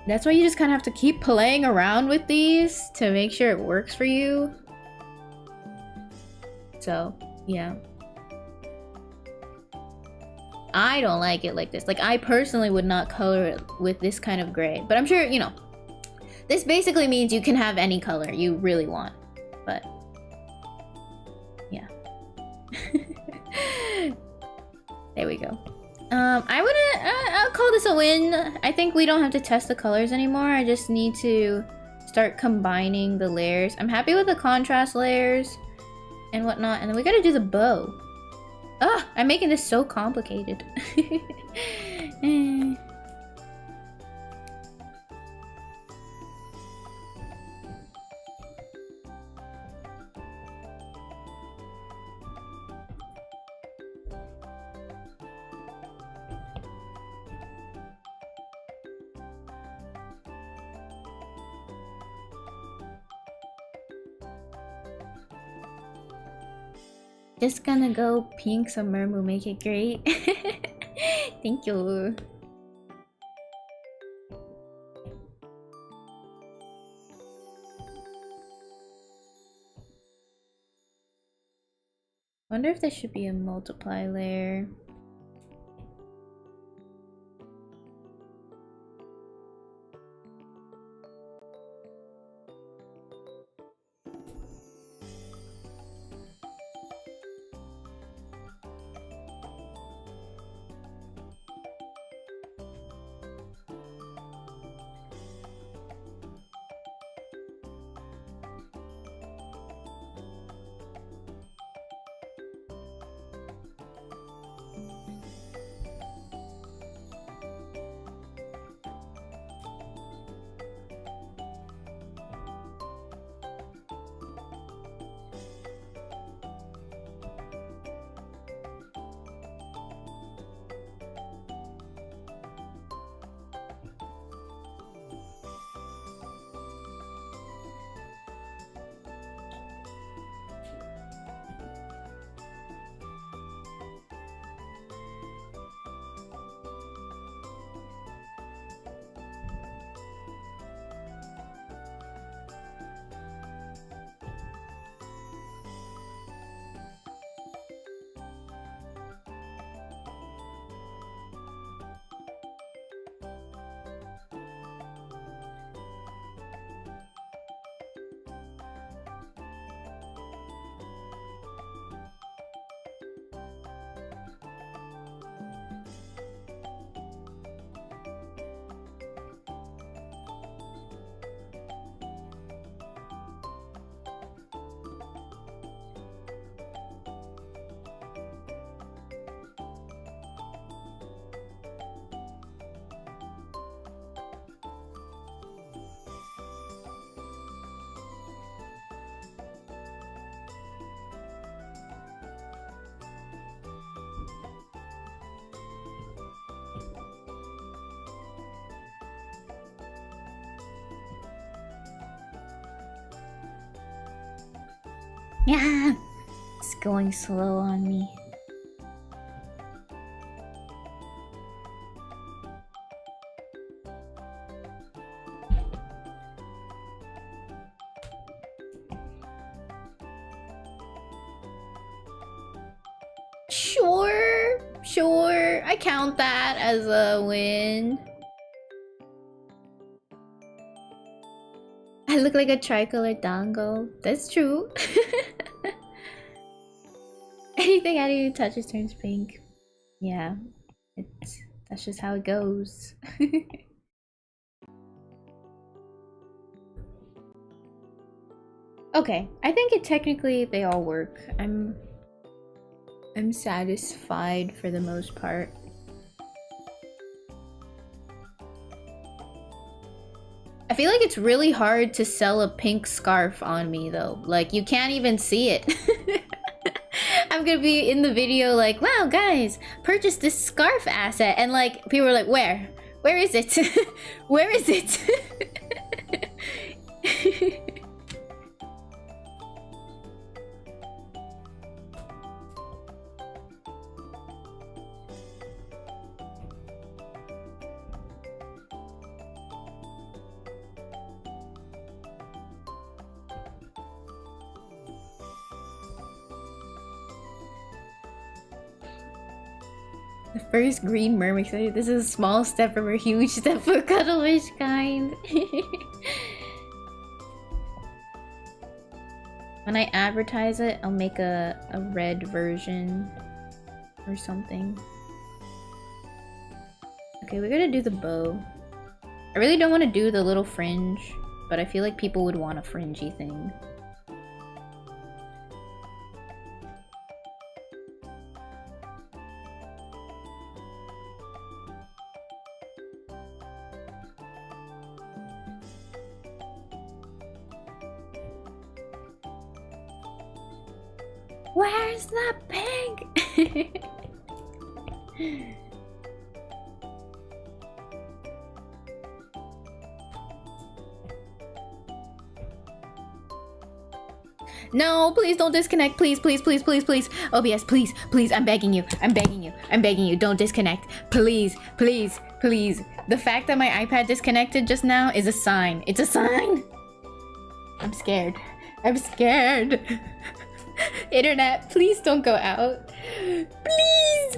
that's why you just kind of have to keep playing around with these to make sure it works for you. So, yeah. I don't like it like this. Like, I personally would not color it with this kind of gray. But I'm sure, you know, this basically means you can have any color you really want. But, yeah. There we go. I'll call this a win. I think we don't have to test the colors anymore. I just need to start combining the layers. I'm happy with the contrast layers and whatnot. And then we gotta do the bow. Ugh, I'm making this so complicated. Just gonna go pink some mermaid, make it great. Thank you. Wonder if there should be a multiply layer. Yeah, it's going slow on me. Sure, I count that as a win. I look like a tricolor dango. That's true. Anything Ariru touches turns pink. Yeah, that's just how it goes. Okay, I think technically they all work. I'm satisfied for the most part. I feel like it's really hard to sell a pink scarf on me though. Like, you can't even see it. I'm gonna be in the video like, wow guys, purchase this scarf asset, and like people are like, where is it? Where is it? The first green mermaid. This is a small step from a huge step for cuttlefish kind. When I advertise it, I'll make a red version or something. Okay, we're gonna do the bow. I really don't want to do the little fringe, but I feel like people would want a fringy thing. Where's the pig? No, please don't disconnect. Please, please, please, please, please. OBS, please, please. I'm begging you. I'm begging you. I'm begging you. Don't disconnect. Please, please, please. The fact that my iPad disconnected just now is a sign. It's a sign. I'm scared. I'm scared. Internet, please don't go out. Please.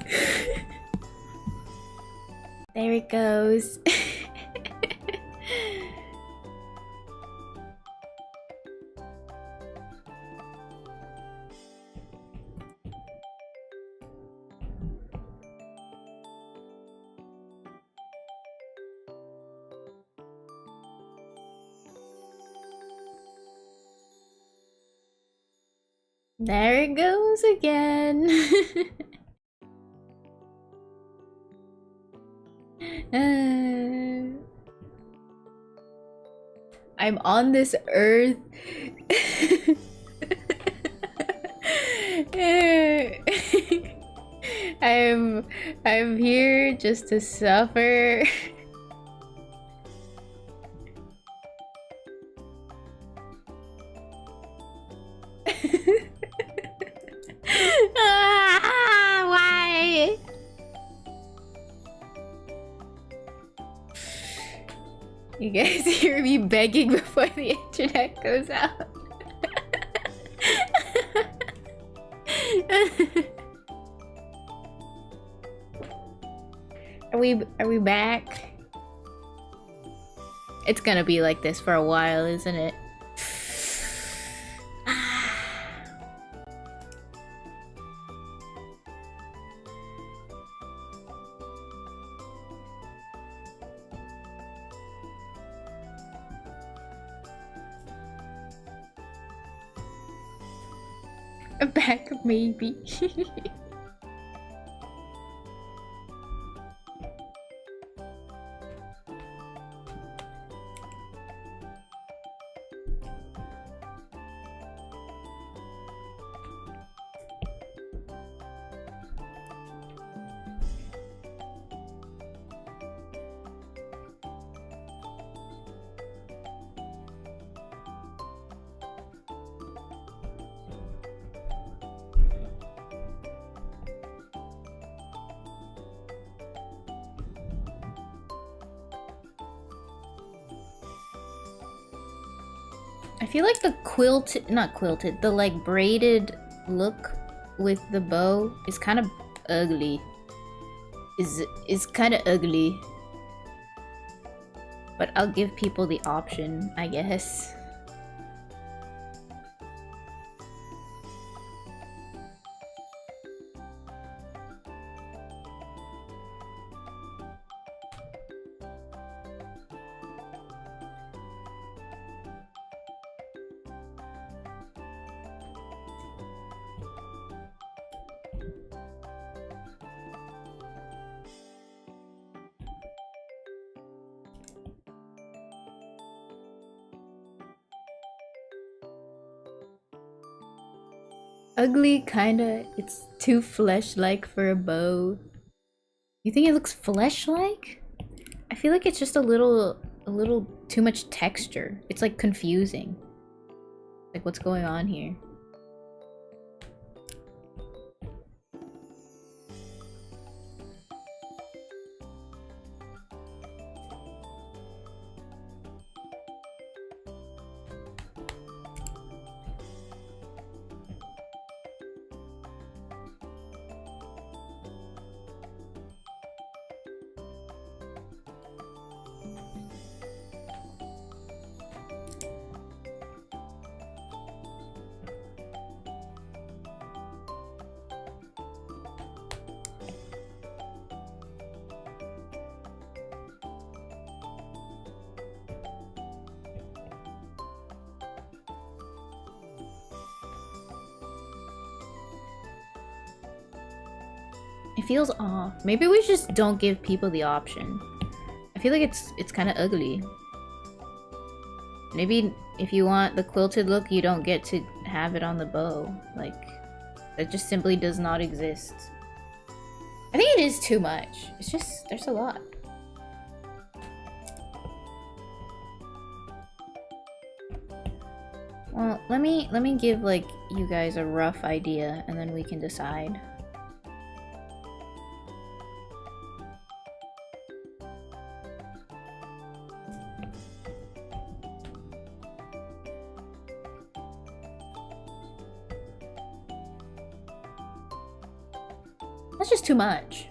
There it goes. There it goes again. I'm on this earth. I'm here just to suffer. Why? You guys hear me begging before the internet goes out. Are we back? It's gonna be like this for a while, isn't it? Back maybe. I feel like the quilted, not quilted, the like braided look with the bow is kind of ugly. Is kind of ugly. But I'll give people the option, I guess. Ugly, kinda. It's too flesh-like for a bow. You think it looks flesh-like? I feel like it's just a little too much texture. It's like confusing. Like, what's going on here? It feels off. Maybe we just don't give people the option. I feel like it's kind of ugly. Maybe if you want the quilted look, you don't get to have it on the bow. Like, that just simply does not exist. I think it is too much. It's just, there's a lot. Well, let me give like you guys a rough idea and then we can decide. That's just too much.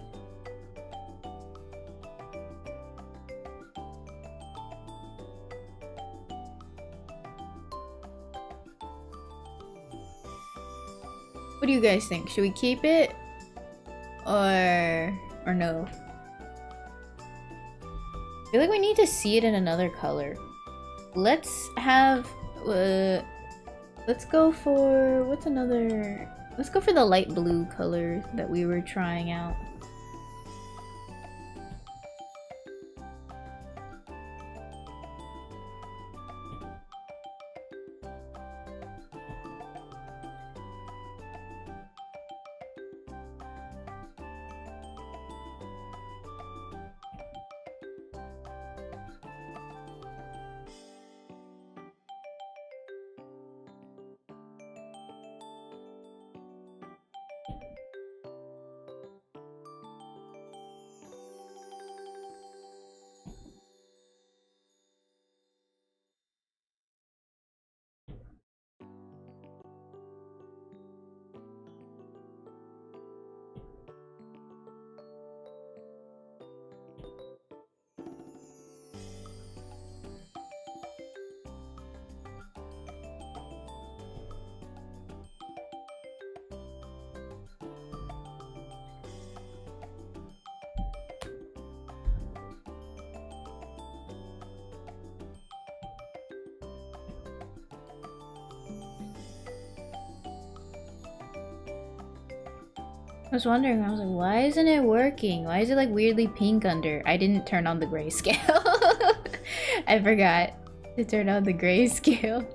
What do you guys think? Should we keep it? Or no? I feel like we need to see it in another color. Let's have... let's go for... What's another... Let's go for the light blue color that we were trying out. I was wondering, I was like, why isn't it working? Why is it like weirdly pink under? I didn't turn on the grayscale. I forgot to turn on the grayscale.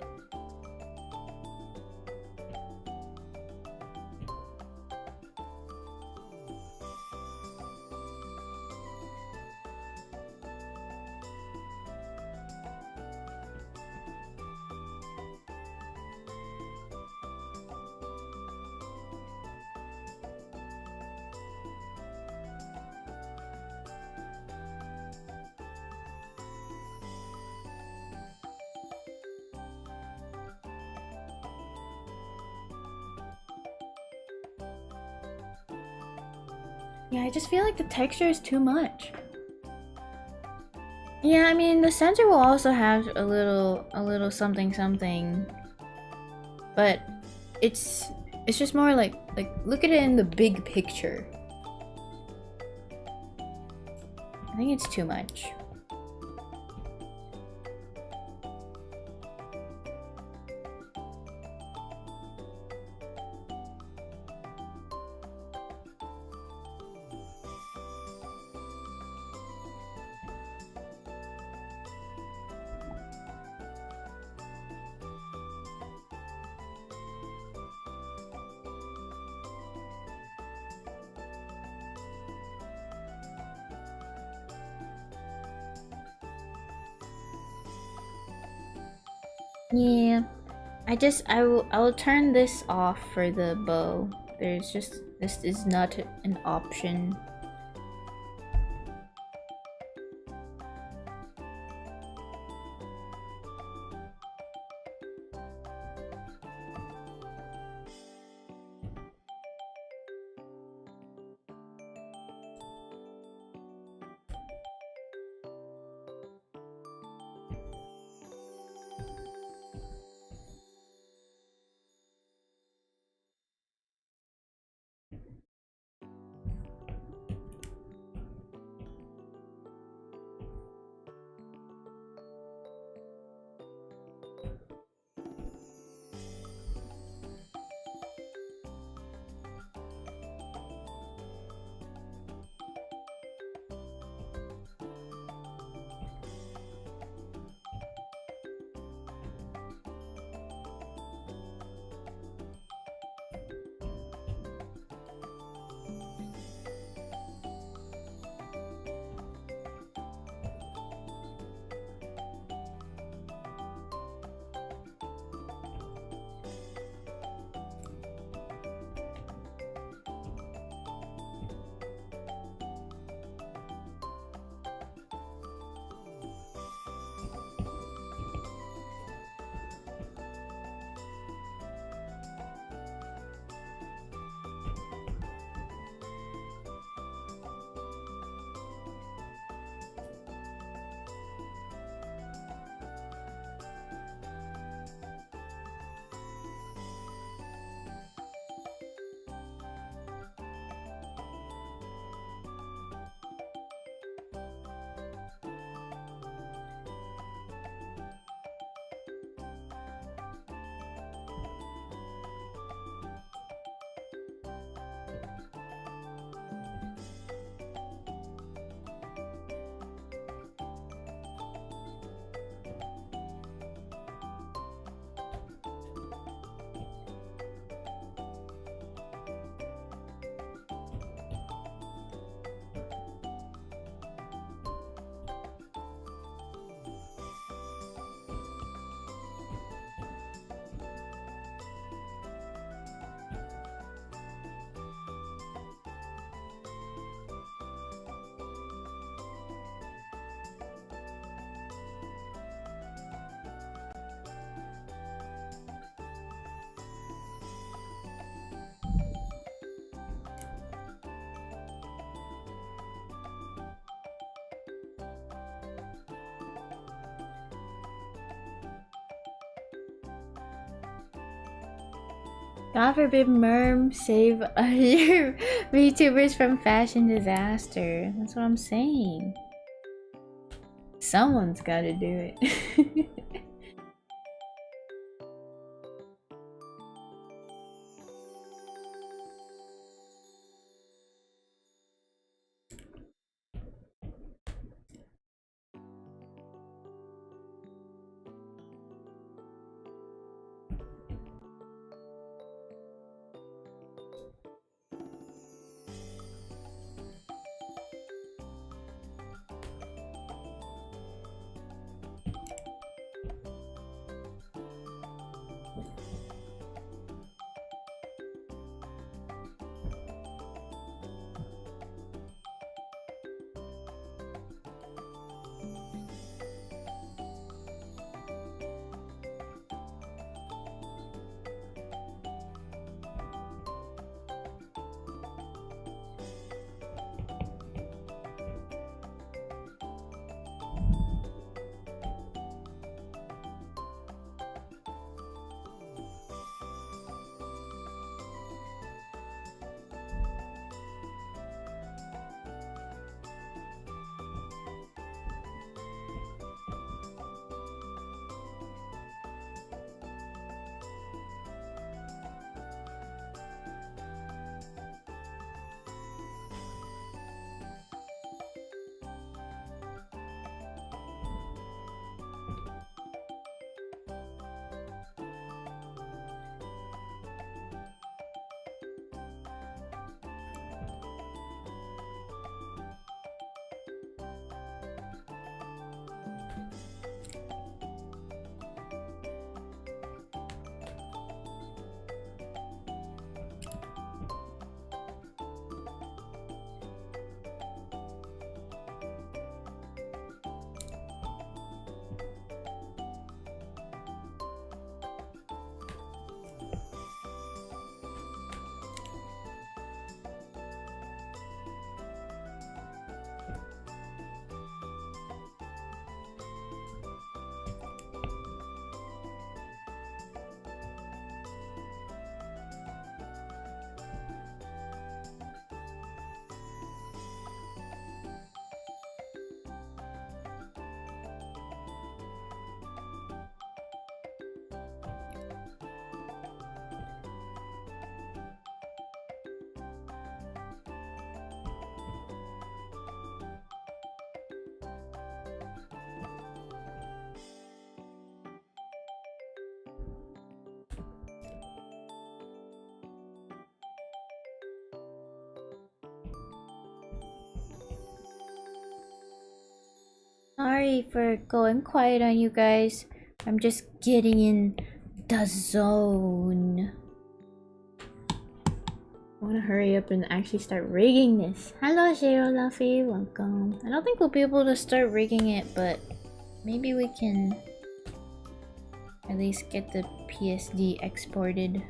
Yeah, I just feel like the texture is too much. Yeah, I mean the center will also have a little something something, but it's just more like look at it in the big picture. I think it's too much. Yeah, I will turn this off for the bow. There's just this is not an option. God forbid Merm save other VTubers from fashion disaster. That's what I'm saying. Someone's gotta do it. sorry for going quiet on you guys. I'm just getting in the zone. I want to hurry up and actually start rigging this. Hello, Shiro Luffy, welcome. I don't think we'll be able to start rigging it, but maybe we can at least get the PSD exported.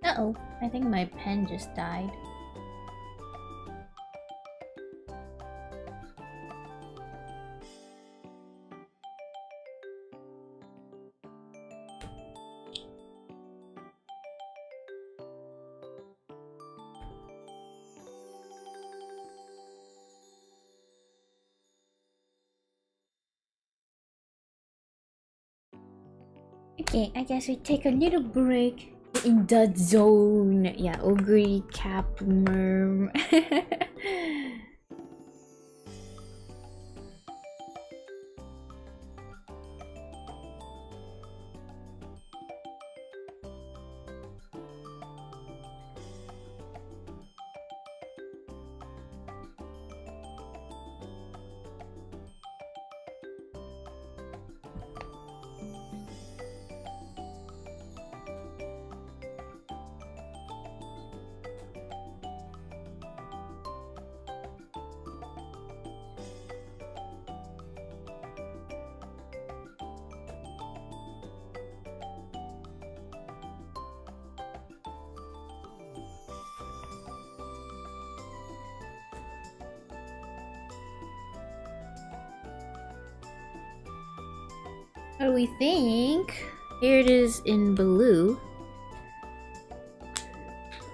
Uh-oh, I think my pen just died. Okay, I guess we take a little break. In the zone. Yeah, Ogre Cap Merm. What do we think? Here it is in blue.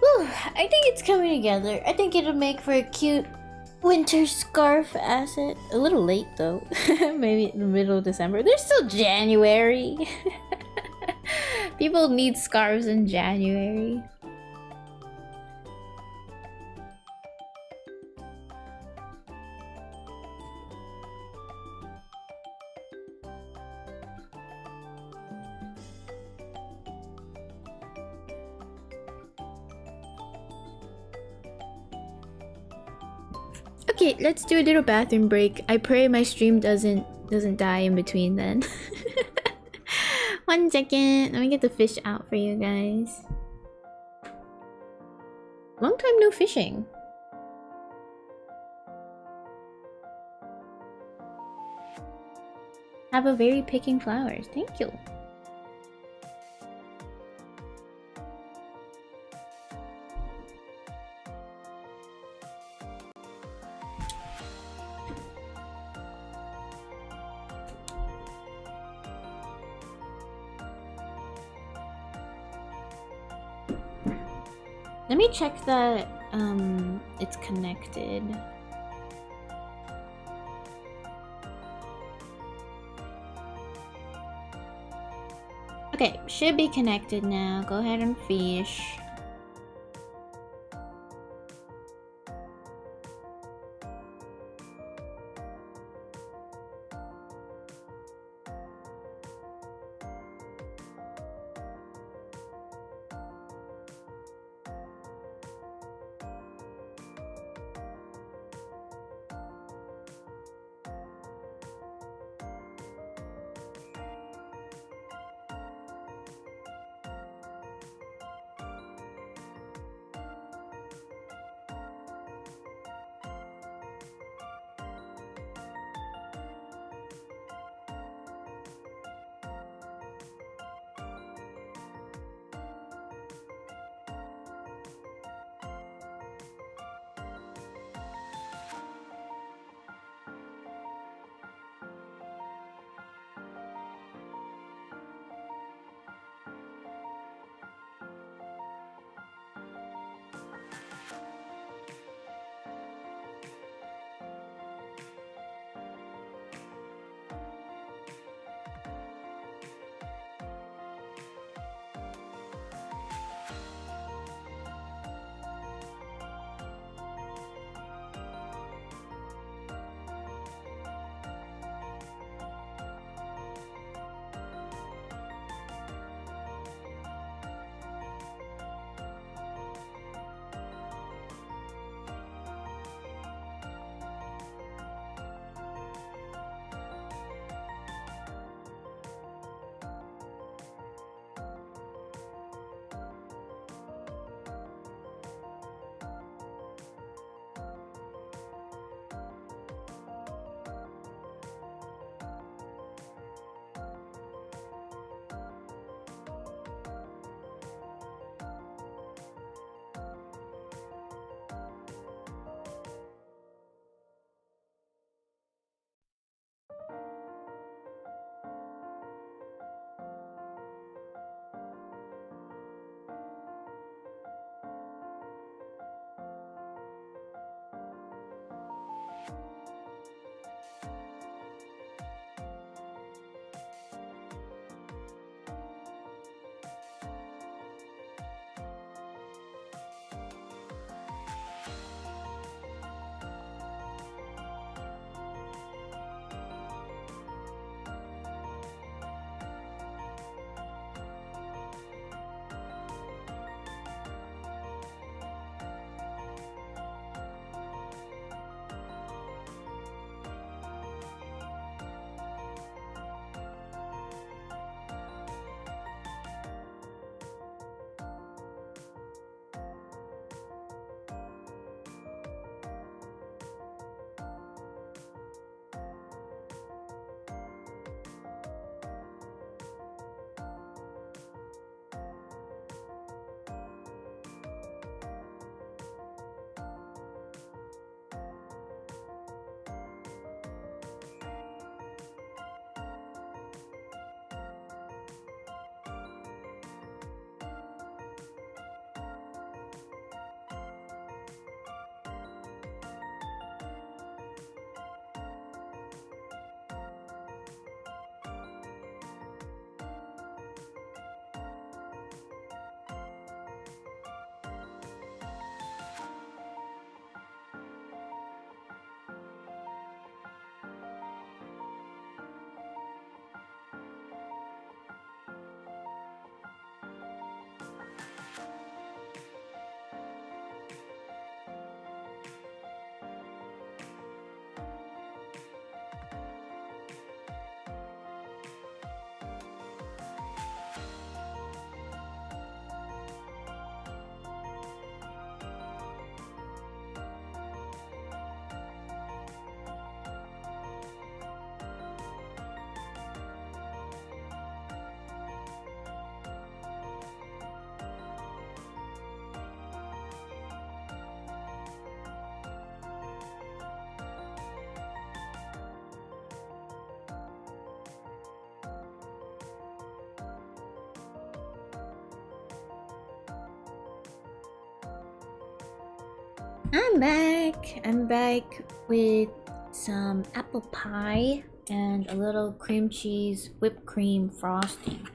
Whew, I think it's coming together. I think it'll make for a cute winter scarf asset. A little late though. Maybe in the middle of December. There's still January. People need scarves in January. Okay, let's do a little bathroom break. I pray my stream doesn't die in between then. 1 second. Let me get the fish out for you guys. Long time no fishing. Have a very picking flowers. Thank you. Let me check that it's connected. Okay, should be connected now. Go ahead and fish. I'm back. I'm back with some apple pie and a little cream cheese whipped cream frosting.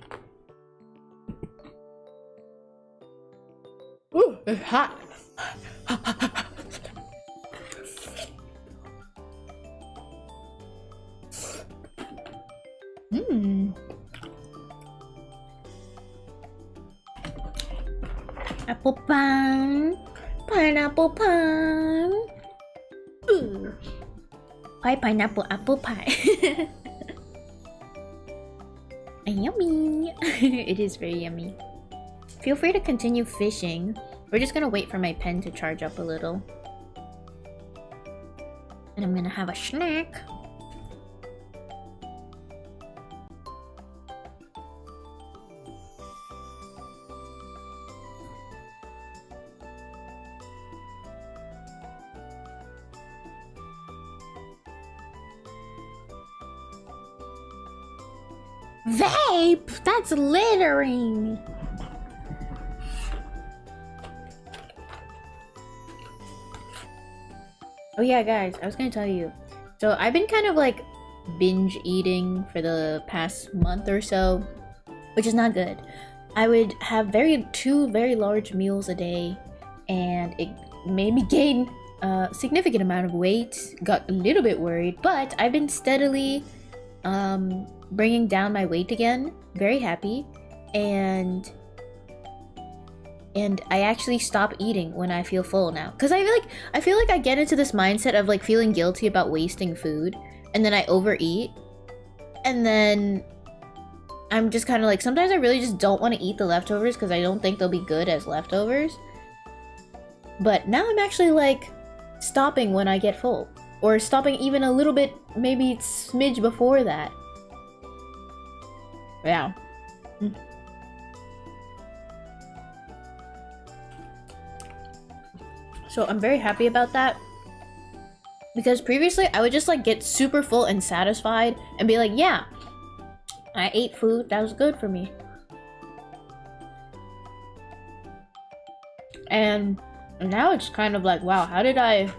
Ooh, it's hot. Mmm. Apple pie. Pineapple pie. Ooh. Pie, pineapple, apple pie. Yummy. It is very yummy. Feel free to continue fishing. We're just gonna wait for my pen to charge up a little. And I'm gonna have a snack. Vape! That's littering! Oh yeah, guys, I was gonna tell you. So I've been kind of like binge eating for the past month or so, which is not good. I would have two very large meals a day, and it made me gain a significant amount of weight. Got a little bit worried, but I've been steadily bringing down my weight again. Very happy. And I actually stop eating when I feel full now, because I feel like I get into this mindset of like feeling guilty about wasting food, and then I overeat, and then I'm just kind of like, sometimes I really just don't want to eat the leftovers because I don't think they'll be good as leftovers. But now I'm actually like stopping when I get full, or stopping even a little bit, maybe smidge before that. Yeah. So I'm very happy about that, because previously I would just like get super full and satisfied and be like, yeah, I ate food, that was good for me. And now it's kind of like, wow, how did I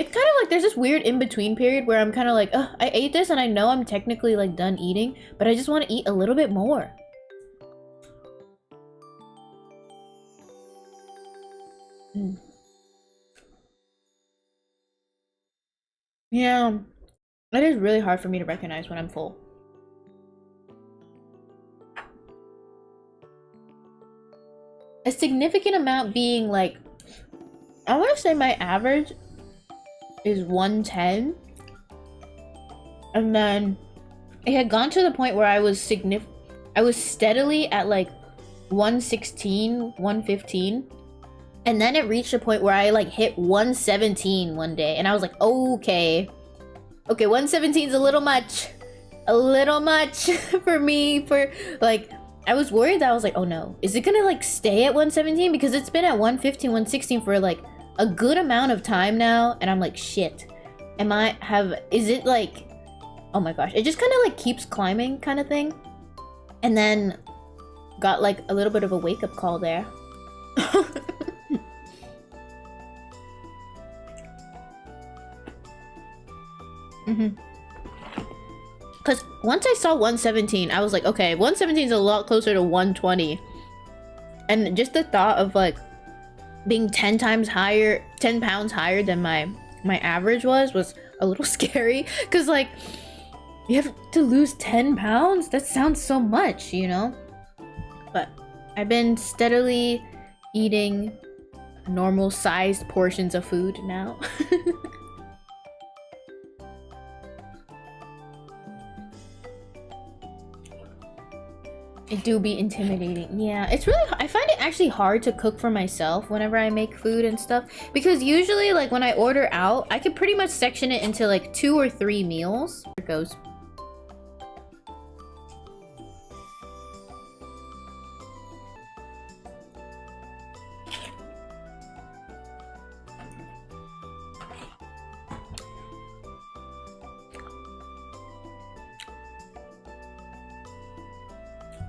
it's kind of like there's this weird in-between period where I'm kind of like, ugh, I ate this and I know I'm technically like done eating, but I just want to eat a little bit more. Yeah, it is really hard for me to recognize when I'm full. A significant amount being like, I want to say my average is 110, and then it had gone to the point where I was steadily at like 116, 115, and then it reached a point where I like hit 117 one day, and I was like, okay, 117 is a little much for me. For like, I was worried that I was like, oh no, is it gonna like stay at 117, because it's been at 115, 116 for like a good amount of time now, and I'm like, shit, is it like, oh my gosh, it just kind of like keeps climbing kind of thing. And then got like a little bit of a wake-up call there. Because once I saw 117, I was like, okay, 117 is a lot closer to 120. And just the thought of like being 10 pounds higher than my average was a little scary. Because like, you have to lose 10 pounds? That sounds so much, you know? But I've been steadily eating normal sized portions of food now. It do be intimidating. Yeah, it's really, I find it actually hard to cook for myself whenever I make food and stuff, because usually like when I order out, I can pretty much section it into like 2 or 3 meals. There it goes.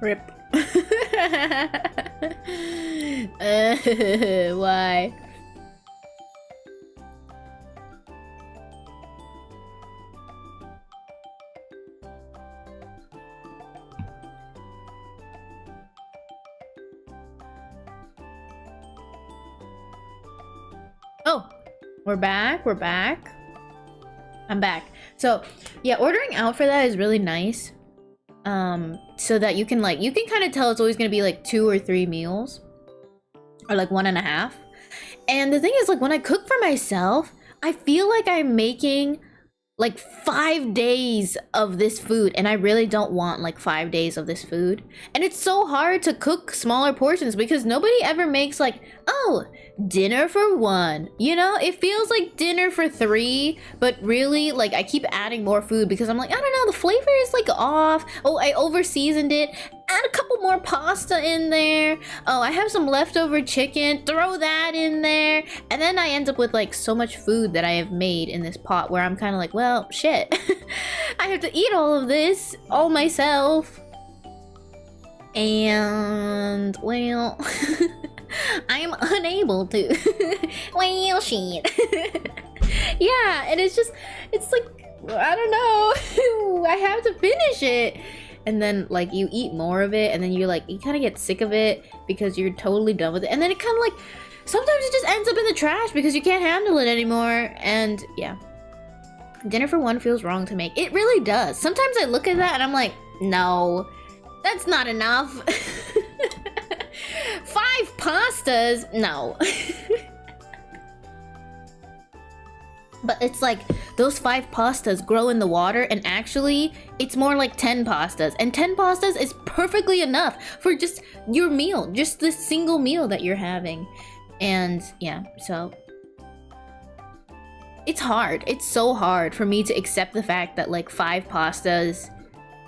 Rip. Why? Oh, we're back. I'm back. So yeah, ordering out for that is really nice. So that you can kind of tell it's always gonna be like 2 or 3 meals, or like 1.5. And the thing is, like, when I cook for myself, I feel like I'm making like 5 days of this food, and I really don't want like 5 days of this food. And it's so hard to cook smaller portions because nobody ever makes like, oh, dinner for 1, you know? It feels like dinner for 3, but really, like, I keep adding more food because I'm like, I don't know, the flavor is like off. Oh, I over seasoned it. Add a couple more pasta in there. Oh, I have some leftover chicken, throw that in there. And then I end up with like so much food that I have made in this pot where I'm kind of like, well, shit. I have to eat all of this all myself. And, well, I'm unable to. Well, shit. Yeah, and it's like, I don't know. I have to finish it. And then, like, you eat more of it, and then you kind of get sick of it because you're totally done with it. And then it kind of like, sometimes it just ends up in the trash because you can't handle it anymore. And yeah, dinner for 1 feels wrong to make. It really does. Sometimes I look at that and I'm like, no, that's not enough. 5 pastas? No. But it's like those 5 pastas grow in the water, and actually it's more like 10 pastas, and 10 pastas is perfectly enough for just your meal, just the single meal that you're having. And yeah, so it's hard. It's so hard for me to accept the fact that like 5 pastas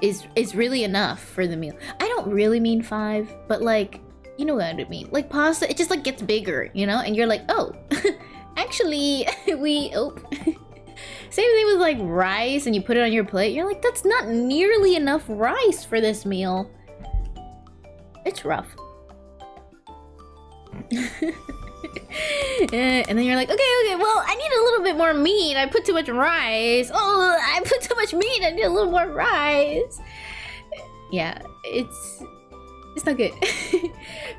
is really enough for the meal. I don't really mean 5, but like, you know what I mean. Like pasta, it just like gets bigger, you know? And you're like, oh, actually, same thing with like rice, and you put it on your plate. You're like, that's not nearly enough rice for this meal. It's rough. And then you're like, okay, well, I need a little bit more meat. I put too much rice. Oh, I put too much meat. I need a little more rice. Yeah, it's not good.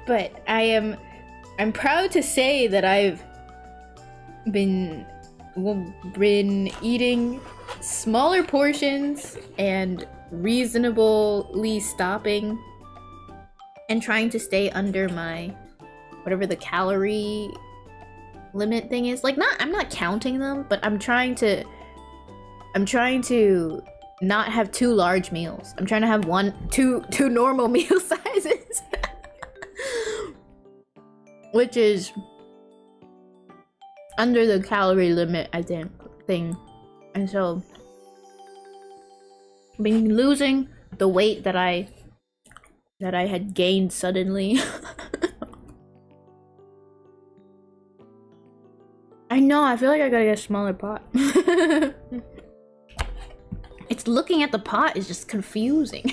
But I'm proud to say that I've been eating smaller portions and reasonably stopping and trying to stay under my whatever the calorie limit thing is. Like, I'm not counting them, but I'm trying to not have 2 large meals. I'm trying to have two normal meal sizes. Which is under the calorie limit, I think. And so I've been losing the weight that I had gained suddenly. I know, I feel like I gotta get a smaller pot. It's looking at the pot is just confusing.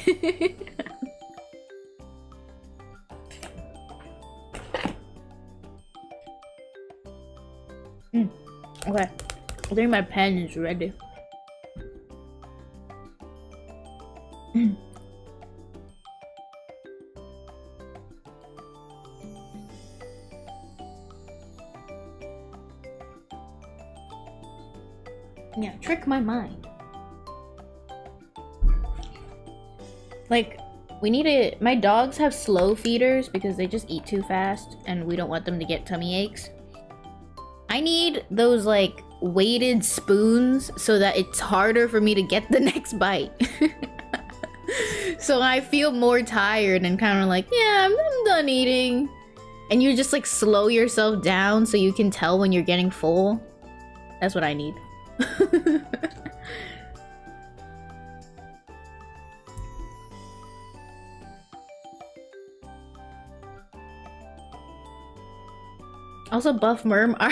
Okay, I think my pen is ready. Yeah, trick my mind. Like, we need to... My dogs have slow feeders because they just eat too fast, and we don't want them to get tummy aches. I need those, like, weighted spoons so that it's harder for me to get the next bite. So I feel more tired and kind of like, yeah, I'm done eating. And you just, like, slow yourself down so you can tell when you're getting full. That's what I need. Also, buff merm our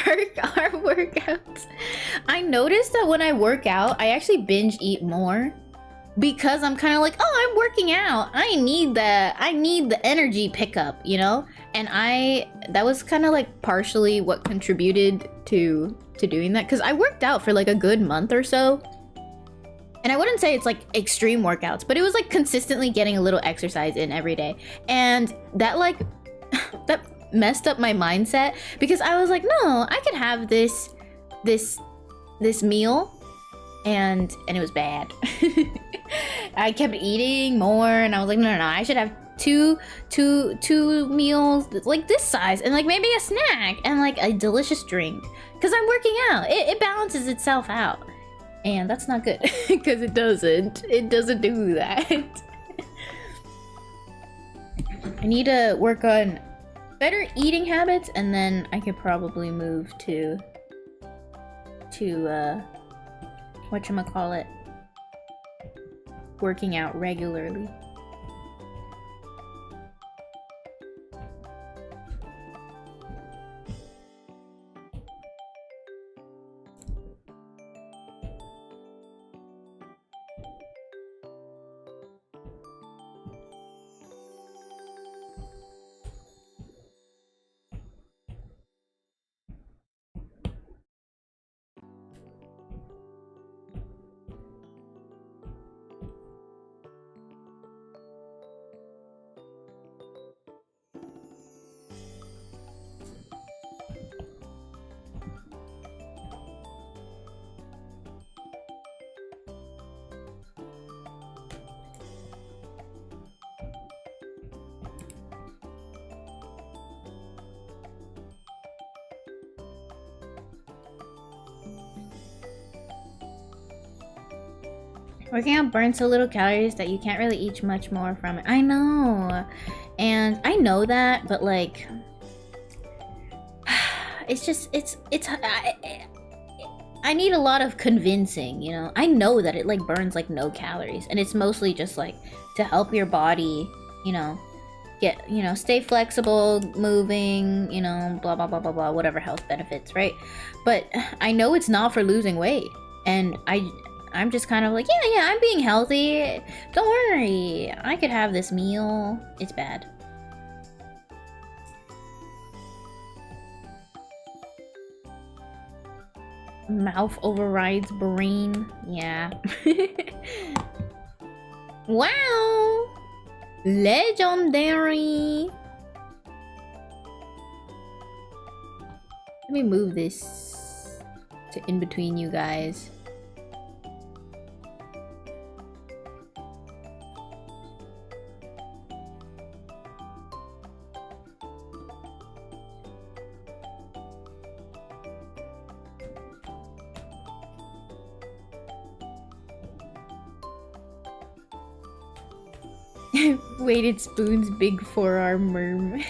workouts. I noticed that when I work out, I actually binge eat more. because I'm kind of like, oh, I'm working out. I need the energy pickup, you know? And that was kind of like partially what contributed to doing that, because I worked out for like a good month or so. And I wouldn't say it's like extreme workouts, but it was like consistently getting a little exercise in every day. And that like that messed up my mindset, because I was like, no, I could have this meal, and it was bad. I kept eating more, and I was like, no, I should have two meals like this size, and like maybe a snack and like a delicious drink, because I'm working out. It balances itself out, and that's not good because it doesn't do that. I need to work on better eating habits, and then I could probably move to whatchamacallit, working out regularly. Working out burns so little calories that you can't really eat much more from it. I know, and I know that, but like, it's just I need a lot of convincing, you know. I know that it like burns like no calories, and it's mostly just like to help your body, you know, stay flexible, moving, you know, blah blah blah blah blah, whatever health benefits, right? But I know it's not for losing weight, and I'm just kind of like, yeah, I'm being healthy. Don't worry, I could have this meal. It's bad. Mouth overrides brain. Yeah. Wow. Legendary. Let me move this to in between you guys. Weighted spoons, big forearm merm.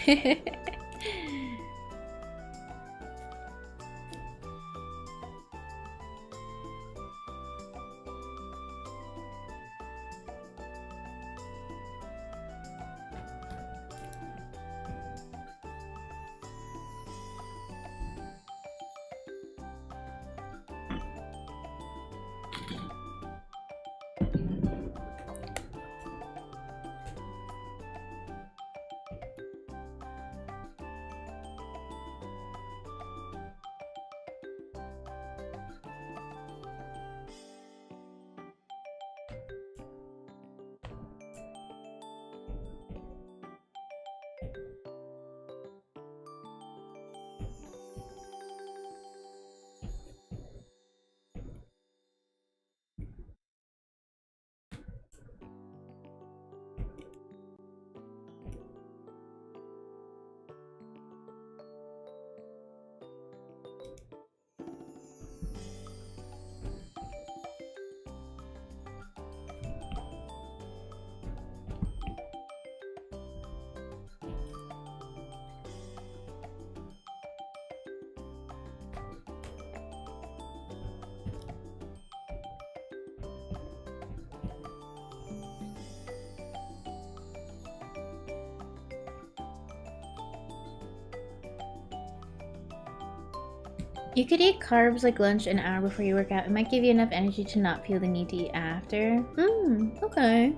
You could eat carbs like lunch an hour before you work out. It might give you enough energy to not feel the need to eat after. Okay.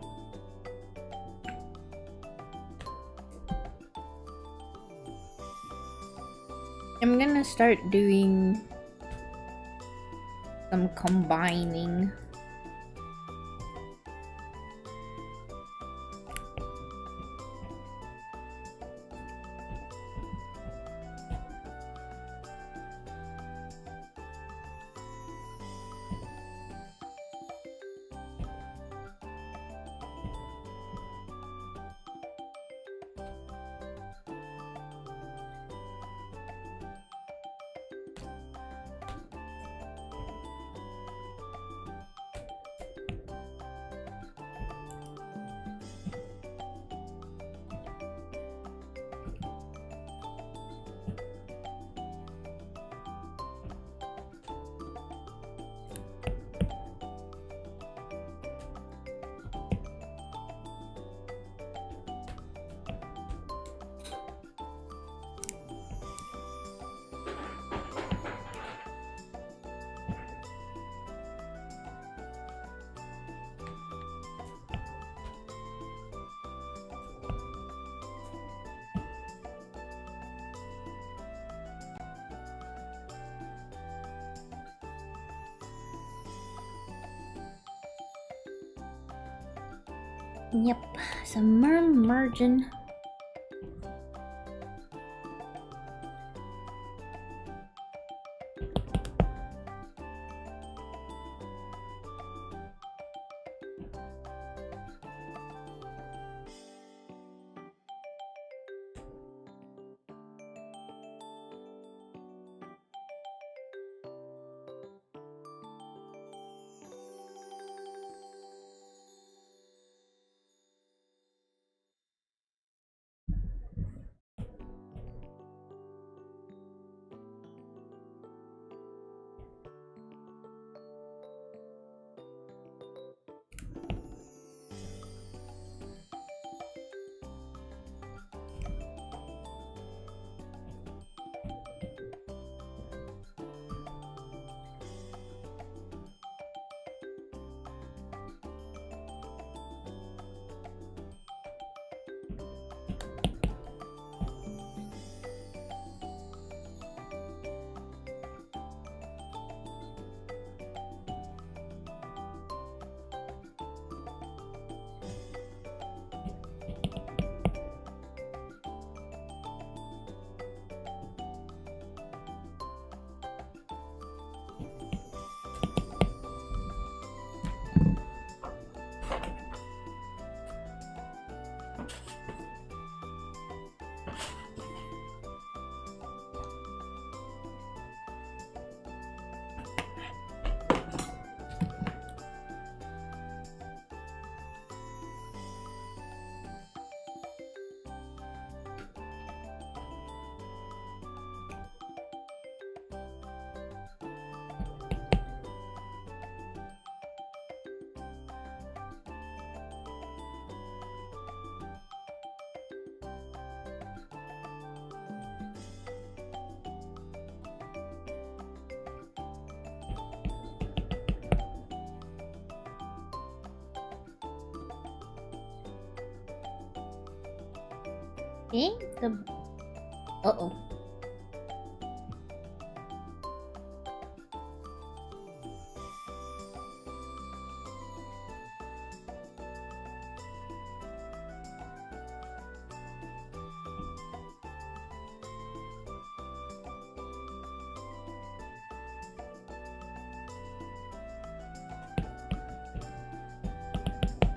I'm gonna start doing some combining. Yep, some margin. Eh? Uh-oh.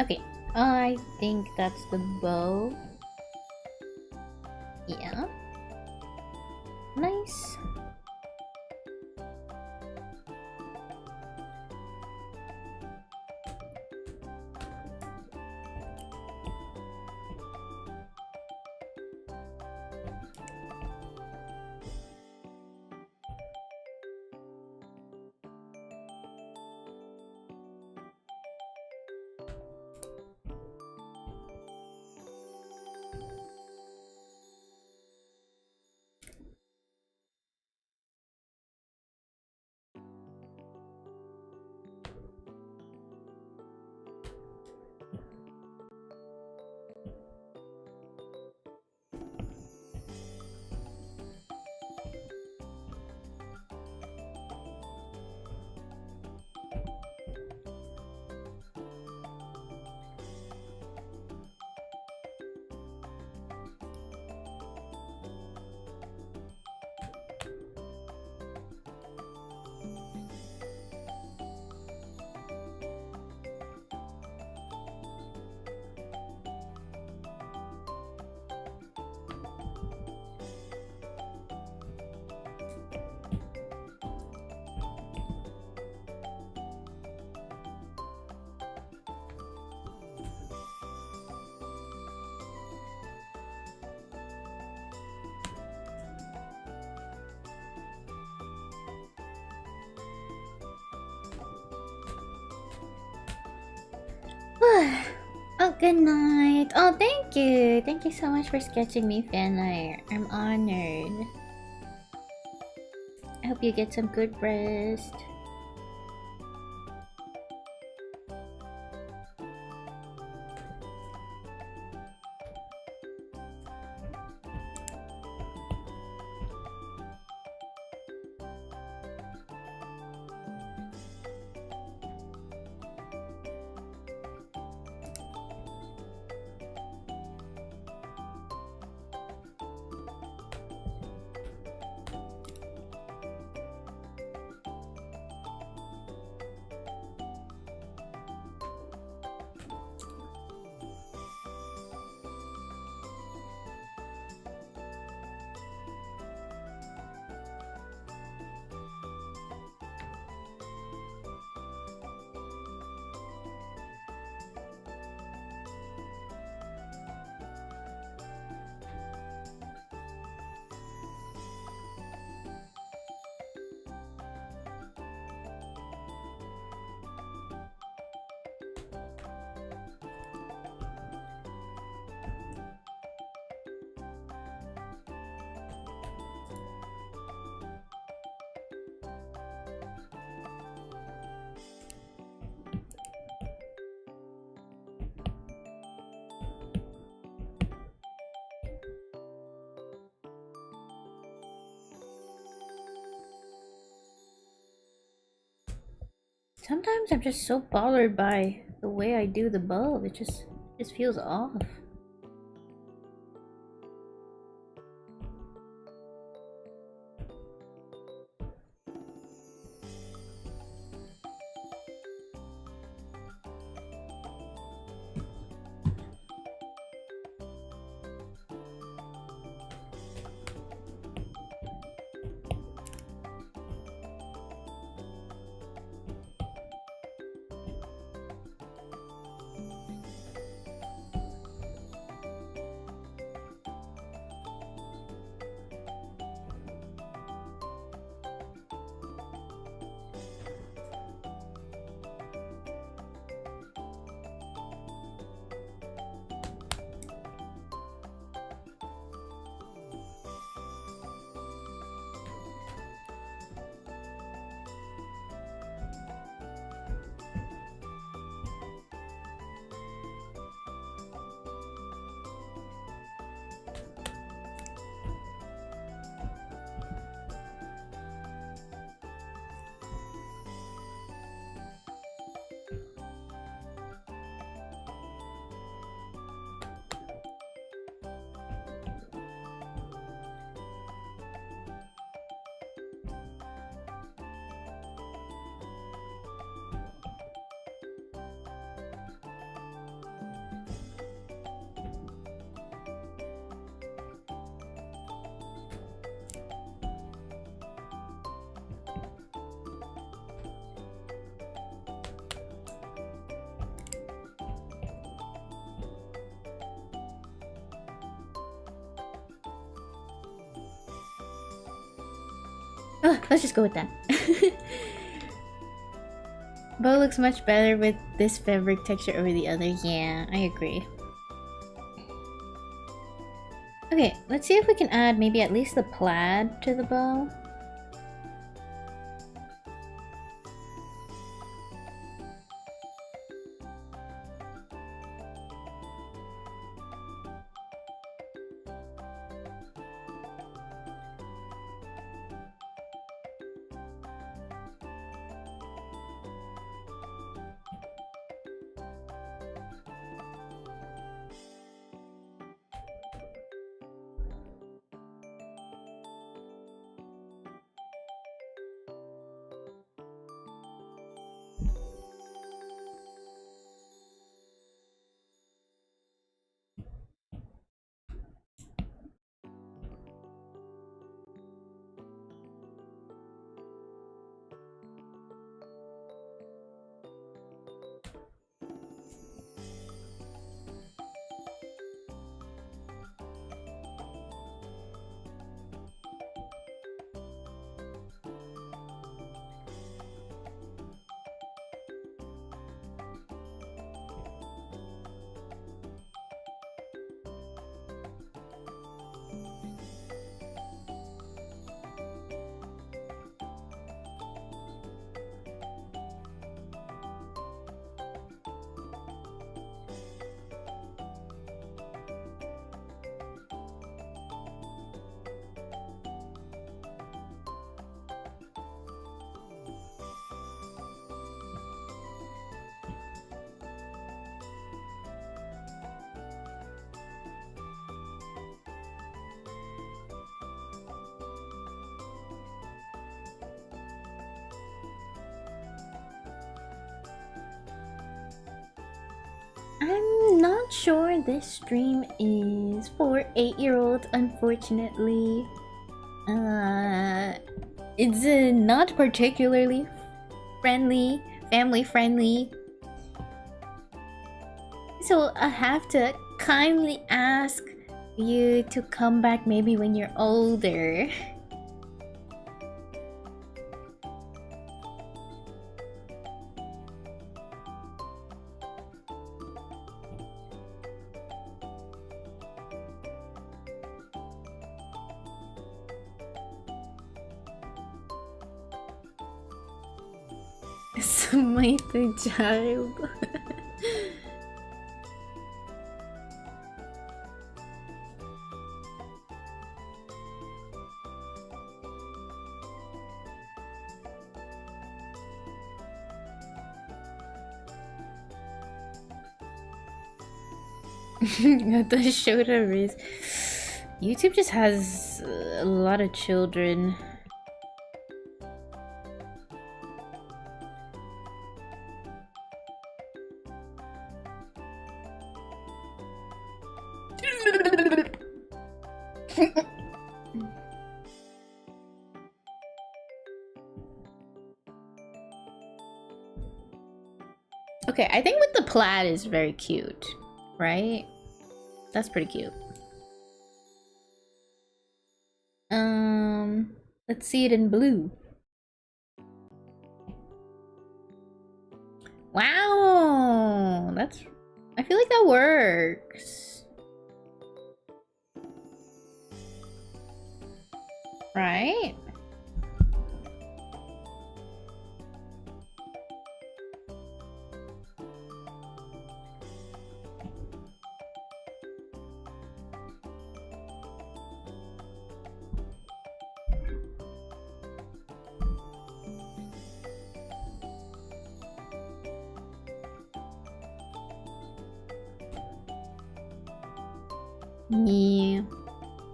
Okay, I think that's the bow. Yeah. Nice. Good night. Oh, thank you. Thank you so much for sketching me fan art. I'm honored. I hope you get some good rest. Sometimes I'm just so bothered by the way I do the bow. It just feels off. Oh, let's just go with that. Bow looks much better with this fabric texture over the other. Yeah, I agree. Okay, let's see if we can add maybe at least the plaid to the bow. I'm not sure this stream is for 8-year-olds, unfortunately. It's not particularly friendly, family friendly. So I have to kindly ask you to come back maybe when you're older. Sumay the child. The shoulder is. YouTube just has a lot of children. Okay, I think with the plaid is very cute, right? That's pretty cute. Let's see it in blue. Wow, that's. I feel like that works, right? Yeah,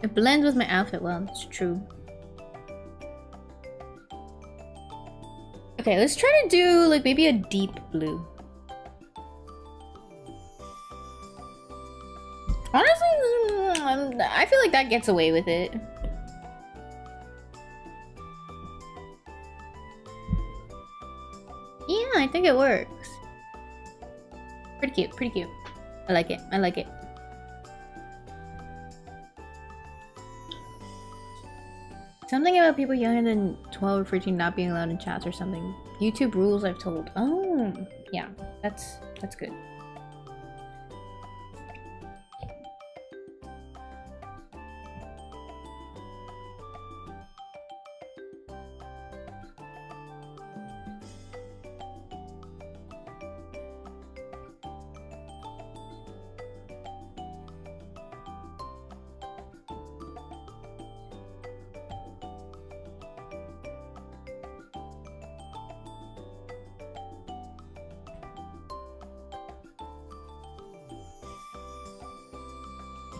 it blends with my outfit well. It's true. Okay, let's try to do like maybe a deep blue. Honestly, I feel like that gets away with it. Yeah, I think it works. Pretty cute, pretty cute. I like it, I like it. Something about people younger than 12 or 14 not being allowed in chats or something. YouTube rules I've told. Oh, yeah, that's good.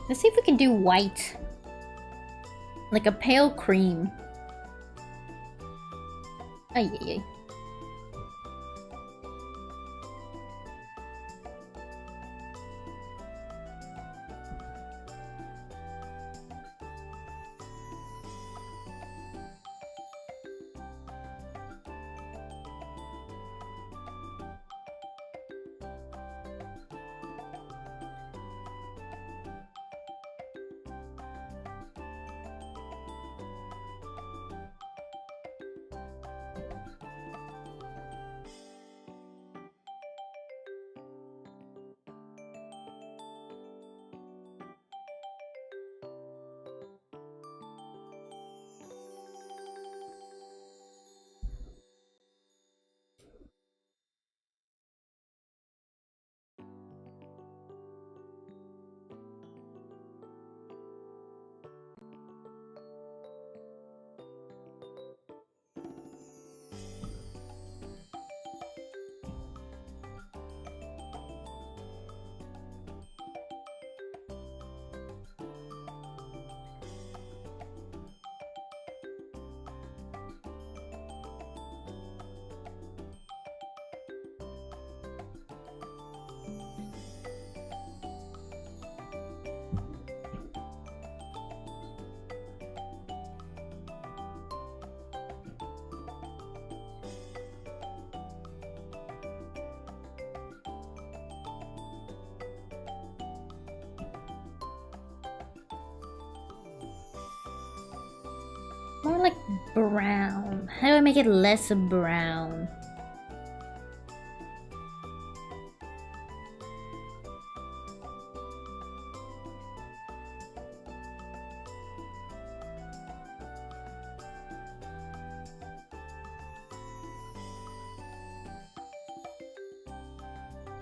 Let's see if we can do white. Like a pale cream. Ay, ay, ay. more like brown. How do I make it less brown?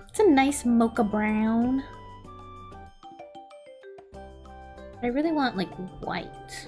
It's a nice mocha brown. I really want like white.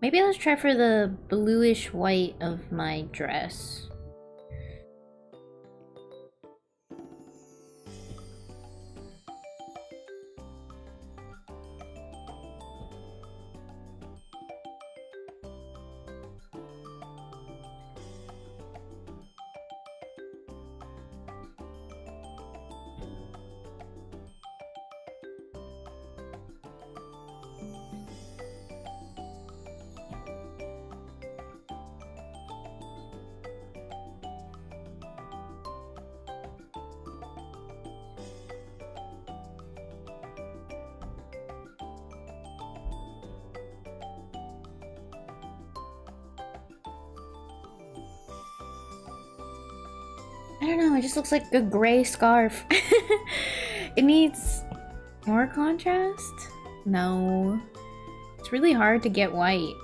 Maybe let's try for the bluish white of my dress. I don't know, it just looks like a gray scarf. It needs more contrast? No. It's really hard to get white.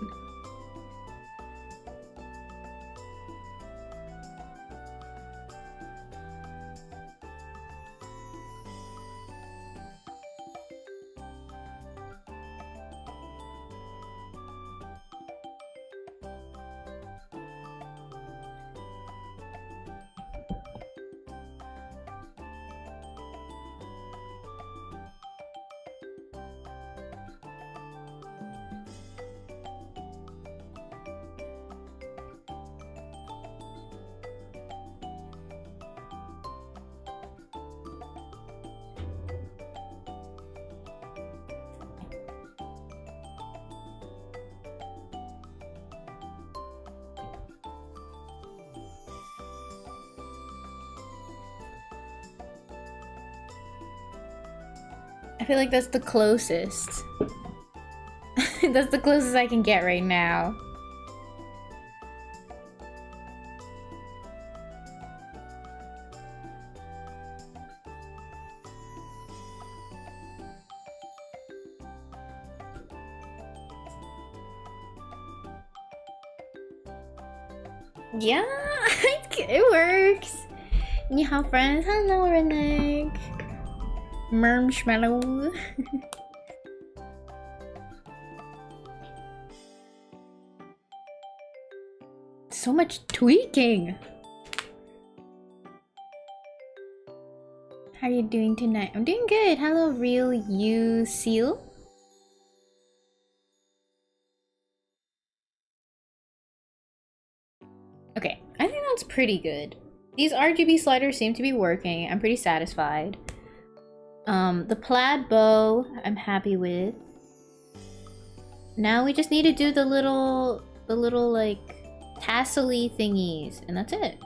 I feel like that's the closest. That's the closest I can get right now. Yeah, it works. You have friends. Hello, Reneg. Marshmallow. So much tweaking. How are you doing tonight? I'm doing good. Hello, real you seal. Okay, I think that's pretty good. These RGB sliders seem to be working. I'm pretty satisfied. The plaid bow, I'm happy with. Now we just need to do the little like tassel-y thingies, and that's it.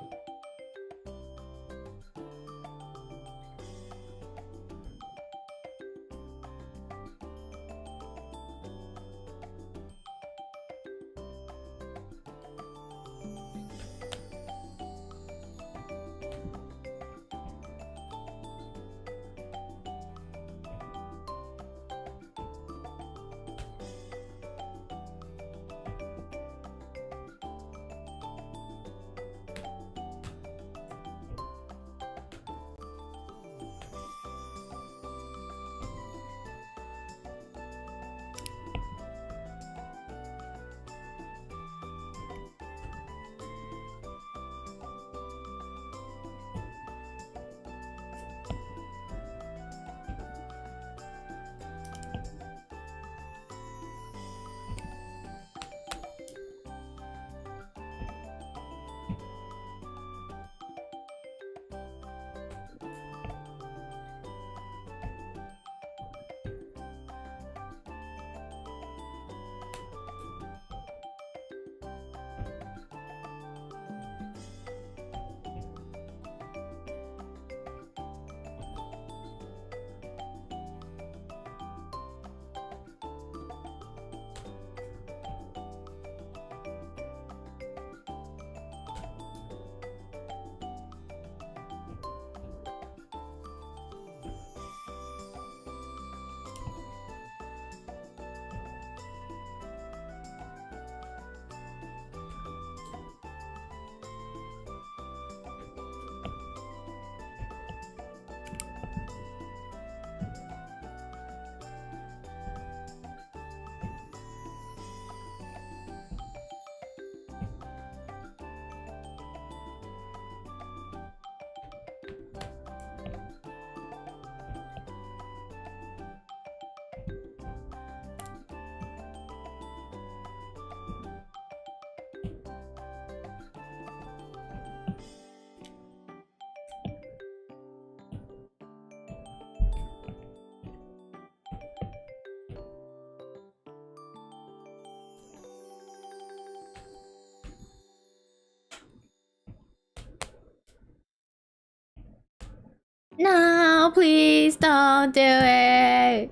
No, please don't do it.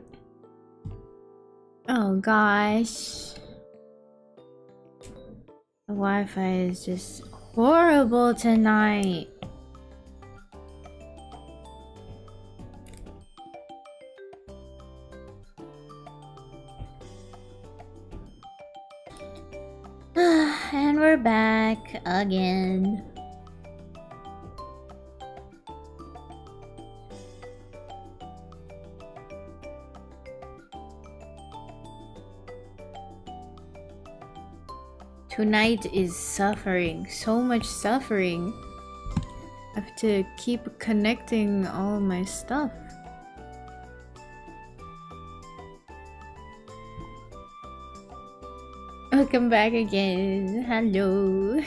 Oh gosh. The Wi-Fi is just horrible tonight. And we're back again. Tonight is suffering, so much suffering. I have to keep connecting all my stuff. Welcome back again. Hello.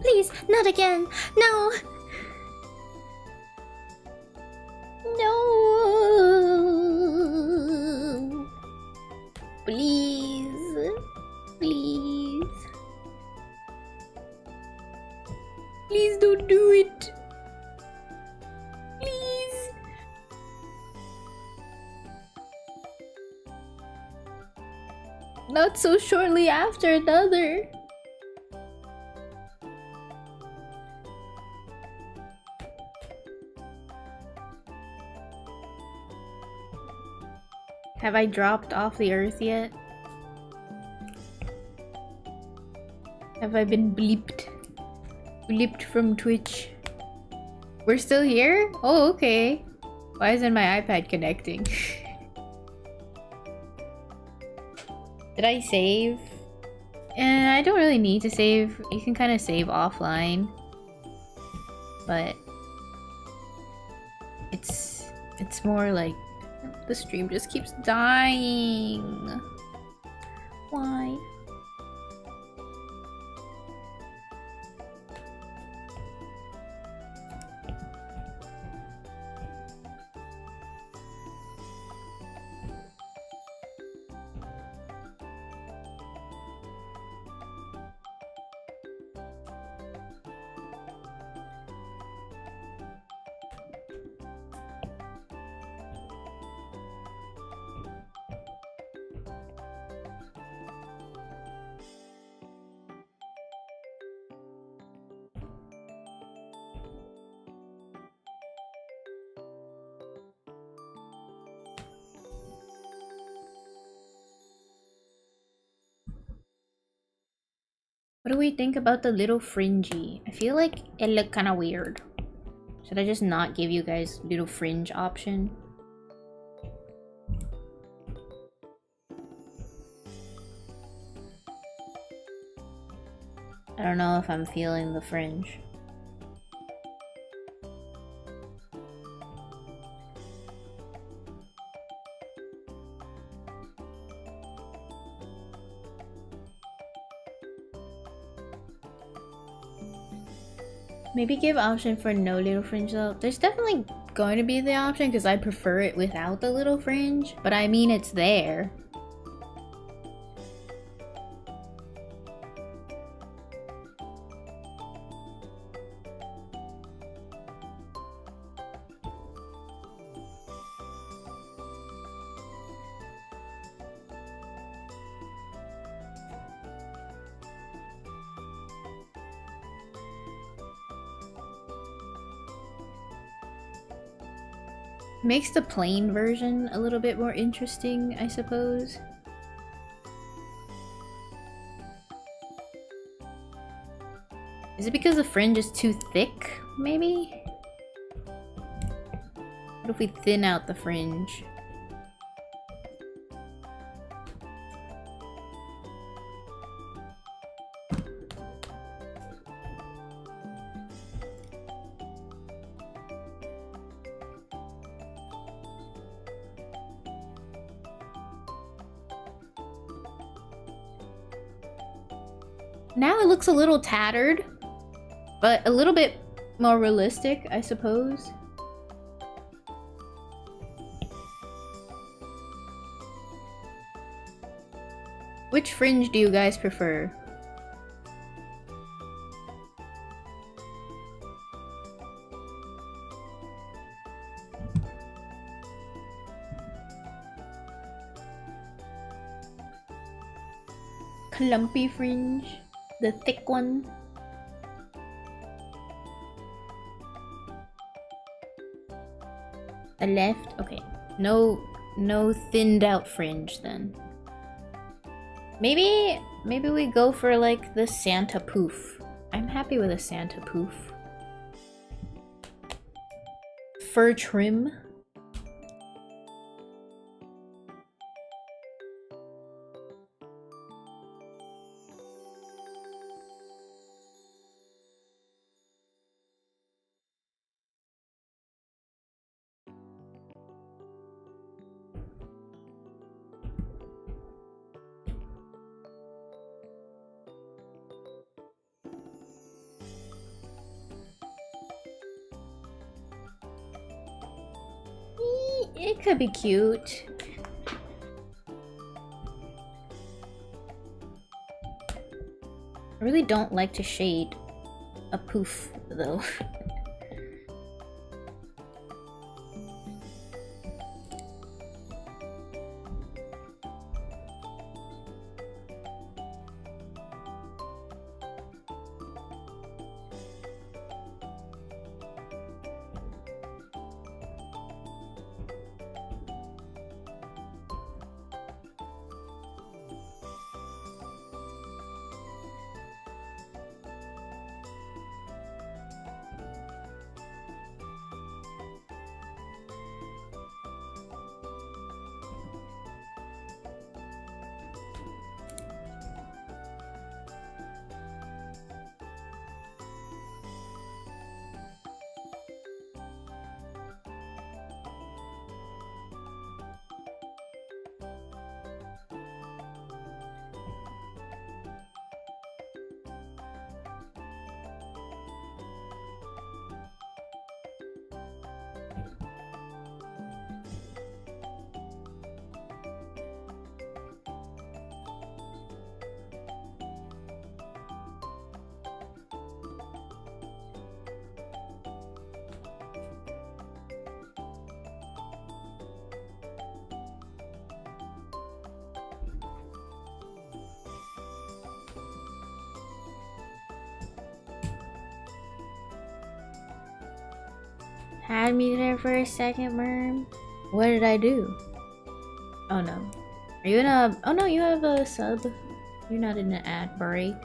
Please, not again. No. No. Please. Please. Please don't do it. Please. Not so shortly after another. Have I dropped off the earth yet? Have I been bleeped? Bleeped from Twitch? We're still here? Oh, okay. Why isn't my iPad connecting? Did I save? I don't really need to save. You can kind of save offline. But it's more like the stream just keeps dying. Why? What do we think about the little fringy? I feel like it looked kind of weird. Should I just not give you guys little fringe option? I don't know if I'm feeling the fringe. Maybe give option for no little fringe though. There's definitely going to be the option because I prefer it without the little fringe, but I mean it's there. Makes the plain version a little bit more interesting, I suppose. Is it because the fringe is too thick, maybe? What if we thin out the fringe? Now it looks a little tattered, but a little bit more realistic, I suppose. Which fringe do you guys prefer? Clumpy fringe? The thick one? The left? Okay. No thinned out fringe then. Maybe we go for like the Santa poof. I'm happy with a Santa poof. Fur trim. It could be cute. I really don't like to shade a poof though. Had me there for a second, Merm. What did I do? Oh no. Are you in a... Oh no, you have a sub. You're not in an ad break.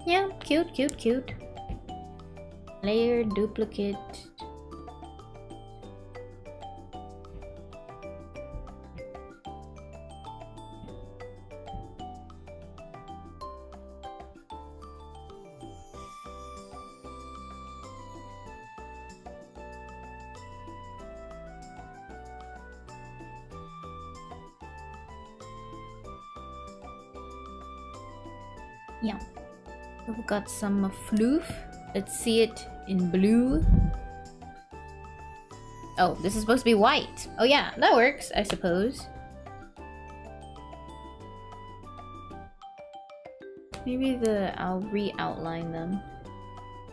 Yeah, cute, cute, cute. Layer duplicate. Yeah. We've got some floof. Let's see it in blue. Oh, this is supposed to be white. Oh yeah, that works, I suppose. Maybe I'll re-outline them.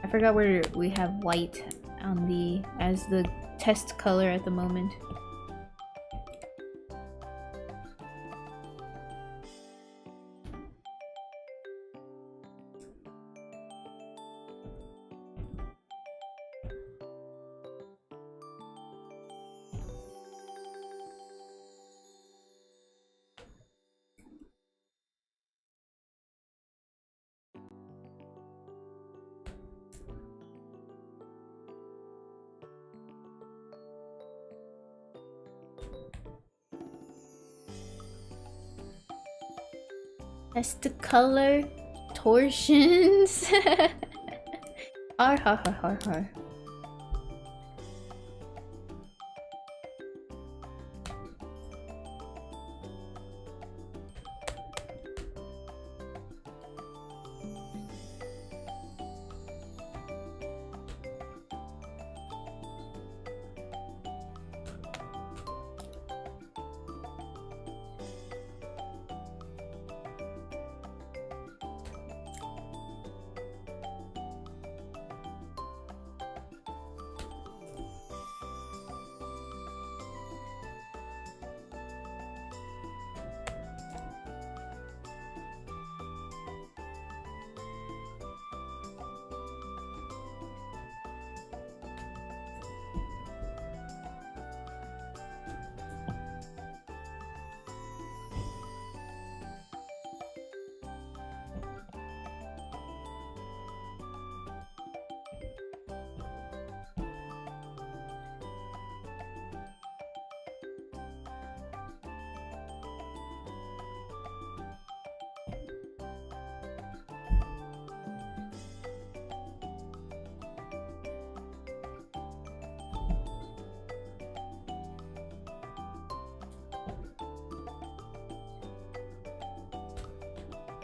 I forgot where we have white on the as the test color at the moment. That's the color torsions. Har.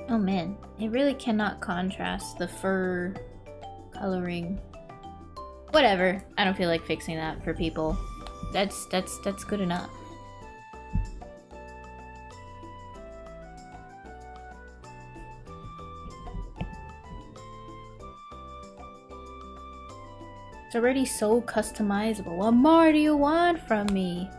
Oh man, it really cannot contrast the fur coloring. Whatever, I don't feel like fixing that for people. That's good enough. It's already so customizable. What more do you want from me?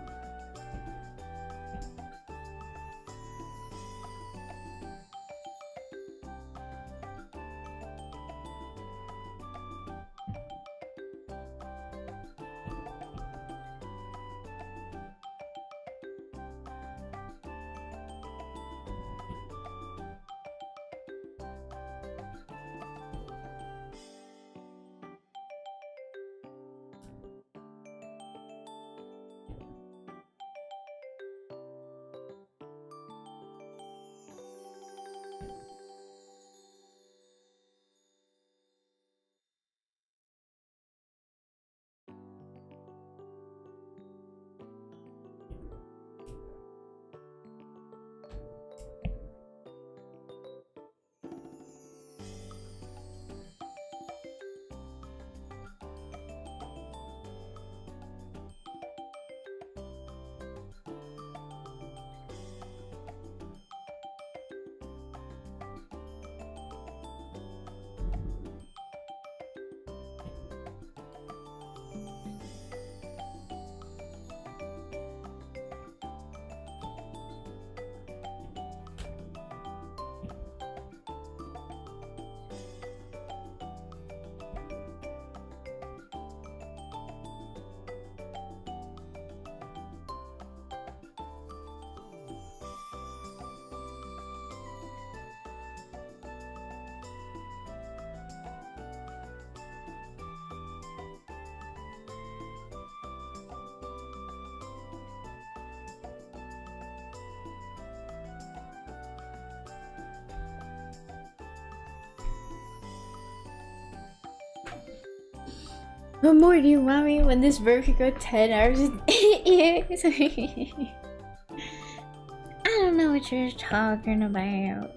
What more do you want me when this verb could go 10 hours? I don't know what you're talking about.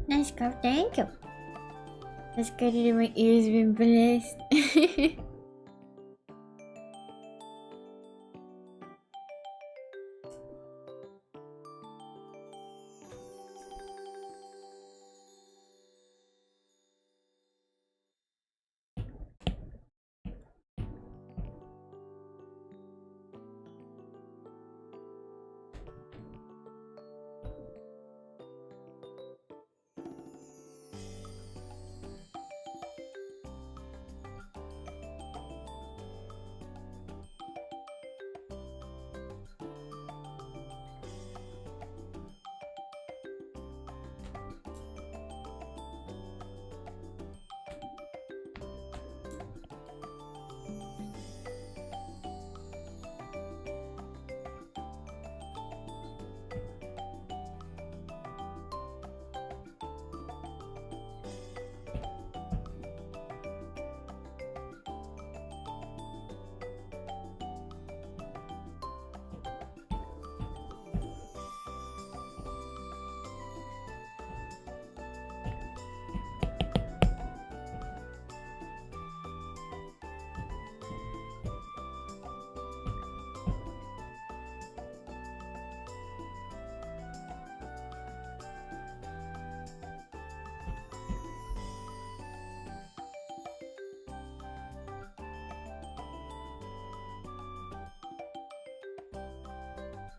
Nice scarf, thank you. That's good that my ears been blessed.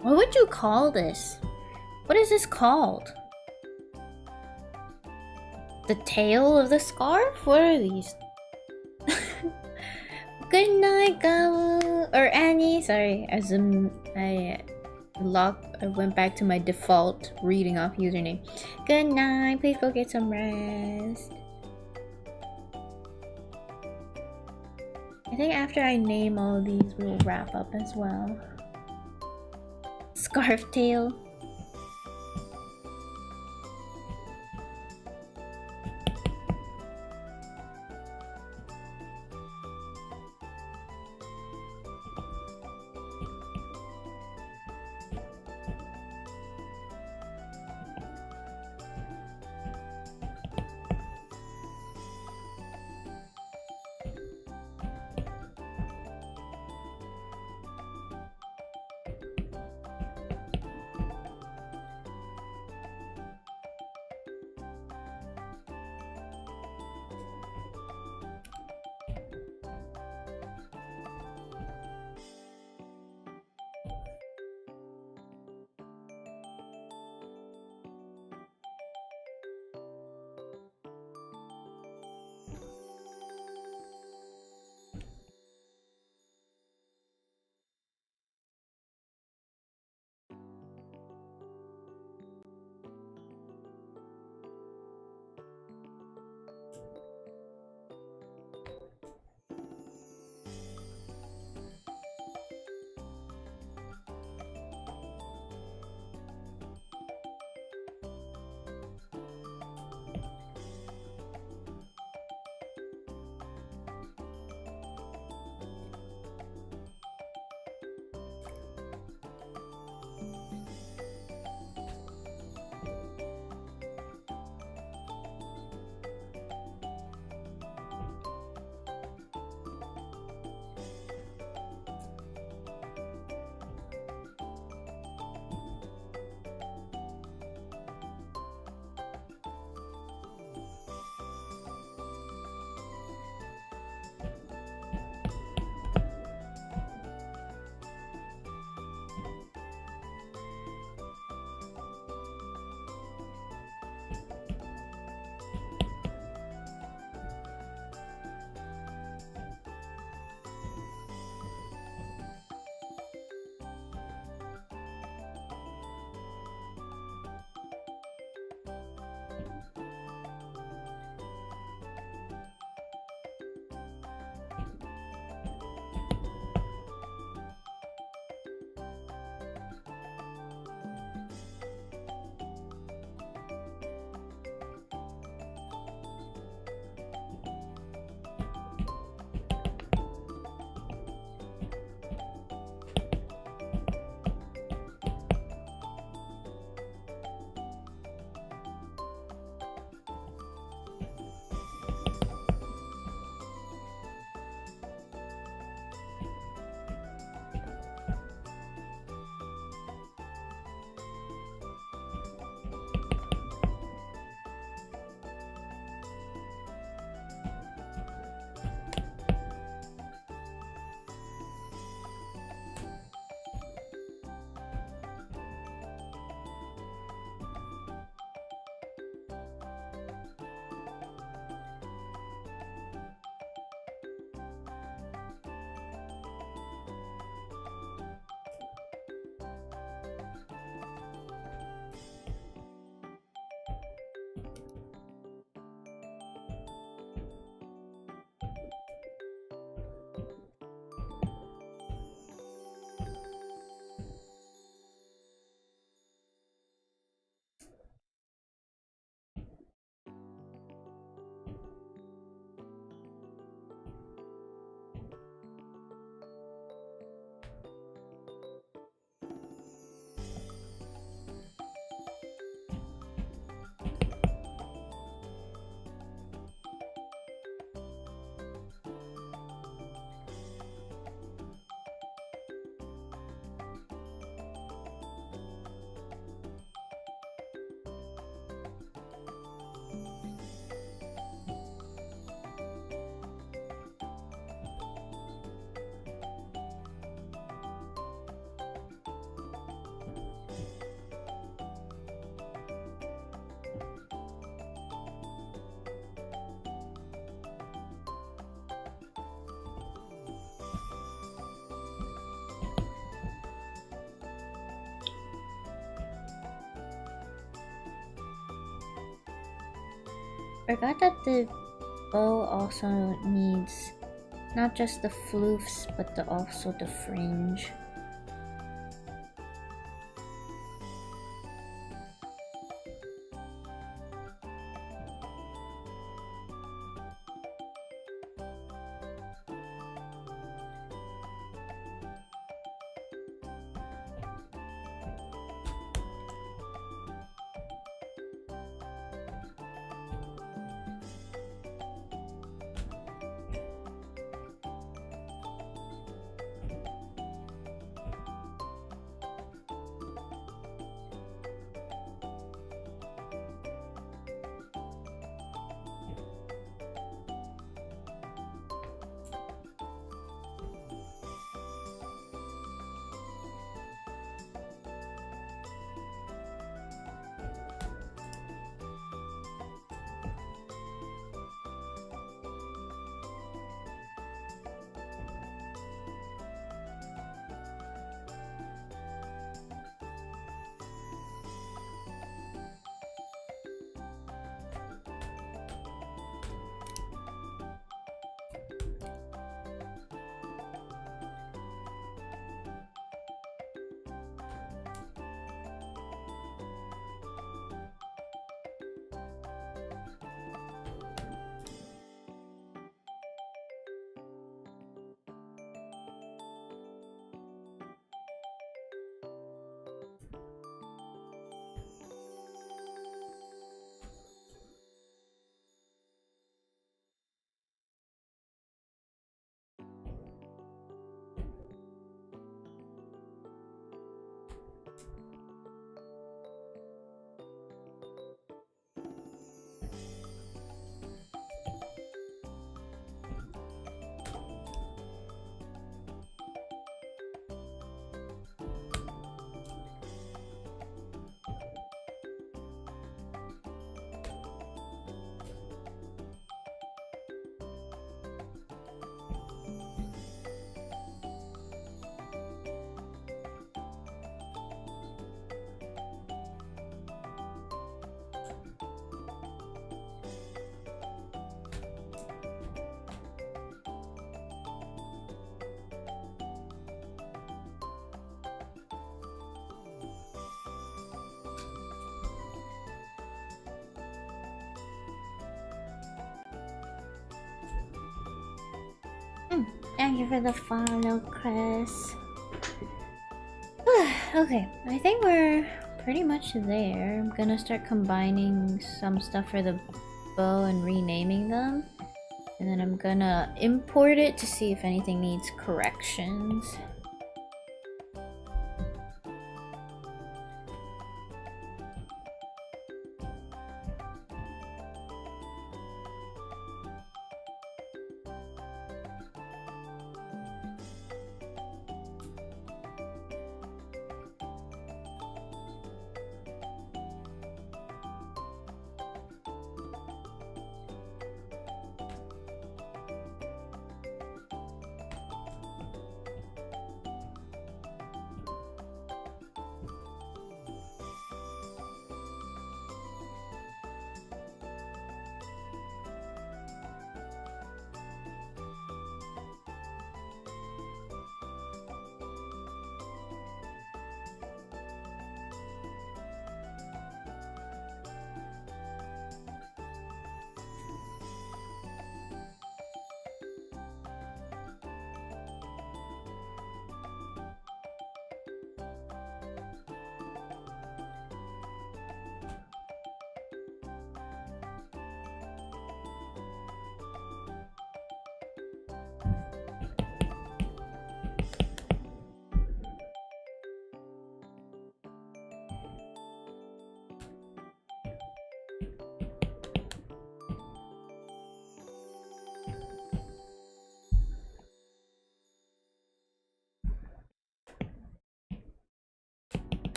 What would you call this? What is this called? The tail of the scarf? What are these? Good night, Gamu or Annie. Sorry, I went back to my default reading off username. Good night. Please go get some rest. I think after I name all these, we'll wrap up as well. Scarf tail. forgot that the bow also needs not just the floofs, but also the fringe. Thank you for the follow, Chris. Okay, I think we're pretty much there. I'm gonna start combining some stuff for the bow and renaming them. And then I'm gonna import it to see if anything needs corrections.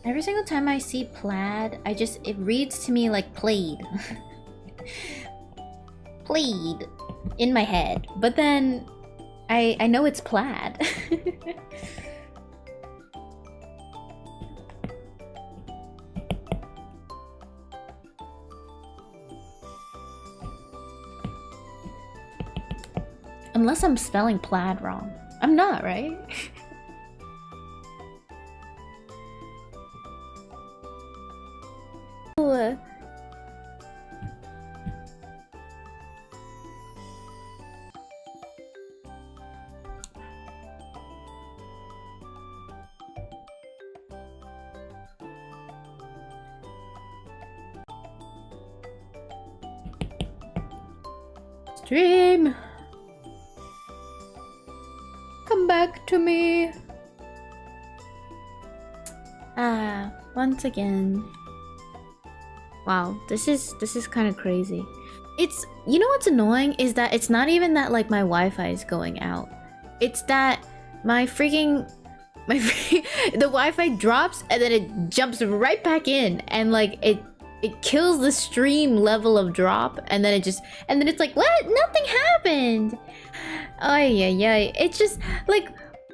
Every single time I see plaid, it reads to me like played. Played in my head. But then I know it's plaid. Unless I'm spelling plaid wrong. I'm not, right? Stream! Come back to me! Once again. Wow, this is kind of crazy. It's, you know what's annoying is that it's not even that like my Wi-Fi is going out. It's that the Wi-Fi drops and then it jumps right back in, and like it kills the stream level of drop, and then it's like, what? Nothing happened. Ay yeah, it's just like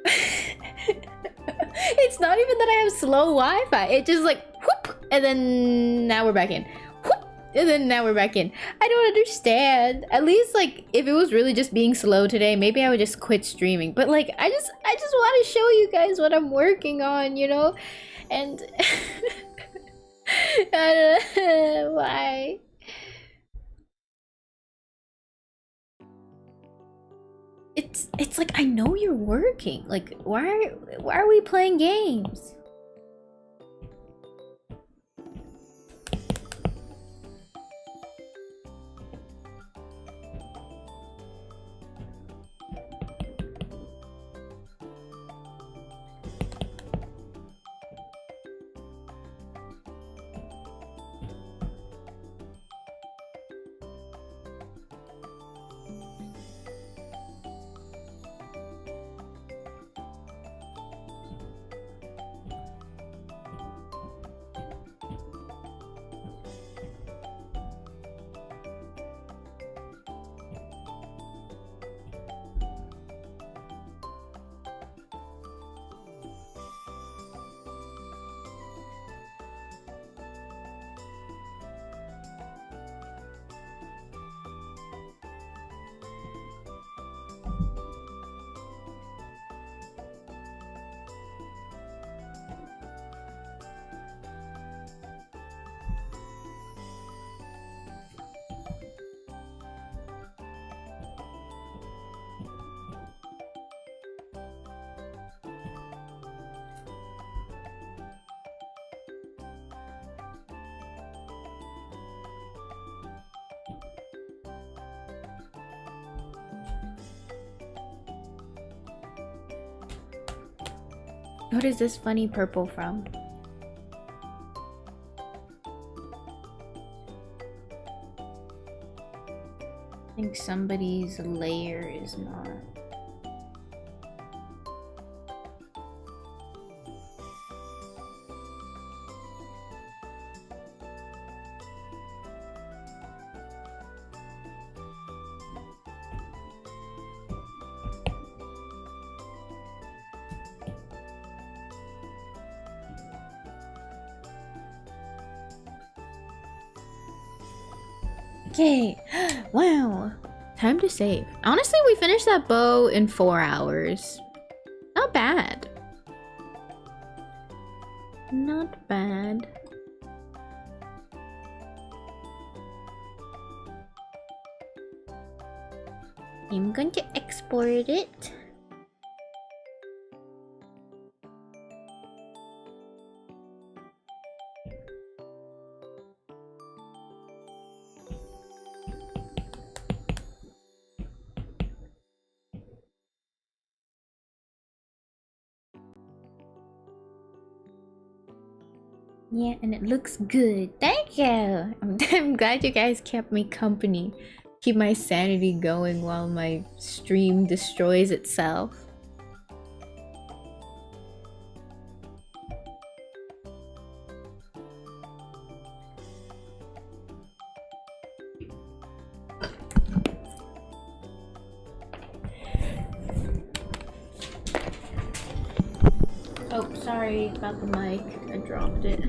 it's not even that I have slow Wi-Fi. It just like whoop, and then now we're back in. Whoop, and then now we're back in. I don't understand. At least like if it was really just being slow today, maybe I would just quit streaming. But like I just want to show you guys what I'm working on, you know? And I don't know why. It's like, I know you're working. Like, why are we playing games? What is this funny purple from? I think somebody's layer is not. Okay, wow. Time to save. Honestly, we finished that bow in 4 hours. Not bad. Not bad. I'm going to export it. Yeah, and it looks good. Thank you. I'm glad you guys kept me company. Keep my sanity going while my stream destroys itself. sorry about the mic. I dropped it.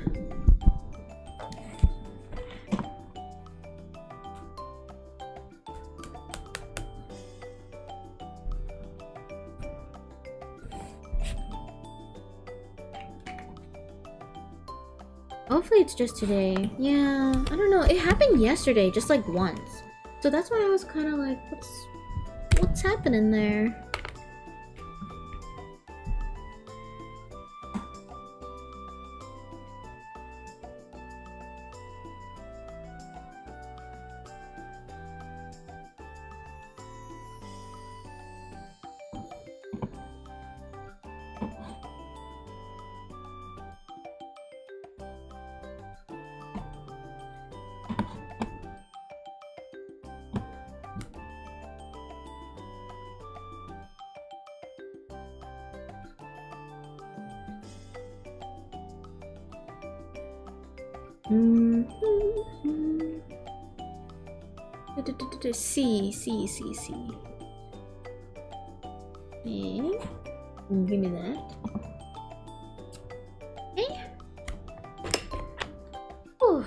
Hopefully it's just today. Yeah, I don't know. It happened yesterday, just like once. So that's why I was kind of like, what's happening there? C. Give me that. Okay. Whew.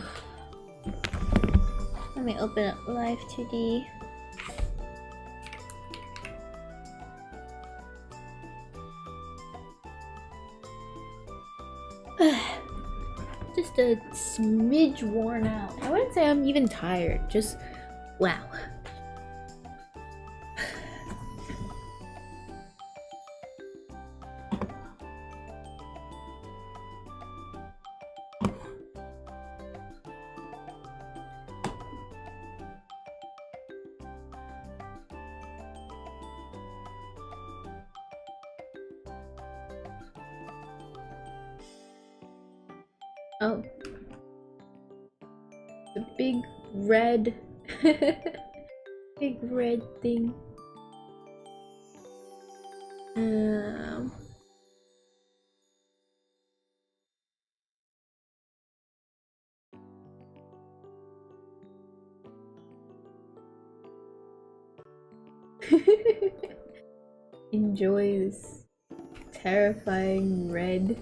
Let me open up Live2D. Just a smidge worn out. I wouldn't say I'm even tired, just wow. Oh. The big red big red thing. Enjoy this terrifying red.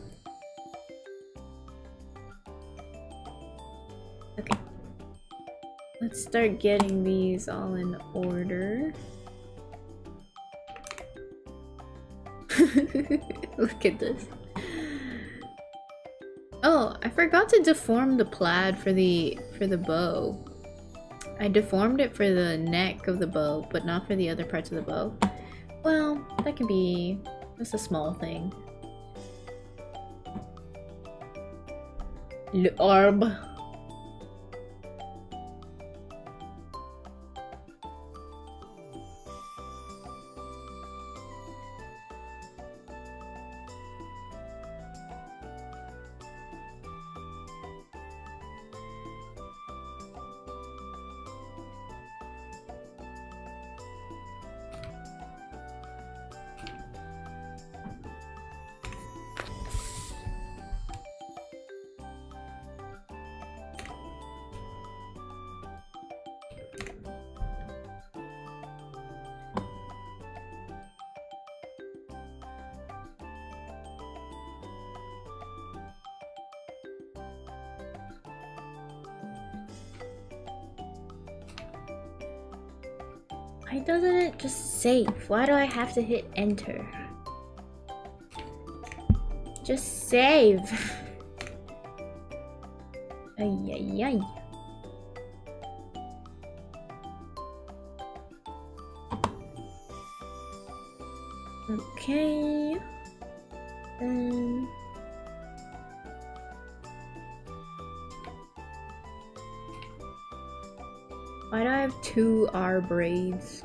Okay. Let's start getting these all in order. Look at this. Oh, I forgot to deform the plaid for the bow. I deformed it for the neck of the bow, but not for the other parts of the bow. Well, that can be just a small thing. L'orb. Why doesn't it just save? Why do I have to hit enter? Just save. Ay ay ay. Okay. Then why do I have two R braids?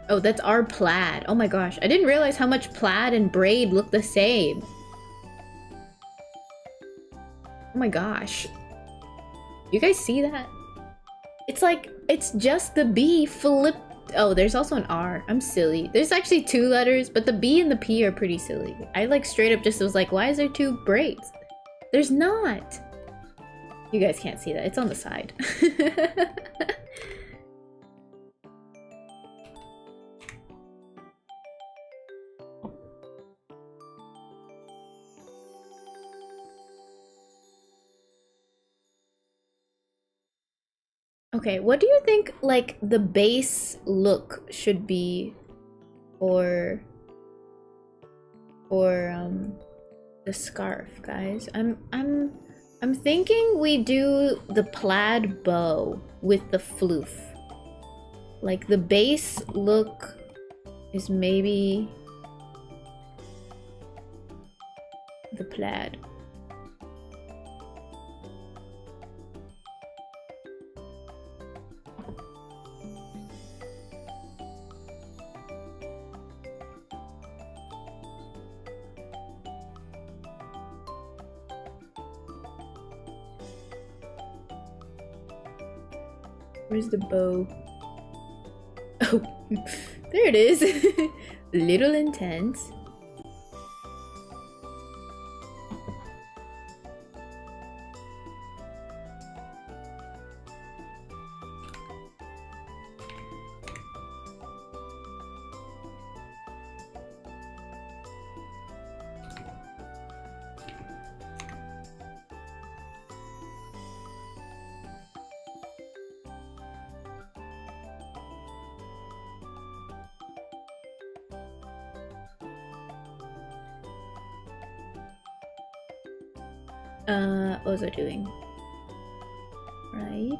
Oh, that's R plaid. Oh my gosh. I didn't realize how much plaid and braid look the same. Oh my gosh. You guys see that? It's like, it's just the B flipped. Oh, there's also an R. I'm silly. There's actually two letters, but the B and the P are pretty silly. I like straight up just was like, why is there two braids? There's not. You guys can't see that. It's on the side. Okay, what do you think like the base look should be for the scarf, guys? I'm thinking we do the plaid bow with the floof. Like the base look is maybe the plaid. Where's the bow? Oh, there it is. Little intense. What was I doing? Right.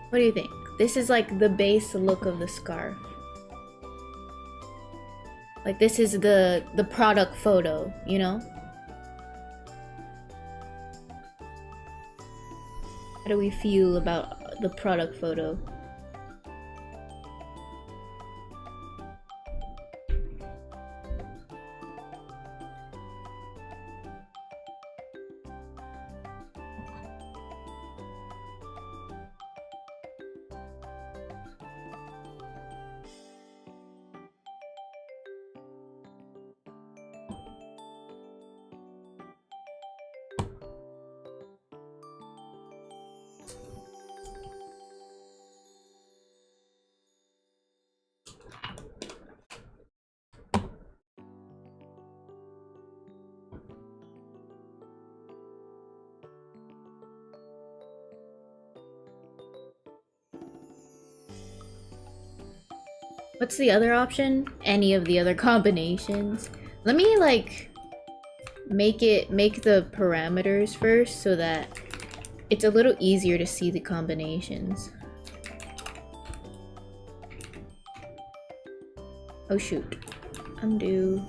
What do you think? This is like the base look of the scarf. Like this is the product photo, you know? How do we feel about the product photo? What's the other option? Any of the other combinations. Let me like make the parameters first so that it's a little easier to see the combinations. Oh shoot. Undo.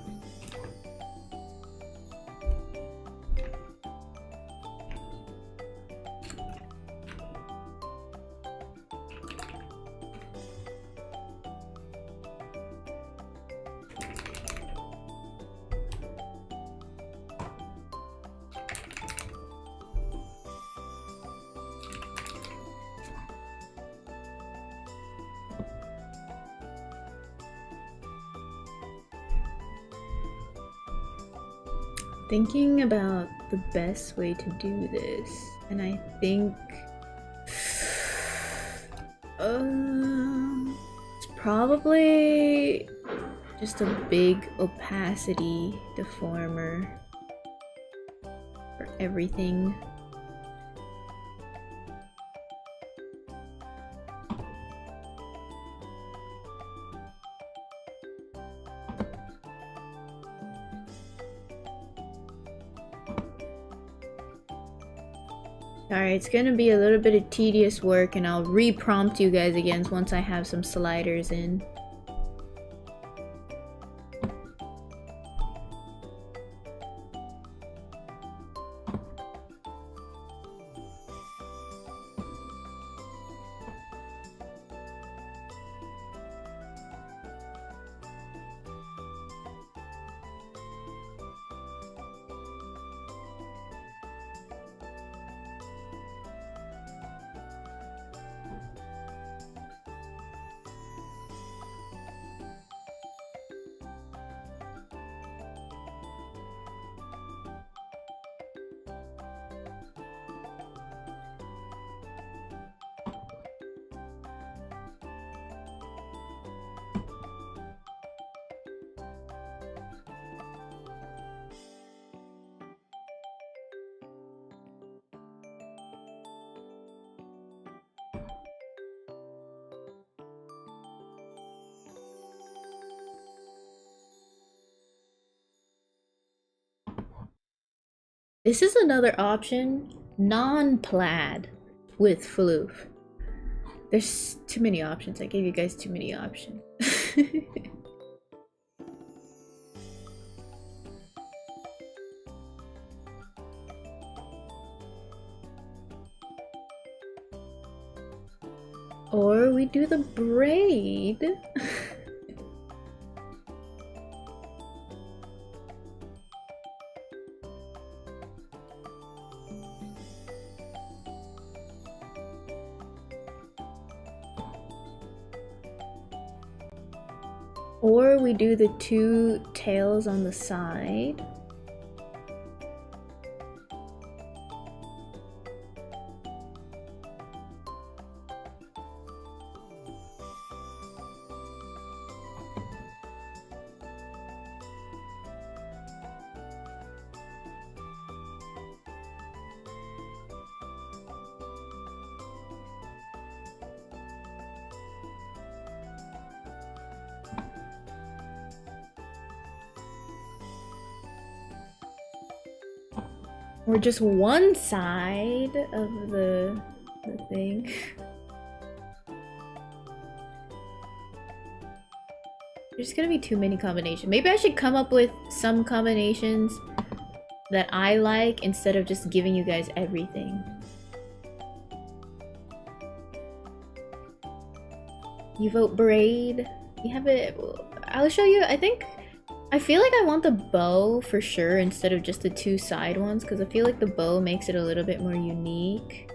Thinking about the best way to do this, and I think it's probably just a big opacity deformer for everything. Alright, it's gonna be a little bit of tedious work, and I'll re-prompt you guys again once I have some sliders in. This is another option, non-plaid with floof. There's too many options. I gave you guys too many options. Or we do the braid. Or we do the 2 tails on the side. Or just one side of the thing. There's gonna be too many combinations. Maybe I should come up with some combinations that I like instead of just giving you guys everything. You vote braid. You have it. I'll show you. I feel like I want the bow for sure instead of just the 2 side ones, because I feel like the bow makes it a little bit more unique.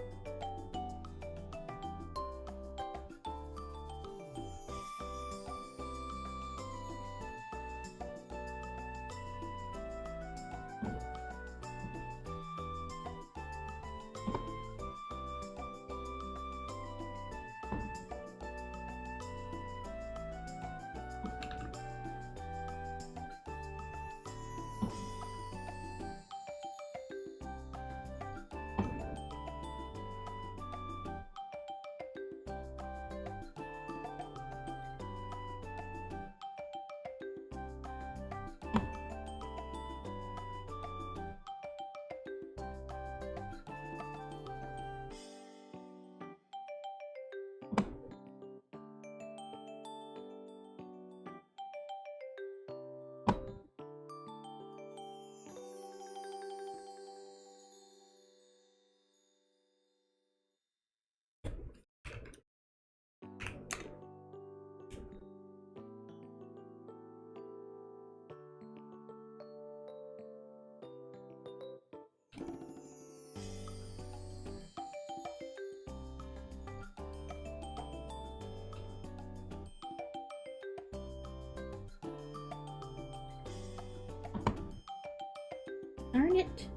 Darn it.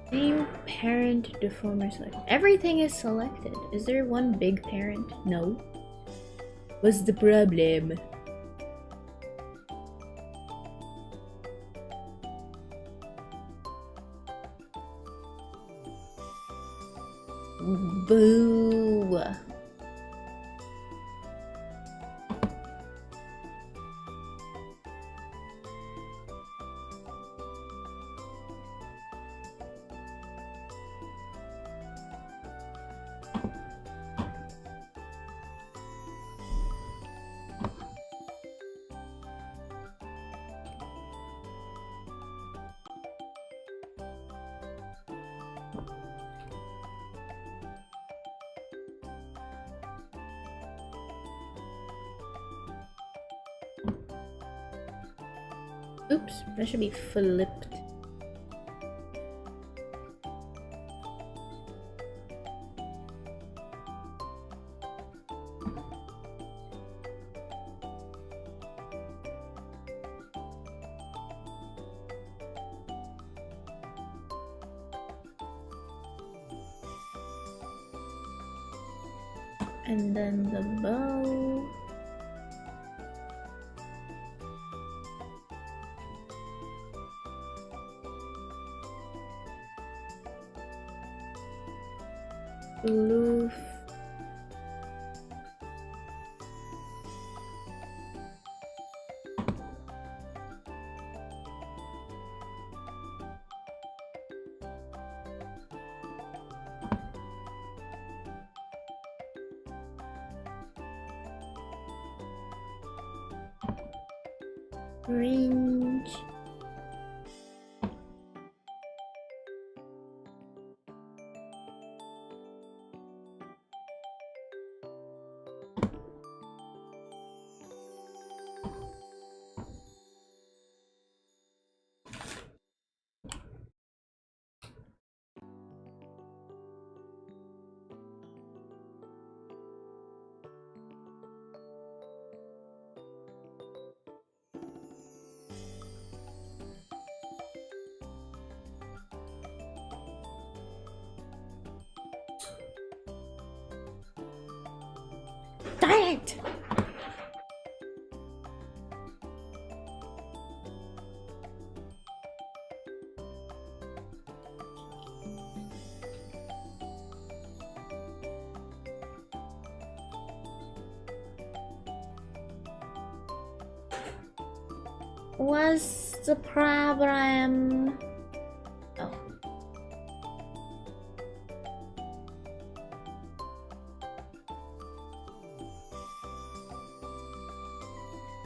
Name, parent, deformer select. Everything is selected. Is there one big parent? No. What's the problem? Boo. Oops, that should be flipped. And then the bow. Floof. Fringe. Darn it! What's the problem? Oh.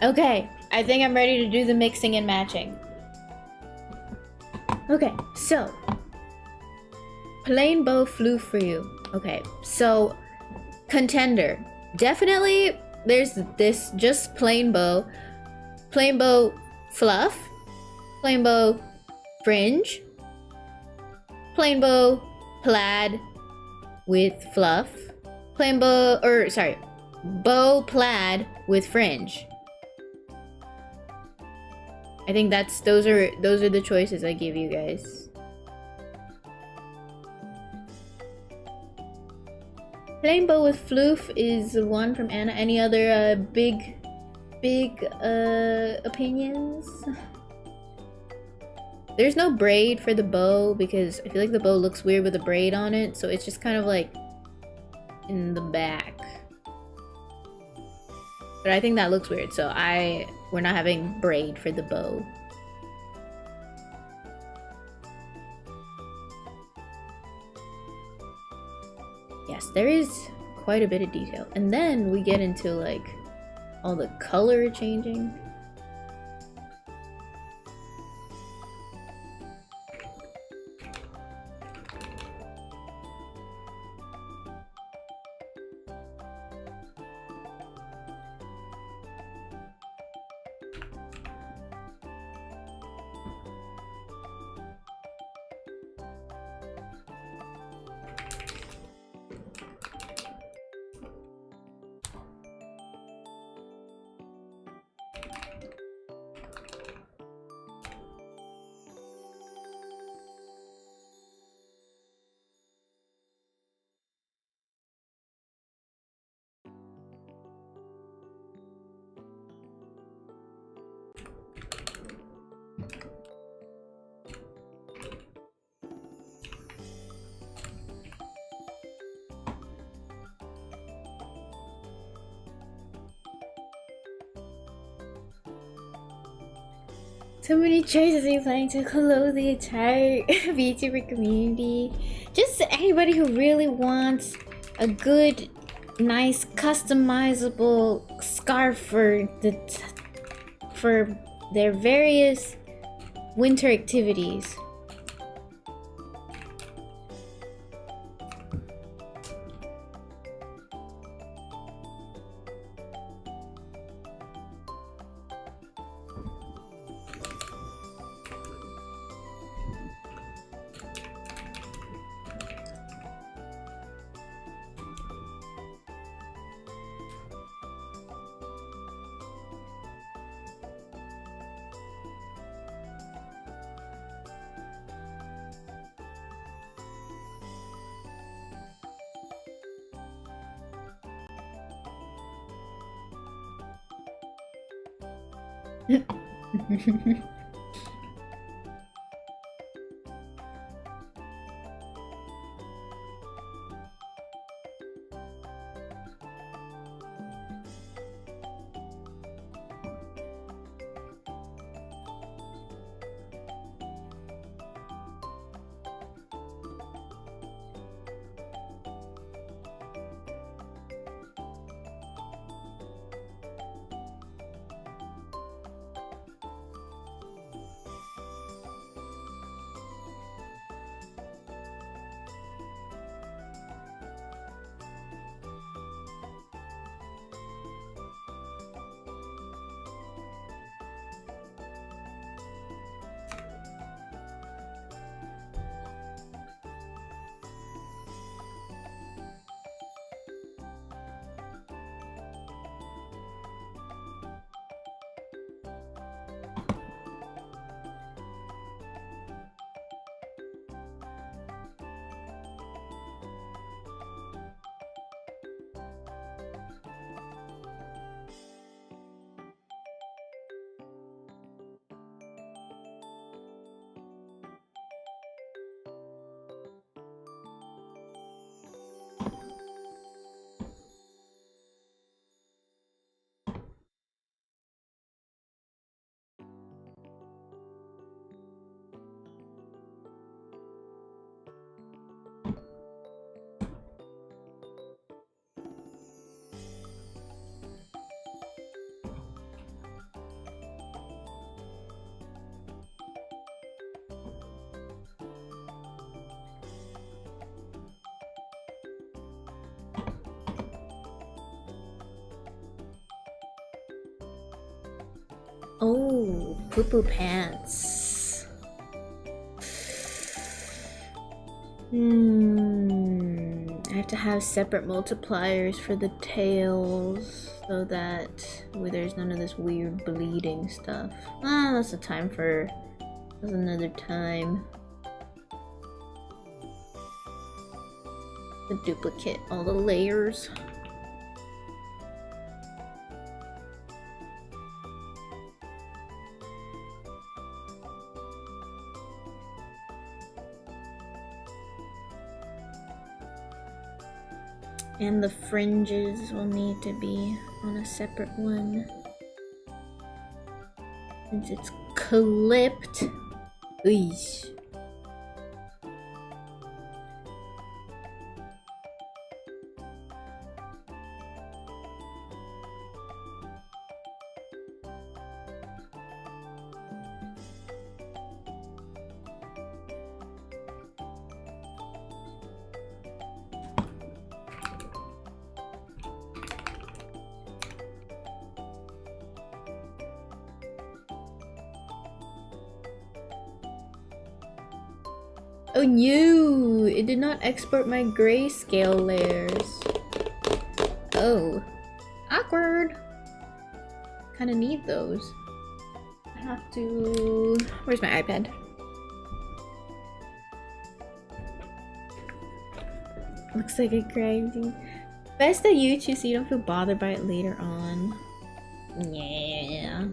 Okay, I think I'm ready to do the mixing and matching. Okay, so plain bow flew for you. Okay, so contender. Definitely there's this just plain bow fluff, plain bow fringe, plain bow plaid with fluff, plain bow, or sorry, bow plaid with fringe. I think those are the choices I give you guys. Plain bow with floof is one from Anna. Any other big opinions? There's no braid for the bow because I feel like the bow looks weird with a braid on it, so it's just kind of like in the back. But I think that looks weird, so we're not having braid for the bow. Yes, there is quite a bit of detail. And then we get into like all the color changing. So many choices are you planning to clothe the entire VTuber community? Just anybody who really wants a good, nice, customizable scarf for their various winter activities. Oh, poo-poo pants. I have to have separate multipliers for the tails so that there's none of this weird bleeding stuff. Ah, that's that's another time. The duplicate, all the layers. And the fringes will need to be on a separate one. Since it's clipped. Eesh. Oh no! It did not export my grayscale layers. Oh. Awkward! Kinda need those. I have to... Where's my iPad? Looks like a crazy. Best that you choose so you don't feel bothered by it later on. Yeah.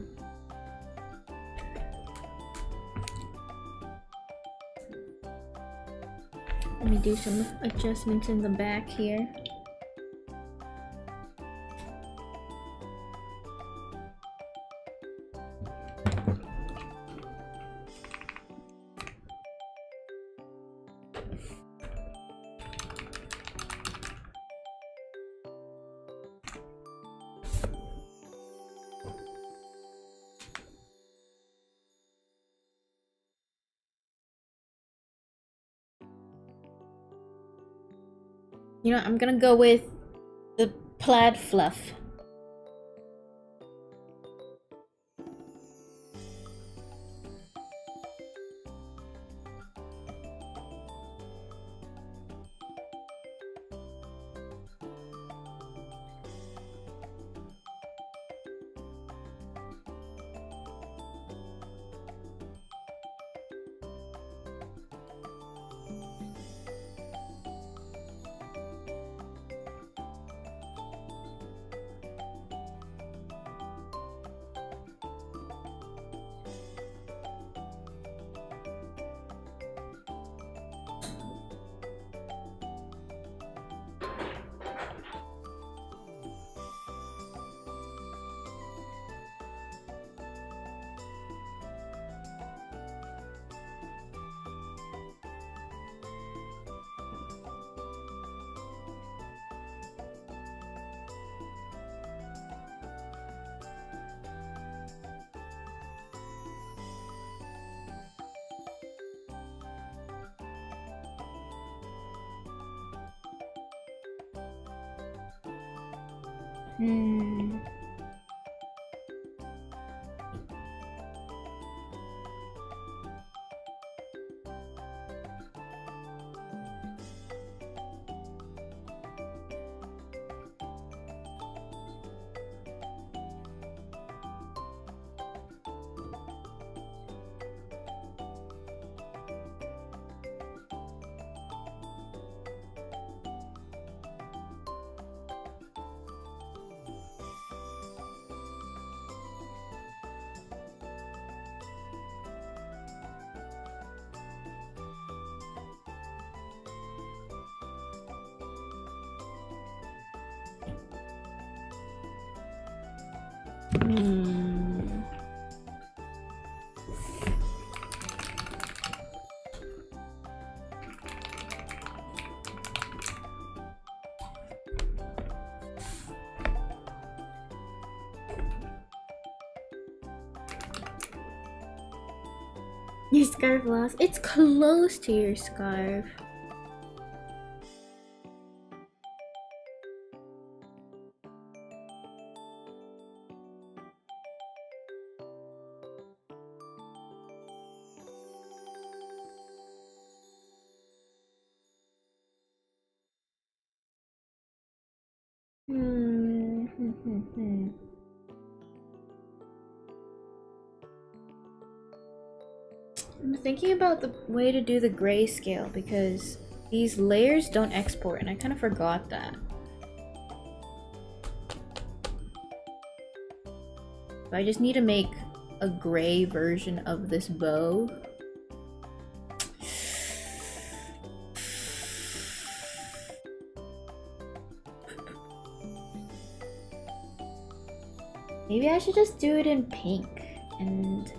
Let me do some adjustments in the back here. You know, I'm gonna go with the plaid fluff. Your scarf lost. It's close to your scarf. I'm thinking about the way to do the grayscale because these layers don't export and I kind of forgot that. So I just need to make a gray version of this bow. Maybe I should just do it in pink and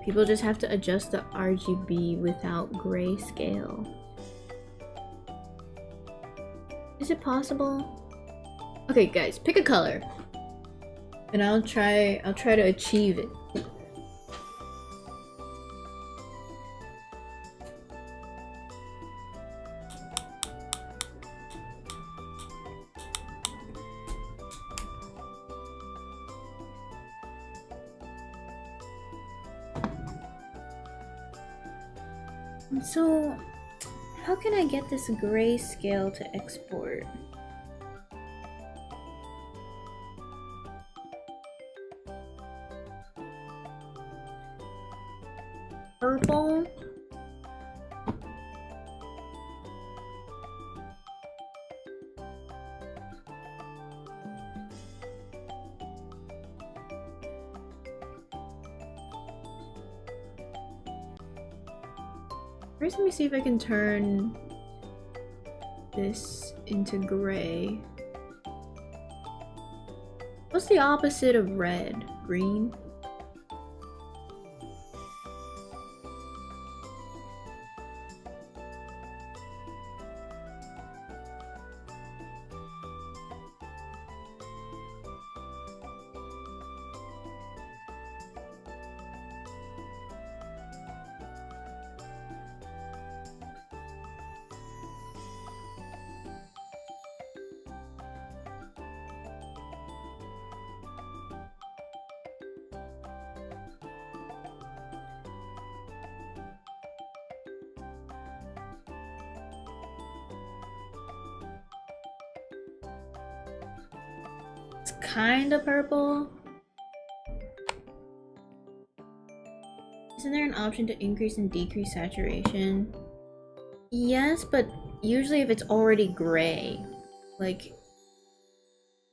people just have to adjust the RGB without grayscale. Is it possible? Okay guys, pick a color. And I'll try to achieve it. So, how can I get this grayscale to export? Purple? First, let me see if I can turn this into gray. What's the opposite of red? Green? It's kinda purple. Isn't there an option to increase and decrease saturation? Yes, but usually if it's already gray, like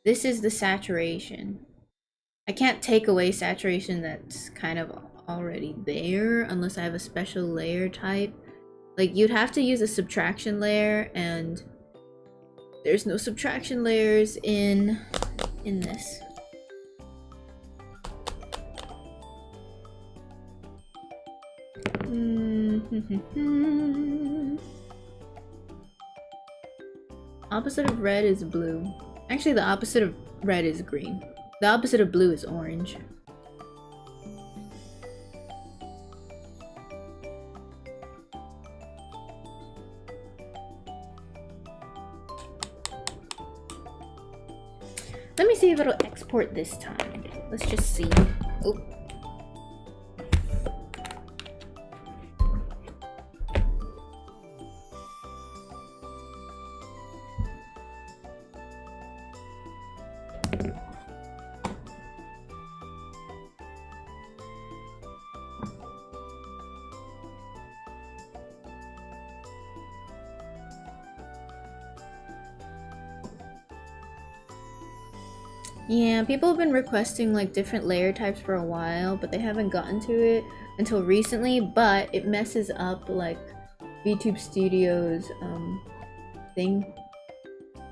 this is the saturation. I can't take away saturation that's kind of already there unless I have a special layer type. Like you'd have to use a subtraction layer and there's no subtraction layers in this. Opposite of red is blue. Actually, the opposite of red is green. The opposite of blue is orange. Let me see if it'll export this time. Let's just see. Oh. Yeah, people have been requesting like different layer types for a while, but they haven't gotten to it until recently, but it messes up like VTube Studio's thing.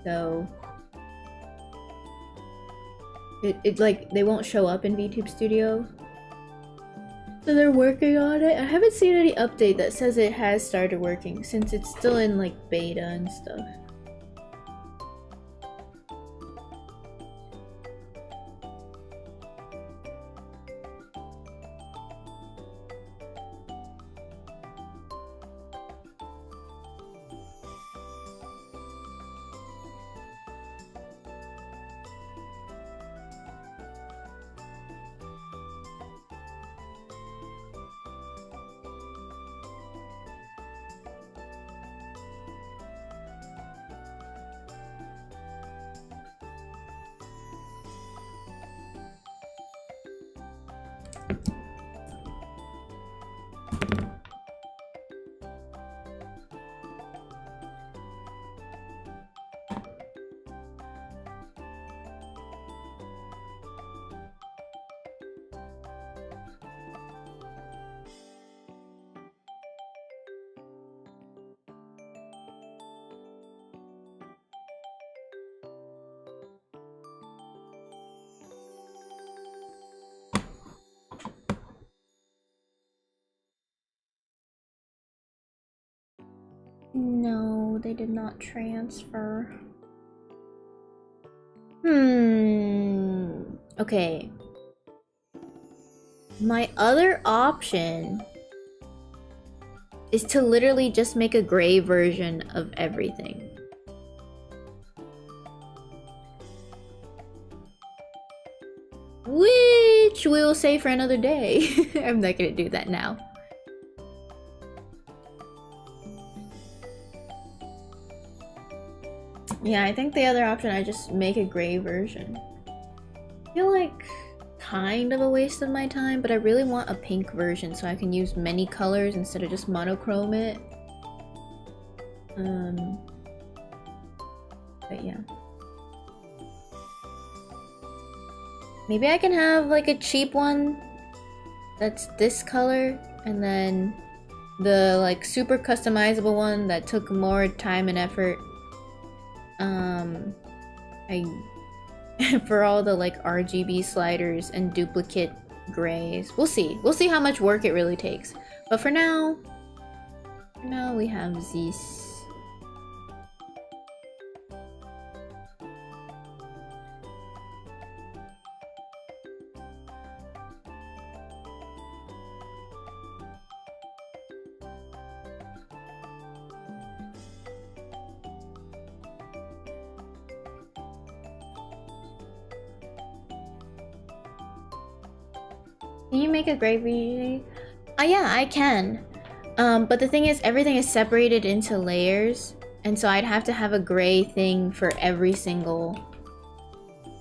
So it like they won't show up in VTube Studio. So they're working on it. I haven't seen any update that says it has started working since it's still in like beta and stuff. No, they did not transfer. Okay. My other option is to literally just make a gray version of everything. Which we'll save for another day. I'm not gonna do that now. Yeah, I think the other option, I just make a gray version. I feel like kind of a waste of my time, but I really want a pink version so I can use many colors instead of just monochrome it. But yeah. Maybe I can have like a cheap one that's this color, and then the like super customizable one that took more time and effort. For all the like RGB sliders and duplicate grays. We'll see. We'll see how much work it really takes. But for now we have this. Can you make a gravy? Yeah, I can. But the thing is, everything is separated into layers, and so I'd have to have a gray thing for every single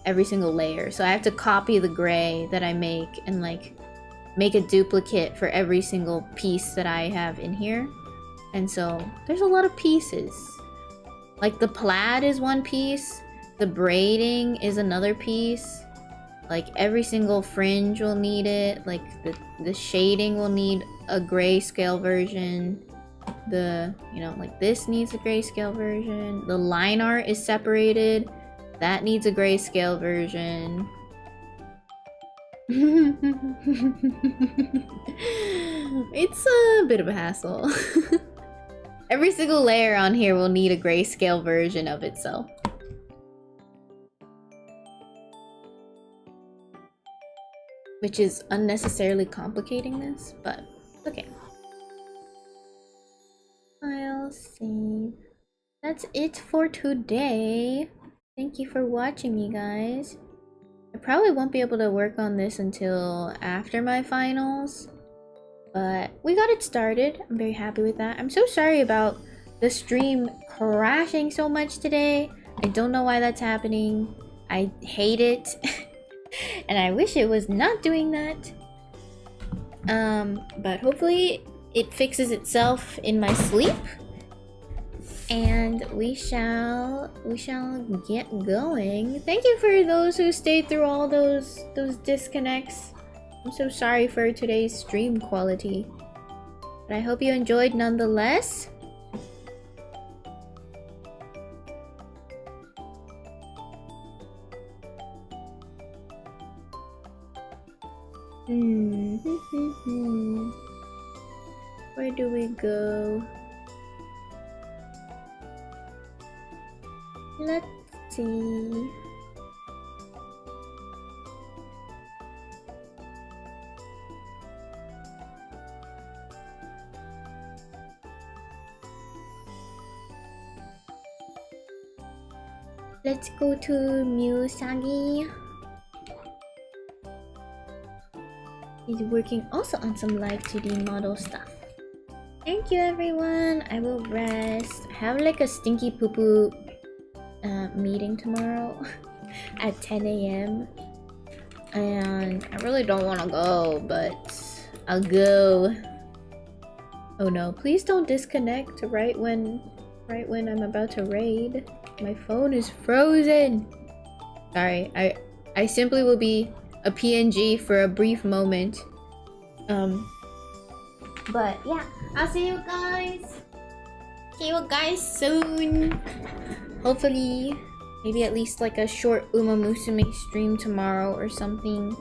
layer. So I have to copy the gray that I make and like make a duplicate for every single piece that I have in here. And so there's a lot of pieces. Like the plaid is one piece, the braiding is another piece. Like every single fringe will need it. Like the shading will need a grayscale version. Like this needs a grayscale version. The line art is separated. That needs a grayscale version. It's a bit of a hassle. Every single layer on here will need a grayscale version of itself. Which is unnecessarily complicating this, but okay. I'll save. That's it for today. Thank you for watching, you guys. I probably won't be able to work on this until after my finals, but we got it started. I'm very happy with that. I'm so sorry about the stream crashing so much today. I don't know why that's happening. I hate it. And I wish it was not doing that. But hopefully it fixes itself in my sleep. And we shall get going. Thank you for those who stayed through all those disconnects. I'm so sorry for today's stream quality, but I hope you enjoyed nonetheless. Where do we go? Let's see. Let's go to Musagi. He's working also on some Live2D model stuff. Thank you, everyone. I will rest. I have like a stinky poo-poo meeting tomorrow at 10 AM. And I really don't want to go, but I'll go. Oh no, please don't disconnect right when I'm about to raid. My phone is frozen. Sorry, I simply will be a PNG for a brief moment. But yeah, I'll see you guys. See you guys soon. Hopefully, maybe at least like a short Uma Musume stream tomorrow or something.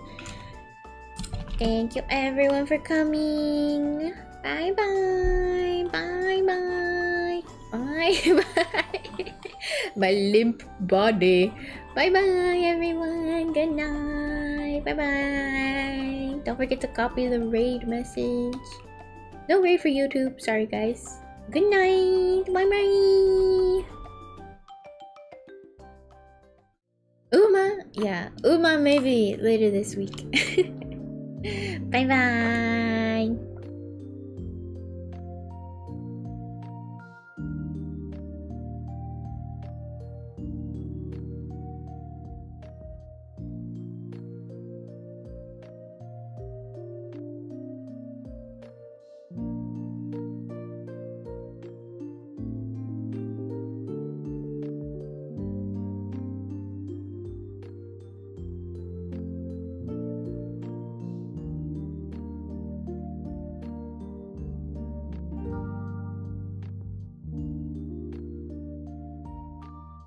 Thank you everyone for coming. Bye bye. Bye bye. Bye. Bye. My limp body. Bye bye, everyone. Good night. Bye bye. Don't forget to copy the raid message. No raid for YouTube. Sorry, guys. Good night. Bye bye. Yeah, Uma maybe later this week. Bye bye.